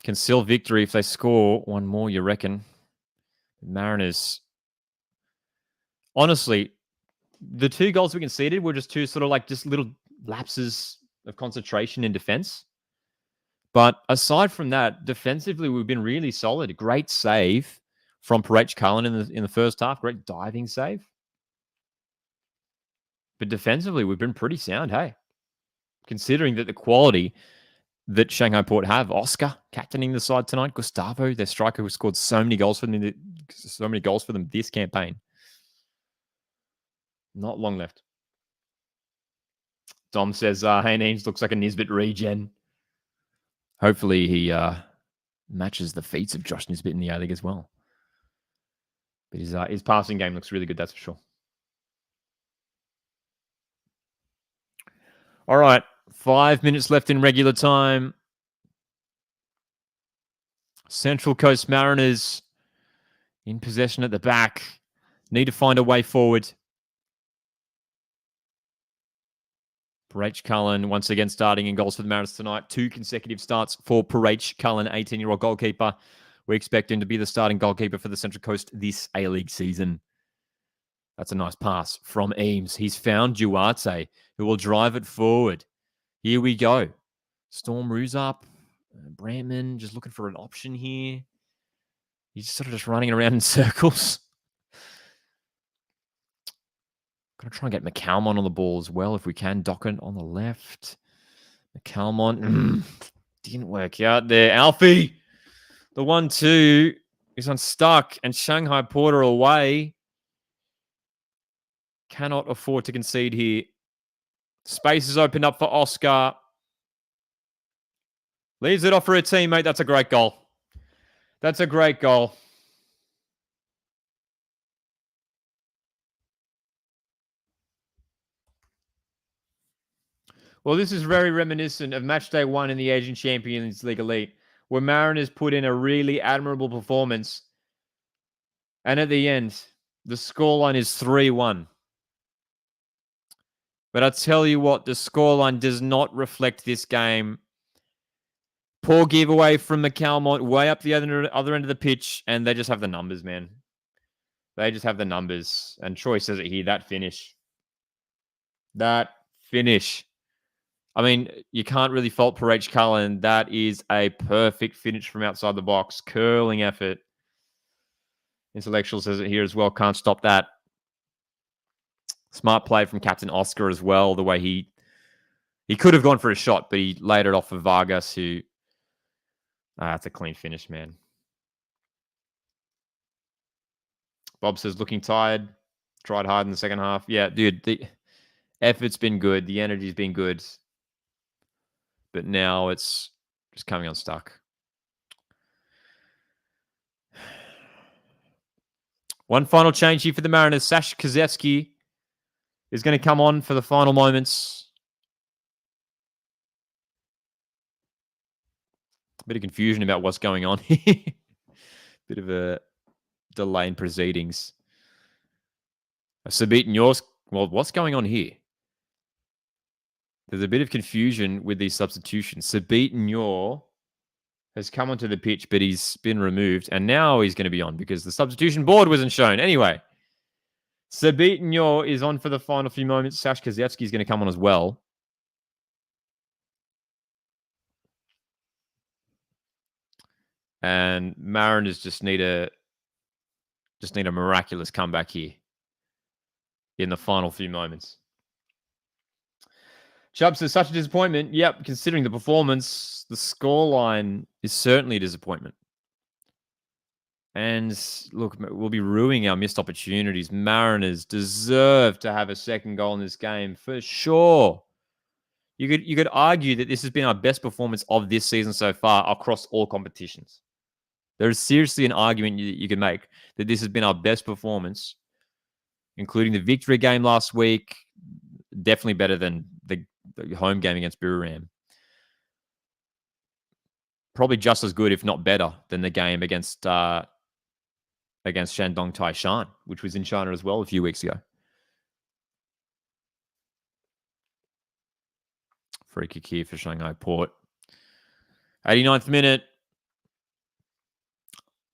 Can seal victory if they score one more, you reckon? Mariners. Honestly, the 2 goals we conceded were just 2 sort of like just little lapses of concentration in defense. But aside from that, defensively, we've been really solid. Great save from Parech Cullen in the first half. Great diving save. But defensively, we've been pretty sound, hey? Considering that the quality that Shanghai Port have, Oscar captaining the side tonight, Gustavo, their striker who scored so many goals for them this campaign. Not long left. Dom says, hey, Neems, looks like a Nisbet regen. Hopefully he matches the feats of Josh Nisbet in the A-League as well. But his passing game looks really good, that's for sure. All right, 5 minutes left in regular time. Central Coast Mariners in possession at the back. Need to find a way forward. Parech Cullen once again starting in goals for the Mariners tonight. 2 consecutive starts for Parech Cullen, 18-year-old goalkeeper. We expect him to be the starting goalkeeper for the Central Coast this A-League season. That's a nice pass from Eames. He's found Duarte, who will drive it forward. Here we go. Storm Roos up. Brantman just looking for an option here. He's sort of just running around in circles. Going to try and get McCalmon on the ball as well if we can. Dockett on the left. McCalmon didn't work out there. Alfie, the 1-2 is unstuck and Shanghai Port away. Cannot afford to concede here. Space is opened up for Oscar. Leaves it off for a teammate. That's a great goal. That's a great goal. Well, this is very reminiscent of match day 1 in the Asian Champions League Elite, where Mariners put in a really admirable performance. And at the end, the scoreline is 3-1. But I tell you what, the scoreline does not reflect this game. Poor giveaway from McCalmont way up the other end of the pitch, and they just have the numbers, man. They just have the numbers. And Troy says it here, that finish. That finish. I mean, you can't really fault Parech Cullen. That is a perfect finish from outside the box. Curling effort. Intellectual says it here as well. Can't stop that. Smart play from Captain Oscar as well. The way he could have gone for a shot, but he laid it off for Vargas, who... that's a clean finish, man. Bob says, looking tired. Tried hard in the second half. Yeah, dude, the effort's been good. The energy's been good. But now it's just coming unstuck. One final change here for the Mariners. Sash Kazetsky is going to come on for the final moments. Bit of confusion about what's going on here. Bit of a delay in proceedings. Sabit and yours. Well, what's going on here? There's a bit of confusion with these substitutions. Sabit and Yor has come onto the pitch, but he's been removed. And now he's going to be on because the substitution board wasn't shown. Anyway, Sabit and Yor is on for the final few moments. Sash Kazetsky is going to come on as well. And Mariners just need a miraculous comeback here in the final few moments. Chubb says, such a disappointment. Yep, considering the performance, the scoreline is certainly a disappointment. And look, we'll be ruining our missed opportunities. Mariners deserve to have a second goal in this game for sure. You could argue that this has been our best performance of this season so far across all competitions. There is seriously an argument you could make that this has been our best performance, including the victory game last week. Definitely better than the home game against Buriram. Probably just as good, if not better, than the game against Shandong Taishan, which was in China as well a few weeks ago. Free kick here for Shanghai Port. 89th minute.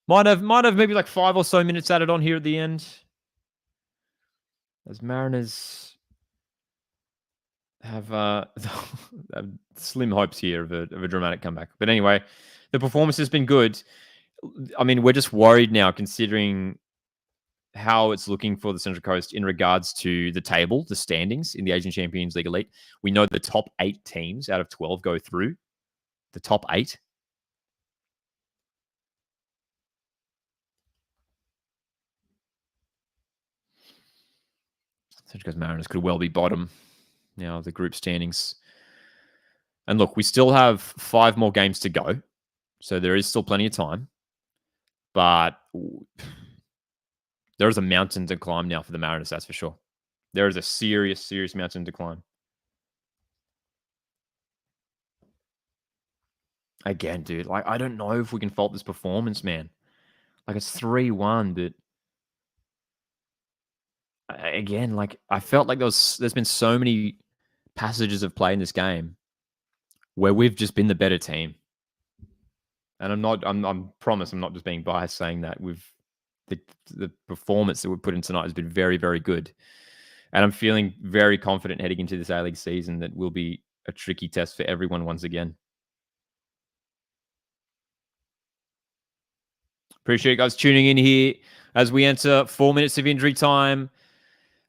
Might have maybe like 5 or so minutes added on here at the end. As Mariners have have slim hopes here of a dramatic comeback. But anyway, the performance has been good. I mean, we're just worried now considering how it's looking for the Central Coast in regards to the table, the standings in the Asian Champions League Elite. We know the top 8 teams out of 12 go through. The top 8. Central Coast Mariners could well be bottom now, the group standings. And look, we still have 5 more games to go. So there is still plenty of time. But there is a mountain to climb now for the Mariners, that's for sure. There is a serious, serious mountain to climb. Again, dude, like, I don't know if we can fault this performance, man. Like, it's 3-1, but again, like, I felt like there's been so many passages of play in this game where we've just been the better team. And I'm promise I'm not just being biased saying that. The performance that we put in tonight has been very, very good. And I'm feeling very confident heading into this A-League season that will be a tricky test for everyone once again. Appreciate you guys tuning in here as we enter 4 minutes of injury time.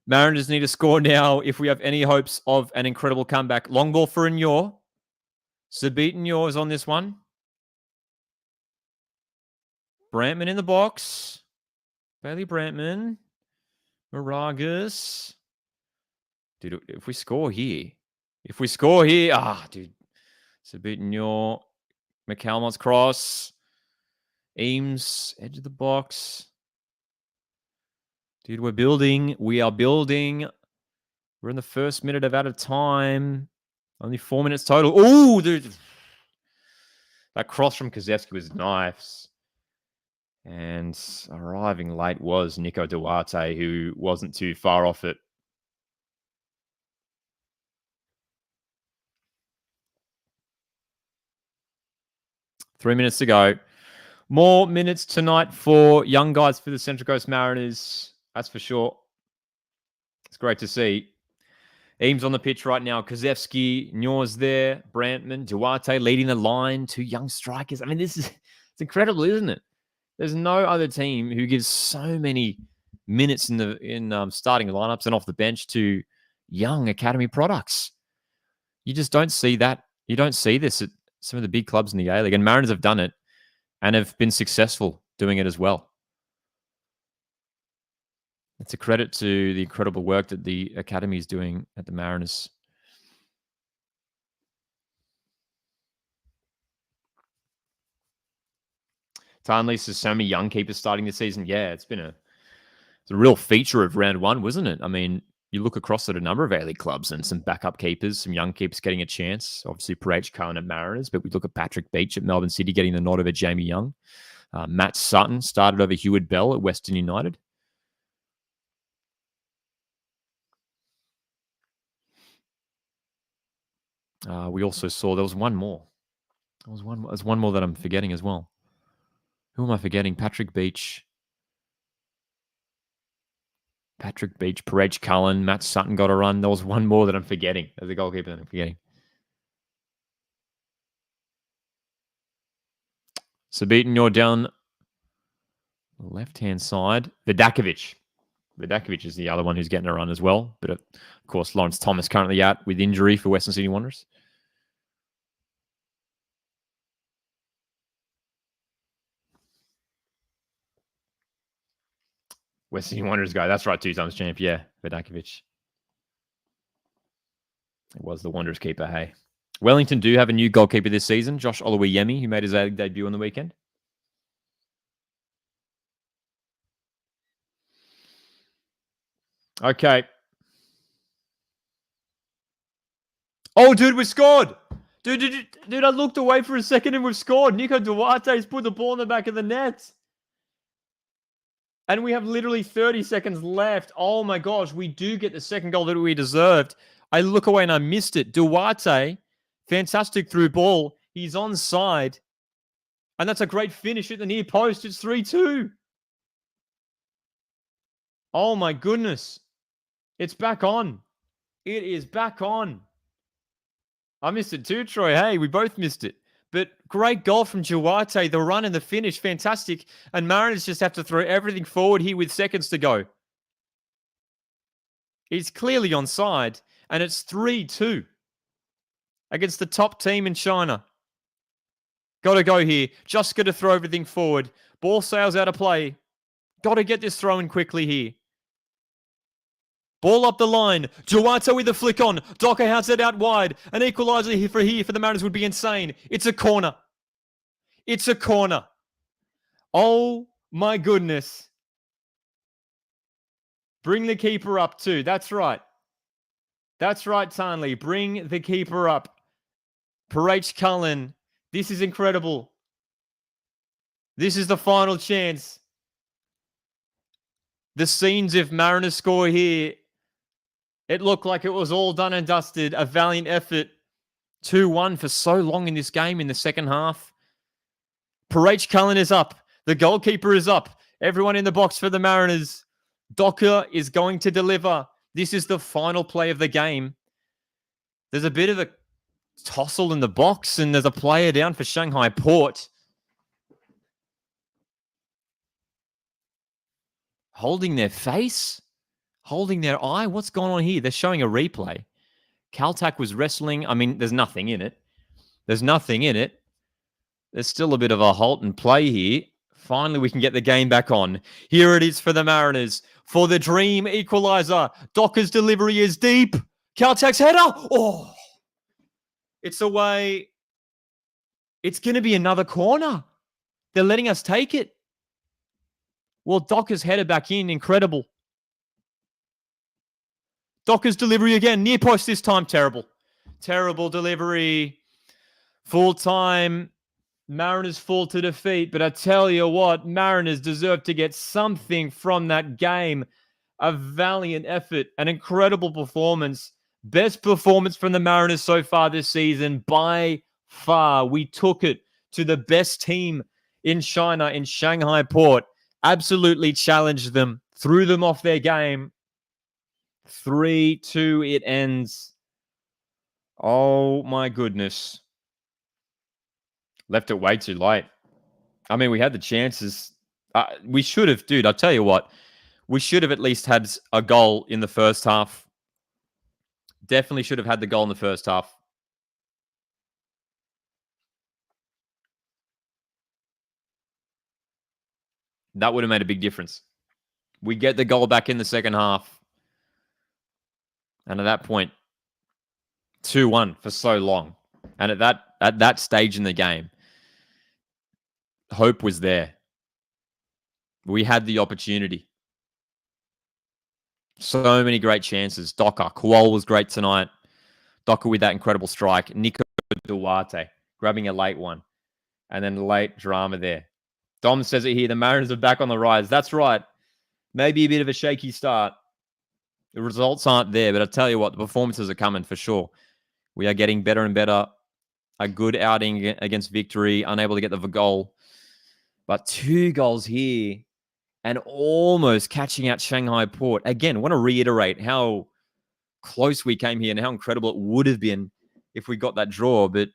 Mariners need to score now if we have any hopes of an incredible comeback. Long ball for Inyor. Sabit Inyor is on this one. Brantman in the box. Bailey Brantman. Moragas. Dude, if we score here. Dude. Sabit Inyor. McCalmont's cross. Eames, edge of the box. Dude, we're building. We are building. We're in the first minute of out of time. Only 4 minutes total. Oh, dude. That cross from Kozewski was nice. And arriving late was Nico Duarte, who wasn't too far off it. Three minutes to go. More minutes tonight for young guys for the Central Coast Mariners. That's for sure. It's great to see. Eames on the pitch right now. Kozewski, Nyor's there. Brantman, Duarte leading the line. 2 young strikers. I mean, it's incredible, isn't it? There's no other team who gives so many minutes in starting lineups and off the bench to young academy products. You just don't see that. You don't see this at some of the big clubs in the A-League. And Mariners have done it and have been successful doing it as well. It's a credit to the incredible work that the academy is doing at the Mariners. Tarnley says so many young keepers starting this season. Yeah, it's a real feature of round 1, wasn't it? I mean, you look across at a number of A-League clubs and some backup keepers, some young keepers getting a chance. Obviously, Parage Cohen at Mariners, but we look at Patrick Beach at Melbourne City getting the nod over Jamie Young. Matt Sutton started over Heward Bell at Western United. We also saw there was one more. There's one more that I'm forgetting as well. Who am I forgetting? Patrick Beach, Parage Cullen, Matt Sutton got a run. There was one more that I'm forgetting. There's a goalkeeper that I'm forgetting. Sabitin, you're down left-hand side. Vidakovic is the other one who's getting a run as well. But of course, Lawrence Thomas currently out with injury for Western Sydney Wanderers. Western Sydney Wanderers guy. That's right, 2 times champ. Yeah, Vidakovic. It was the Wanderers keeper, hey. Wellington do have a new goalkeeper this season, Josh Oluwayemi, who made his debut on the weekend. Okay. Oh, dude, we scored. Dude, I looked away for a second and we've scored. Nico Duarte's put the ball in the back of the net. And we have literally 30 seconds left. Oh my gosh, we do get the second goal that we deserved. I look away and I missed it. Duarte, fantastic through ball. He's onside. And that's a great finish at the near post. It's 3-2. Oh my goodness. It's back on. It is back on. I missed it too, Troy. Hey, we both missed it. But great goal from Duarte. The run and the finish, fantastic. And Mariners just have to throw everything forward here with seconds to go. He's clearly onside, and it's 3-2 against the top team in China. Got to go here. Just got to throw everything forward. Ball sails out of play. Got to get this throw in quickly here. Ball up the line. Duarte with the flick on. Docker has it out wide. An equaliser here for the Mariners would be insane. It's a corner. It's a corner. Oh my goodness. Bring the keeper up too. That's right. That's right, Tarnley. Bring the keeper up. Parach Cullen. This is incredible. This is the final chance. The scenes if Mariners score here, it looked like it was all done and dusted. A valiant effort. 2-1 for so long in this game in the second half. Parach Cullen is up. The goalkeeper is up. Everyone in the box for the Mariners. Docker is going to deliver. This is the final play of the game. There's a bit of a tussle in the box, and there's a player down for Shanghai Port. Holding their face? Holding their eye? What's going on here? They're showing a replay. Caltac was wrestling. I mean, there's nothing in it. There's nothing in it. There's still a bit of a halt and play here. Finally, we can get the game back on. Here it is for the Mariners. For the dream equalizer. Docker's delivery is deep. Caltac's header. Oh, it's away. It's going to be another corner. They're letting us take it. Well, Docker's header back in. Incredible. Docker's delivery again. Near post this time. Terrible. Terrible delivery. Full time. Mariners fall to defeat. But I tell you what, Mariners deserve to get something from that game. A valiant effort. An incredible performance. Best performance from the Mariners so far this season. By far. We took it to the best team in China, in Shanghai Port. Absolutely challenged them. Threw them off their game. 3-2 it ends. Oh my goodness. Left it way too late. I mean, we had the chances. We should have, dude, I'll tell you what. We should have at least had a goal in the first half. Definitely should have had the goal in the first half. That would have made a big difference. We get the goal back in the second half. And at that point, 2-1 for so long. And at that stage in the game, hope was there. We had the opportunity. So many great chances. Docker. Kual was great tonight. Docker with that incredible strike. Nico Duarte grabbing a late one. And then late drama there. Dom says it here. The Mariners are back on the rise. That's right. Maybe a bit of a shaky start. The results aren't there, but I tell you what, the performances are coming for sure. We are getting better and better. A good outing against Victory, unable to get the goal. But 2 goals here and almost catching out Shanghai Port. Again, I want to reiterate how close we came here and how incredible it would have been if we got that draw. But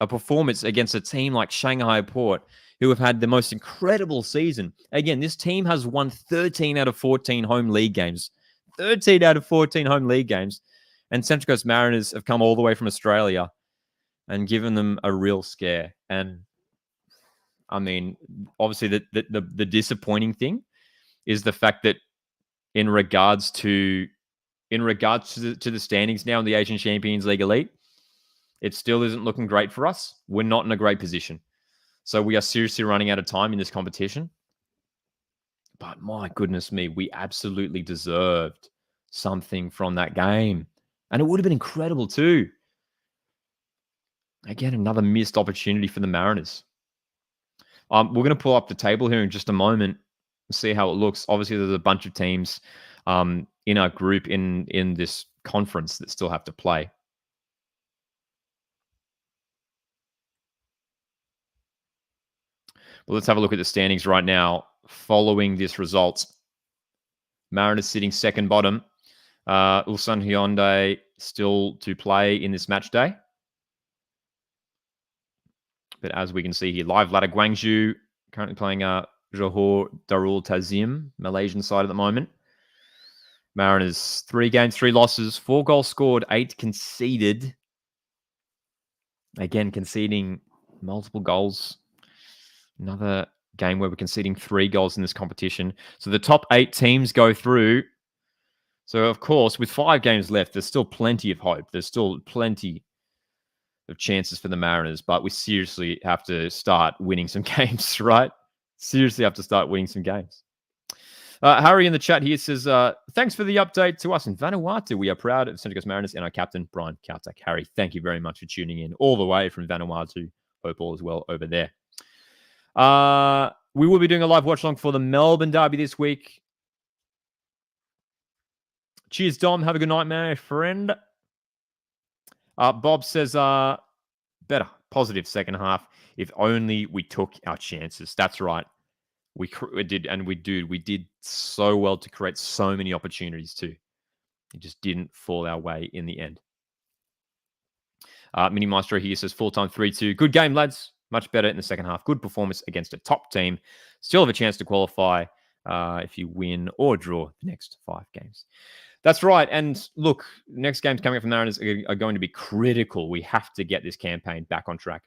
a performance against a team like Shanghai Port, who have had the most incredible season. Again, this team has won 13 out of 14 home league games. 13 out of 14 home league games. And Central Coast Mariners have come all the way from Australia and given them a real scare. And I mean, obviously the disappointing thing is the fact that in regards to the standings now in the Asian Champions League Elite, it still isn't looking great for us. We're not in a great position. So we are seriously running out of time in this competition. But my goodness me, we absolutely deserved something from that game. And it would have been incredible too. Again, another missed opportunity for the Mariners. We're going to pull up the table here in just a moment and see how it looks. Obviously, there's a bunch of teams in our group in this conference that still have to play. But let's have a look at the standings right now following this result. Mariners sitting second bottom. Ulsan Hyundai still to play in this match day. But as we can see here, live ladder Guangzhou currently playing Johor Darul Tazim, Malaysian side at the moment. Mariners, 3 games, 3 losses, 4 goals scored, 8 conceded. Again, conceding multiple goals. Another game where we're conceding 3 goals in this competition. So the top 8 teams go through. So, of course, with 5 games left, there's still plenty of hope. There's still plenty of chances for the Mariners, but we seriously have to start winning some games, right? Seriously have to start winning some games. Harry in the chat here says, thanks for the update to us in Vanuatu. We are proud of Central Coast Mariners and our captain, Brian Kautak. Harry, thank you very much for tuning in all the way from Vanuatu. Hope all is well over there. We will be doing a live watch along for the Melbourne Derby this week. Cheers, Dom. Have a good night, my friend. Bob says, better, positive second half. If only we took our chances. That's right. We did, and we did so well to create so many opportunities too. It just didn't fall our way in the end. Mini Maestro here says, full-time 3-2. Good game, lads. Much better in the second half. Good performance against a top team. Still have a chance to qualify if you win or draw the next 5 games. That's right. And look, next games coming up from Mariners are going to be critical. We have to get this campaign back on track.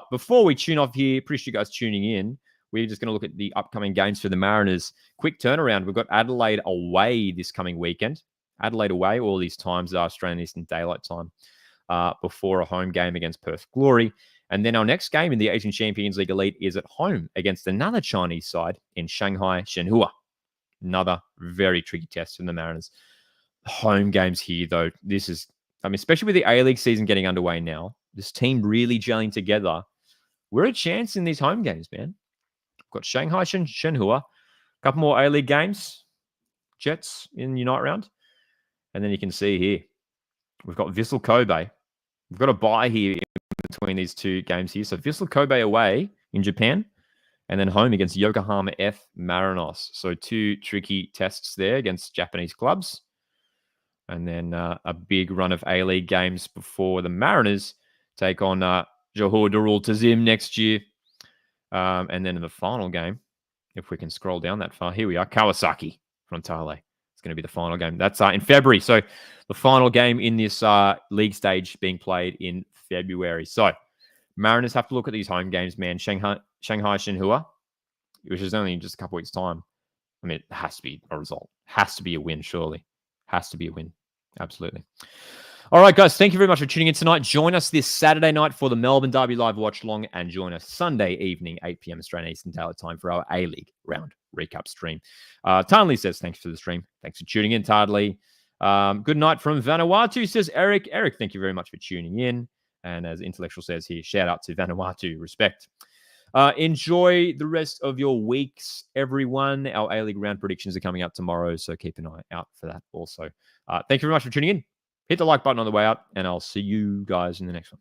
Before we tune off here, appreciate you guys tuning in. We're just going to look at the upcoming games for the Mariners. Quick turnaround. We've got Adelaide away this coming weekend. Adelaide away. All these times are Australian Eastern Daylight Time before a home game against Perth Glory. And then our next game in the Asian Champions League Elite is at home against another Chinese side in Shanghai Shenhua. Another very tricky test for the Mariners. Home games here, though. This is, especially with the A-League season getting underway now, this team really gelling together. We're a chance in these home games, man. We've got Shanghai Shenhua, a couple more A-League games, Jets in Unite round. And then you can see here, we've got Vissel Kobe. We've got a bye here in between these 2 games here. So Vissel Kobe away in Japan, and then home against Yokohama F Marinos. So 2 tricky tests there against Japanese clubs. And then a big run of A-League games before the Mariners take on Johor Darul Tazim next year. And then in the final game, if we can scroll down that far, here we are, Kawasaki Frontale. It's going to be the final game. That's in February. So the final game in this league stage being played in February. So Mariners have to look at these home games, man. Shanghai Shenhua, which is only in just a couple weeks' time. It has to be a result. Has to be a win, surely. Has to be a win. Absolutely. All right, guys. Thank you very much for tuning in tonight. Join us this Saturday night for the Melbourne Derby live watch along, and join us Sunday evening, 8 p.m. Australian Eastern Daylight Time for our A-League round recap stream. Tarnley says, thanks for the stream. Thanks for tuning in, Tardley. Good night from Vanuatu, says Eric. Eric, thank you very much for tuning in. And as Intellectual says here, shout out to Vanuatu. Respect. Enjoy the rest of your weeks, everyone. Our A-League round predictions are coming up tomorrow, so keep an eye out for that also. Thank you very much for tuning in. Hit the like button on the way out, and I'll see you guys in the next one.